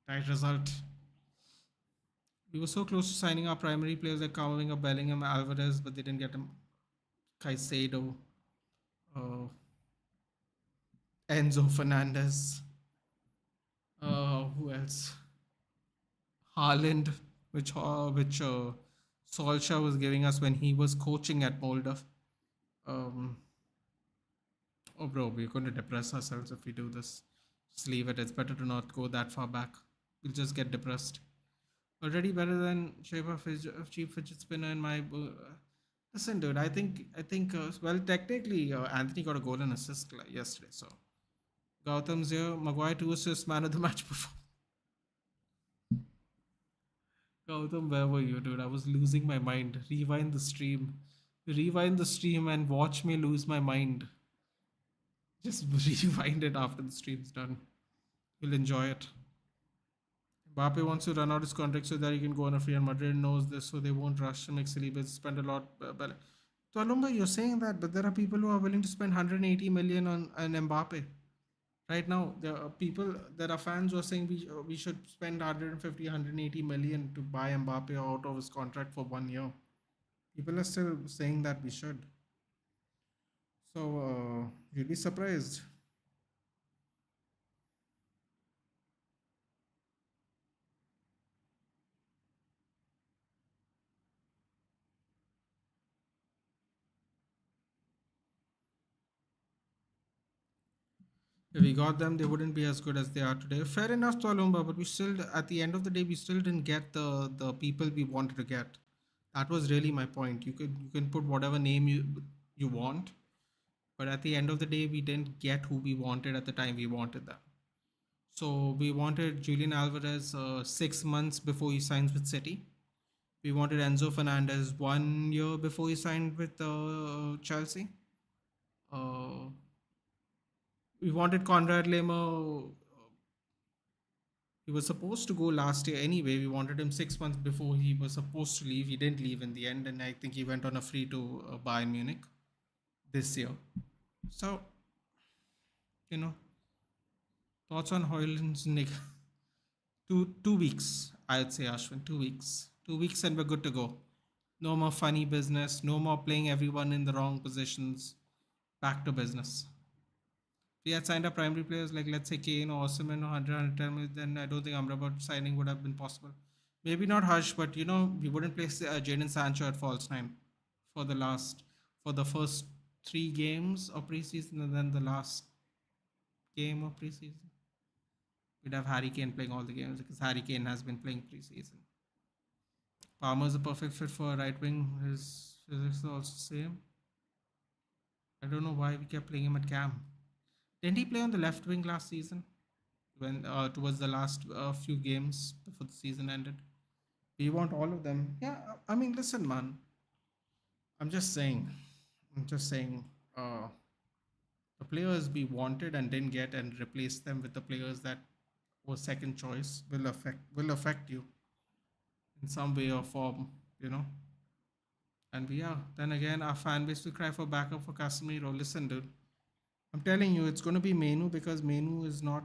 Tight result. We were so close to signing our primary players like Camavinga, Bellingham, Alvarez, but they didn't get him. Caicedo. Enzo Fernandez. Who else? Haaland, which Solskjaer was giving us when he was coaching at Molde. Oh, bro, we're going to depress ourselves if we do this. Just leave it. It's better to not go that far back. We'll just get depressed. Already better than cheap fidget spinner in my. Listen, dude. I think. Well, technically, Anthony got a goal and assist yesterday. So, Gautam's here. Maguire 2 assists, man of the match performance. Gautam, where were you, dude? I was losing my mind. Rewind the stream. Rewind the stream and watch me lose my mind. Just rewind it after the stream's done. You'll enjoy it. Mbappe wants to run out his contract so that he can go on a free, and Madrid knows this, so they won't rush to make silly bids, spend a lot. So, Alumba, you're saying that, but there are people who are willing to spend 180 million on an Mbappe. Right now, there are fans who are saying we should spend 150, 180 million to buy Mbappe out of his contract for 1 year. People are still saying that we should. So you'll be surprised. If we got them, they wouldn't be as good as they are today. Fair enough, Tolumba, but we still, at the end of the day, we still didn't get the people we wanted to get. That was really my point. You can put whatever name you want, but at the end of the day, we didn't get who we wanted at the time we wanted them. So we wanted Julian Alvarez 6 months before he signs with City. We wanted Enzo Fernandez 1 year before he signed with Chelsea. Uh, we wanted Conrad Lema. He was supposed to go last year anyway. We wanted him 6 months before he was supposed to leave. He didn't leave in the end, and I think he went on a free to Bayern Munich this year. So, you know, thoughts on Hoyland's Nick? Two weeks, I'd say, Ashwin. 2 weeks. 2 weeks, and we're good to go. No more funny business. No more playing everyone in the wrong positions. Back to business. If we had signed up primary players like, let's say, Kane or Osimhen or 110 million, then I don't think Amrabat signing would have been possible. Maybe not Hush, but we wouldn't place Jadon Sancho at false nine for the first 3 games of preseason, and then the last game of preseason. We'd have Harry Kane playing all the games because Harry Kane has been playing preseason. Palmer's a perfect fit for right wing. His physics are also same. I don't know why we kept playing him at cam. Didn't he play on the left wing last season? When towards the last few games before the season ended. We want all of them. Yeah, I mean, listen, man. I'm just saying. I'm just saying. Uh, the players we wanted and didn't get, and replace them with the players that were second choice will affect you in some way or form. You know. And we are. Then again, our fan base will cry for backup for Casemiro. Listen, dude. I'm telling you, it's going to be Menu because Menu is not.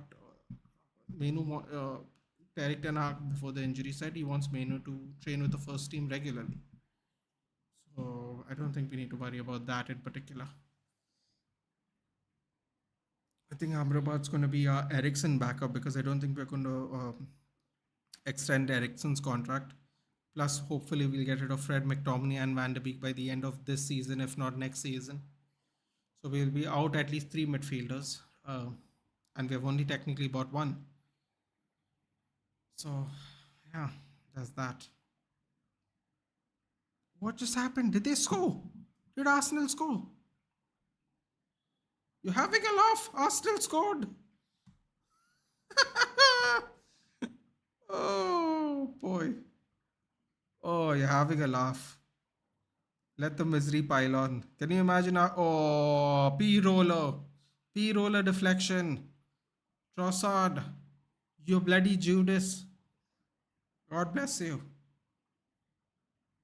Erik Ten Hag before the injury said he wants Menu to train with the first team regularly. So I don't think we need to worry about that in particular. I think Amrabat's going to be Ericsson backup because I don't think we're going to extend Ericsson's contract. Plus, hopefully, we'll get rid of Fred McTominay and Van de Beek by the end of this season, if not next season. So we'll be out at least 3 midfielders, and we've only technically bought one. So, yeah, that's that. What just happened? Did they score? Did Arsenal score? You're having a laugh. Arsenal scored. Oh boy. Oh, you're having a laugh. Let the misery pile on. Can you imagine? Oh, P roller. P roller deflection. Trossard. You bloody Judas. God bless you.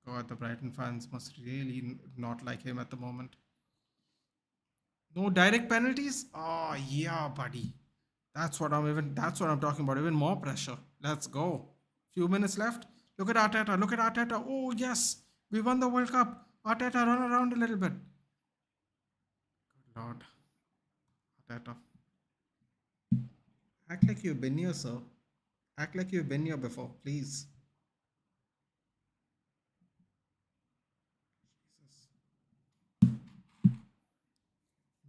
God, the Brighton fans must really not like him at the moment. No direct penalties? Oh yeah, buddy. That's what I'm talking about. Even more pressure. Let's go. Few minutes left. Look at Arteta. Look at Arteta. Oh yes. We won the World Cup. Arteta, run around a little bit. Good Lord. Arteta. Act like you've been here, sir. Act like you've been here before, please. Jesus.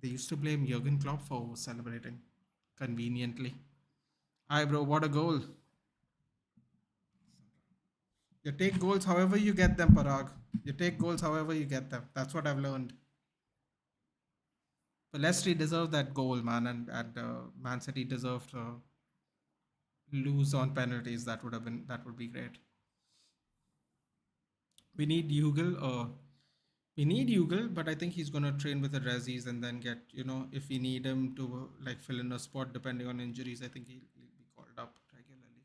They used to blame Jurgen Klopp for celebrating conveniently. Hi, bro. What a goal. You take goals however you get them, Parag. You take goals however you get them. That's what I've learned. But Leicester deserved that goal, man, and Man City deserved to lose on penalties. That would be great. We need Hugo. We need Hugo, but I think he's gonna train with the Rezzies and then get if we need him to like fill in a spot depending on injuries. I think he'll be called up regularly.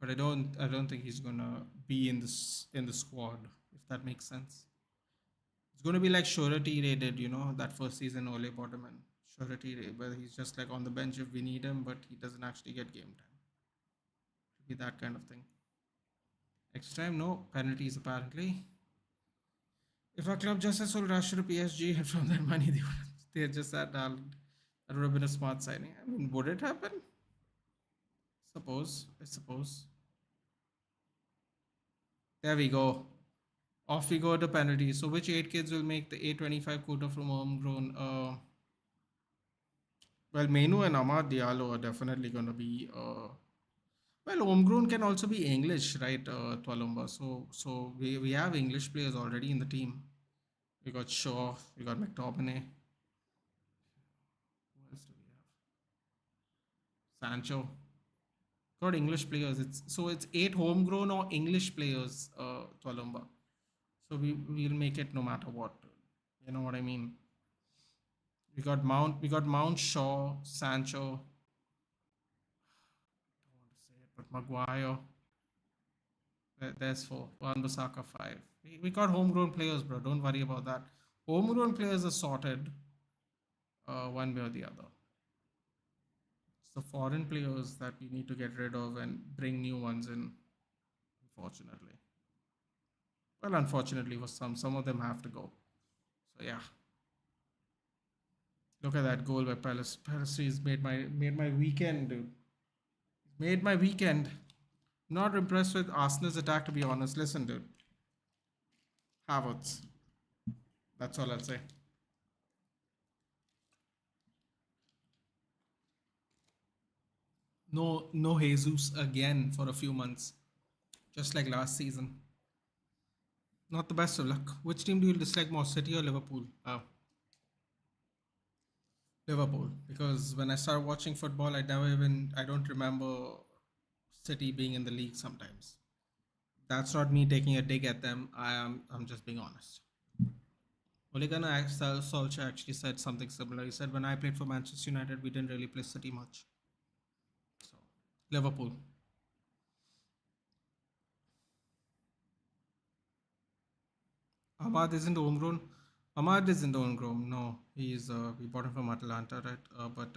But I don't think he's gonna be in the squad if that makes sense. It's going to be like Surety rated, that first season Ole bought him in. Surety, where he's just like on the bench if we need him, but he doesn't actually get game time. It'll be that kind of thing. Extra time, no penalties apparently. If a club just sold Rashford to PSG and from that money they just said that would have been a smart signing. I mean, would it happen? I suppose. There we go. Off we go to penalties. So which 8 kids will make the 825 quota from homegrown? Well, Menu and Amad Diallo are definitely going to be. Well, homegrown can also be English, right, Twalumba? So we have English players already in the team. We got Shaw, we got McTominay. Who else do we have? Sancho. Got English players. It's 8 homegrown or English players, Twalumba. So we'll make it no matter what. You know what I mean? We got Mount, Shaw, Sancho. Don't want to say it, but Maguire. There's 4. Wan-Bissaka 5. We got homegrown players, bro. Don't worry about that. Homegrown players are sorted one way or the other. It's the foreign players that we need to get rid of and bring new ones in, unfortunately. Well, unfortunately for some of them have to go. So yeah. Look at that goal by Palace. Palace made my weekend, dude. Made my weekend. Not impressed with Arsenal's attack, to be honest. Listen, dude. Havertz. That's all I'll say. No Jesus again for a few months. Just like last season. Not the best of luck. Which team do you dislike more, City or Liverpool? Liverpool. Because when I started watching football, I don't remember City being in the league sometimes. That's not me taking a dig at them. I'm just being honest. Ole Gunnar Solskjaer actually said something similar. He said, when I played for Manchester United, we didn't really play City much. So, Liverpool. Ahmad isn't homegrown. Ahmad isn't homegrown. No, we bought him from Atlanta, right? But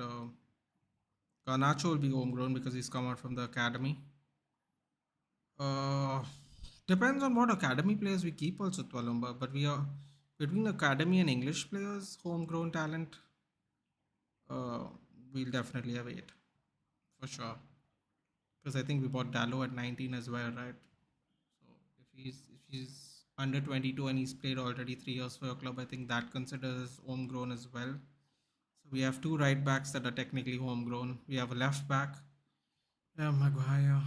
Garnacho will be homegrown because he's come out from the academy. Uh, Depends on what academy players we keep also, Twalumba. But we are between academy and English players, homegrown talent. Uh, we'll definitely have 8 for sure. Because I think we bought Dallo at 19 as well, right? So if he's under 22 and he's played already 3 years for your club, I think that considers homegrown as well. So we have 2 right backs that are technically homegrown. We have a left back. Maguire.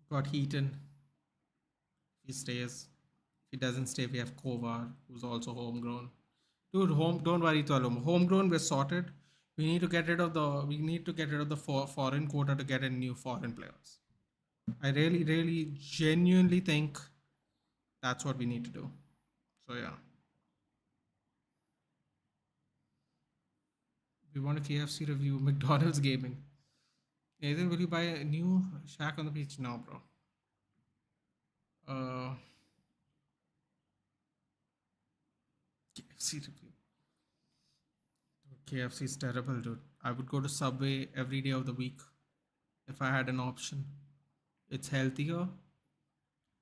Got Heaton. If he stays. If he doesn't stay, we have Kovar, who's also homegrown. Dude, don't worry, Twalum. Homegrown, we're sorted. We need to get rid of the foreign quota to get in new foreign players. I really, really, genuinely think that's what we need to do. So yeah. We want a KFC review, McDonald's gaming. Nathan, will you buy a new shack on the beach? No, bro. KFC review. Dude, KFC is terrible, dude. I would go to Subway every day of the week if I had an option. It's healthier.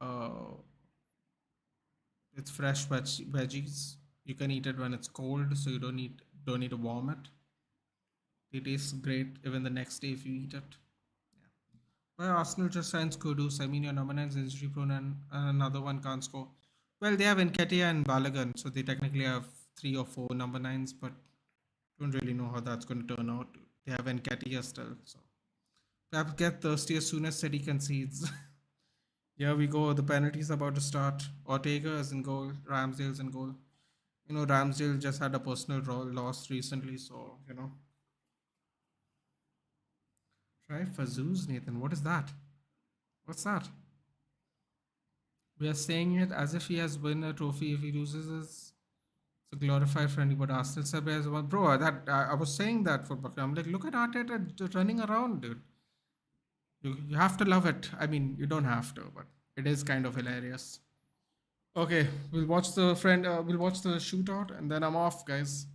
Uh, it's fresh veggies. You can eat it when it's cold, so you don't need to warm it. It tastes great even the next day if you eat it. Yeah. Well, Arsenal just signs Kudus. I mean, your number 9 is injury prone and another one can't score. Well, they have Nketiah and Balogun, so they technically have 3 or 4 number 9s, but don't really know how that's going to turn out. They have Nketiah still, so perhaps get thirsty as soon as City concedes. Here we go. The penalty's about to start. Ortega is in goal. Ramsdale's in goal. Ramsdale just had a personal loss recently, so Try Fazuz, Nathan. What is that? What's that? We are saying it as if he has won a trophy. If he loses, it's a glorified friendly. But Arsenal said as well, bro. That I was saying that for Bucky. I'm like, look at Arteta running around, dude. You have to love it. I mean, you don't have to, but it is kind of hilarious. Okay, we'll watch the shootout, and then I'm off, guys.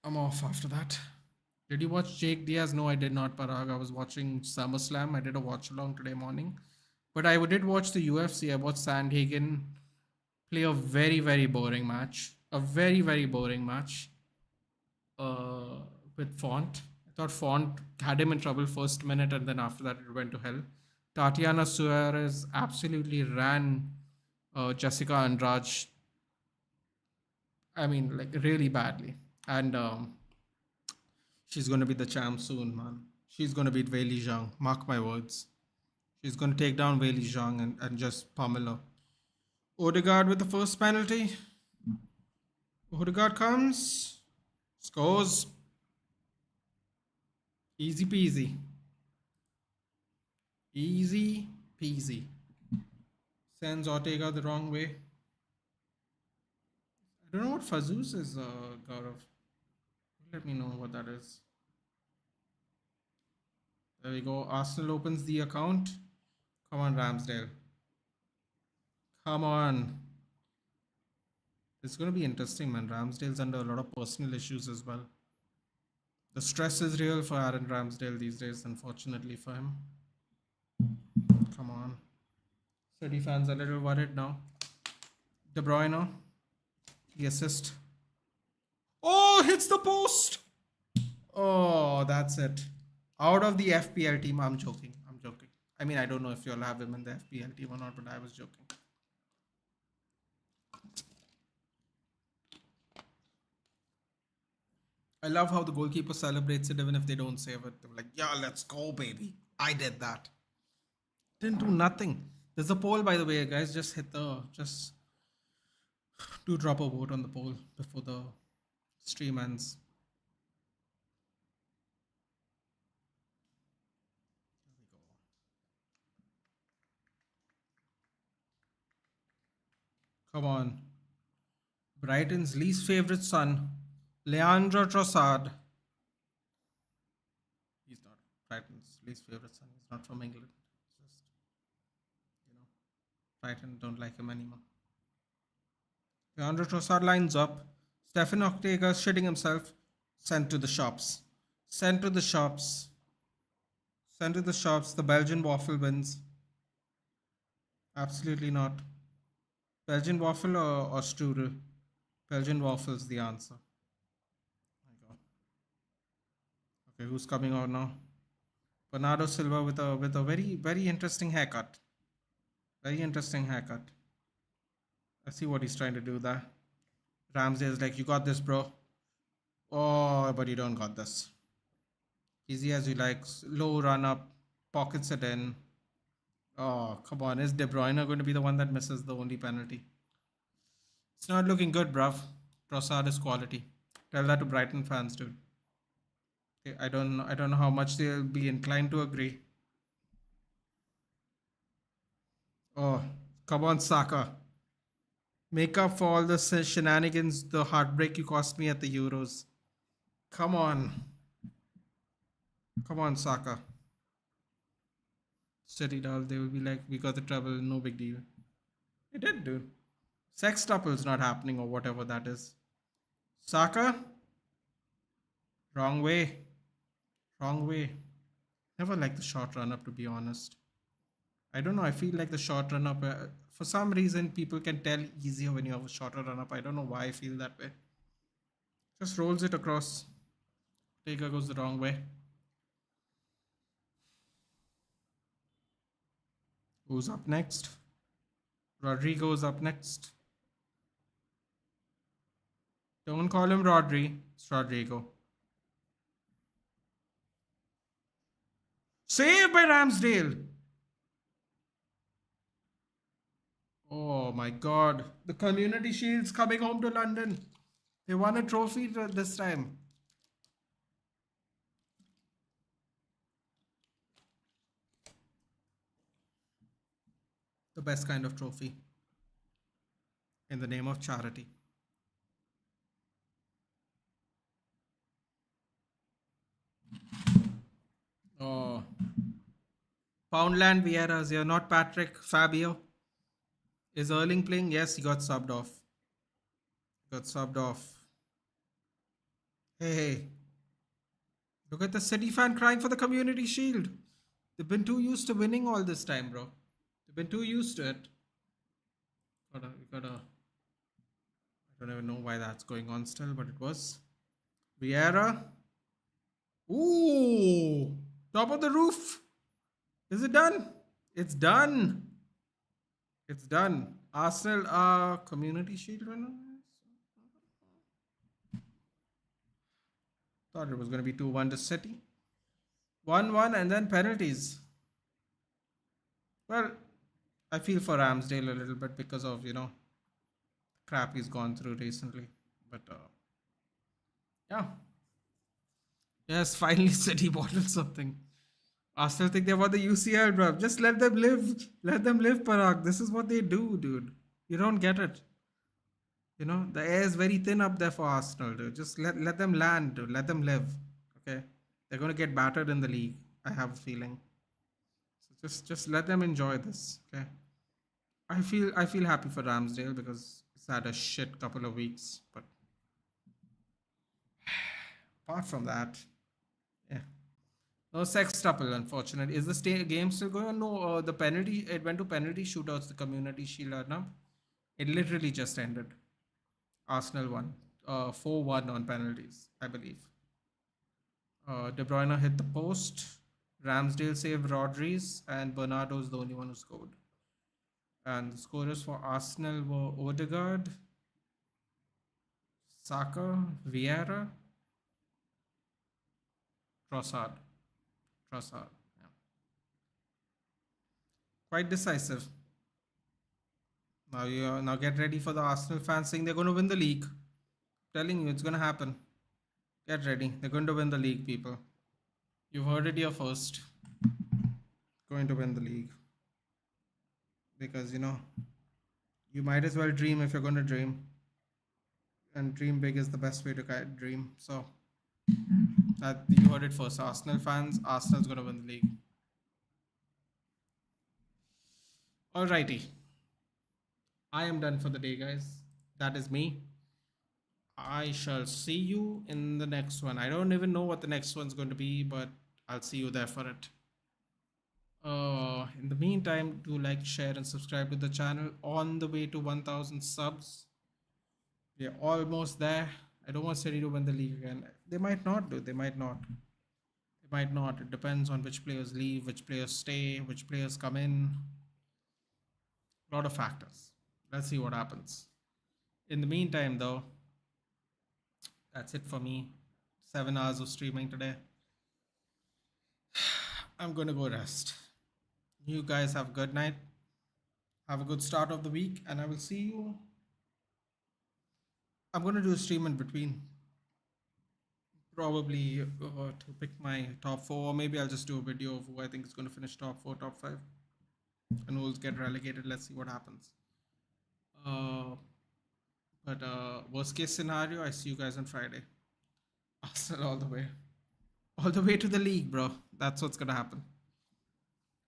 I'm off after that. Did you watch Jake Diaz? No, I did not, Parag. I was watching SummerSlam. I did a watch along today morning. But I did watch the UFC. I watched Sandhagen play a very, very boring match. A very, very boring match uh, with Font. I thought Font had him in trouble first minute, and then after that it went to hell. Tatiana Suarez absolutely ran Jessica Andrade. I mean, like really badly, and she's going to be the champ soon, man. She's going to beat Wei Li Zhang. Mark my words. She's going to take down Wei Li Zhang and just pummel her. Odegaard with the first penalty. Odegaard comes, scores. Easy peasy. Easy peasy. Sends Ortega the wrong way. I don't know what Fazuz is, Gaurav. Let me know what that is. There we go. Arsenal opens the account. Come on, Ramsdale. Come on. It's going to be interesting, man. Ramsdale's under a lot of personal issues as well. The stress is real for Aaron Ramsdale these days, unfortunately for him. Come on. City fans are a little worried now. De Bruyne. The assist. Oh, hits the post. Oh, that's it. Out of the FPL team. I'm joking. I'm joking. I mean, I don't know if you'll have him in the FPL team or not, but I was joking. I love how the goalkeeper celebrates it even if they don't save it. They're like, yeah, let's go, baby. I did that. Didn't do nothing. There's a poll, by the way, guys. Just do drop a vote on the poll before the stream ends. There we go. Come on. Brighton's least favorite son, Leandro Trossard. He's not Brighton's least favorite son. He's not from England. Just, you know, Brighton don't like him anymore. Leandro Trossard lines up. Stefan Ortega shitting himself. Sent to the shops. Sent to the shops. Sent to the shops. The Belgian waffle wins. Absolutely not. Belgian waffle or strudel? Belgian waffle is the answer. There you go. Okay, who's coming out now? Bernardo Silva with a very, very interesting haircut. Very interesting haircut. I see what he's trying to do there. Ramsey is like, you got this, bro. Oh, but you don't got this. Easy as you like. Low run up. Pockets it in. Oh, come on. Is De Bruyne going to be the one that misses the only penalty? It's not looking good, bruv. Trossard is quality. Tell that to Brighton fans, dude. I don't know how much they'll be inclined to agree. Oh, come on, Saka. Make up for all the shenanigans, the heartbreak you cost me at the Euros. Come on. Come on, Saka. Steady doll, they will be like, we got the trouble, no big deal. They did, dude. Sextuple's not happening or whatever that is. Saka? Wrong way. Wrong way. Never liked the short run up, to be honest. I don't know. I feel like the short run up, for some reason, people can tell easier when you have a shorter run up. I don't know why I feel that way. Just rolls it across. Taker goes the wrong way. Who's up next? Rodrigo's up next. Don't call him Rodri. It's Rodrigo. Saved by Ramsdale. Oh my god. The Community Shield's coming home to London. They won a trophy this time. The best kind of trophy. In the name of charity. Oh. Poundland Vieira's here, not Patrick. Fabio. Is Erling playing? Yes, he got subbed off. Got subbed off. Hey. Look at the City fan crying for the Community Shield. They've been too used to winning all this time, bro. They've been too used to it. We gotta. I don't even know why that's going on still, but it was. Vieira. Ooh, top of the roof. Is it done? It's done. It's done. Arsenal are Community Shield winners. Thought it was going to be 2-1 to City. 1-1 and then penalties. Well, I feel for Ramsdale a little bit because of, crap he's gone through recently. But, yeah. Yes, finally City bottled something. Arsenal think they want the UCL, bro. Just let them live. Let them live, Parag. This is what they do, dude. You don't get it. The air is very thin up there for Arsenal, dude. Just let them land, dude. Let them live. Okay? They're gonna get battered in the league. I have a feeling. So just let them enjoy this. Okay. I feel happy for Ramsdale because it's had a shit couple of weeks. But apart from that, yeah. No sextuple, unfortunately. Is the game still going on? No, the penalty, it went to penalty shootouts, the Community Shield now. It literally just ended. Arsenal won. 4-1 on penalties, I believe. De Bruyne hit the post. Ramsdale saved Rodri's, and Bernardo's the only one who scored. And the scorers for Arsenal were Odegaard, Saka, Vieira, Trossard. Yeah. Quite decisive. Now get ready for the Arsenal fans saying they're going to win the league. I'm telling you, it's going to happen. Get ready. They're going to win the league, people. You've heard it here first. Going to win the league. Because, you might as well dream if you're going to dream. And dream big is the best way to dream. So, you heard it first. Arsenal fans, Arsenal's going to win the league. Alrighty. I am done for the day, guys. That is me. I shall see you in the next one. I don't even know what the next one's going to be, but I'll see you there for it. In the meantime, do like, share, and subscribe to the channel. On the way to 1,000 subs. We're almost there. I don't want City to win the league again. They might not do. They might not. It depends on which players leave, which players stay, which players come in. A lot of factors. Let's see what happens. In the meantime, though, that's it for me. 7 hours of streaming today. I'm going to go rest. You guys have a good night. Have a good start of the week, and I will see you. I'm going to do a stream in between. Probably to pick my top 4, or maybe I'll just do a video of who I think is going to finish top 4, top 5. And who'll get relegated. Let's see what happens. But worst case scenario, I see you guys on Friday. Arsenal all the way. All the way to the league, bro. That's what's going to happen.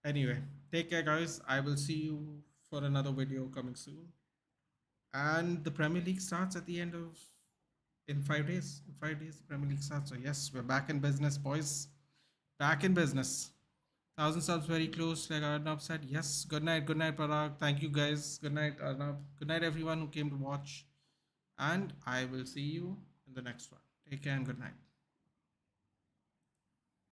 Anyway, take care, guys. I will see you for another video coming soon. And the Premier League starts at the end of... In 5 days. In 5 days, the Premier League starts. So yes, we're back in business, boys. Back in business. 1,000 subs very close, like Arnab said. Yes, good night, Parag. Thank you, guys. Good night, Arnab. Good night, everyone who came to watch. And I will see you in the next one. Take care and good night.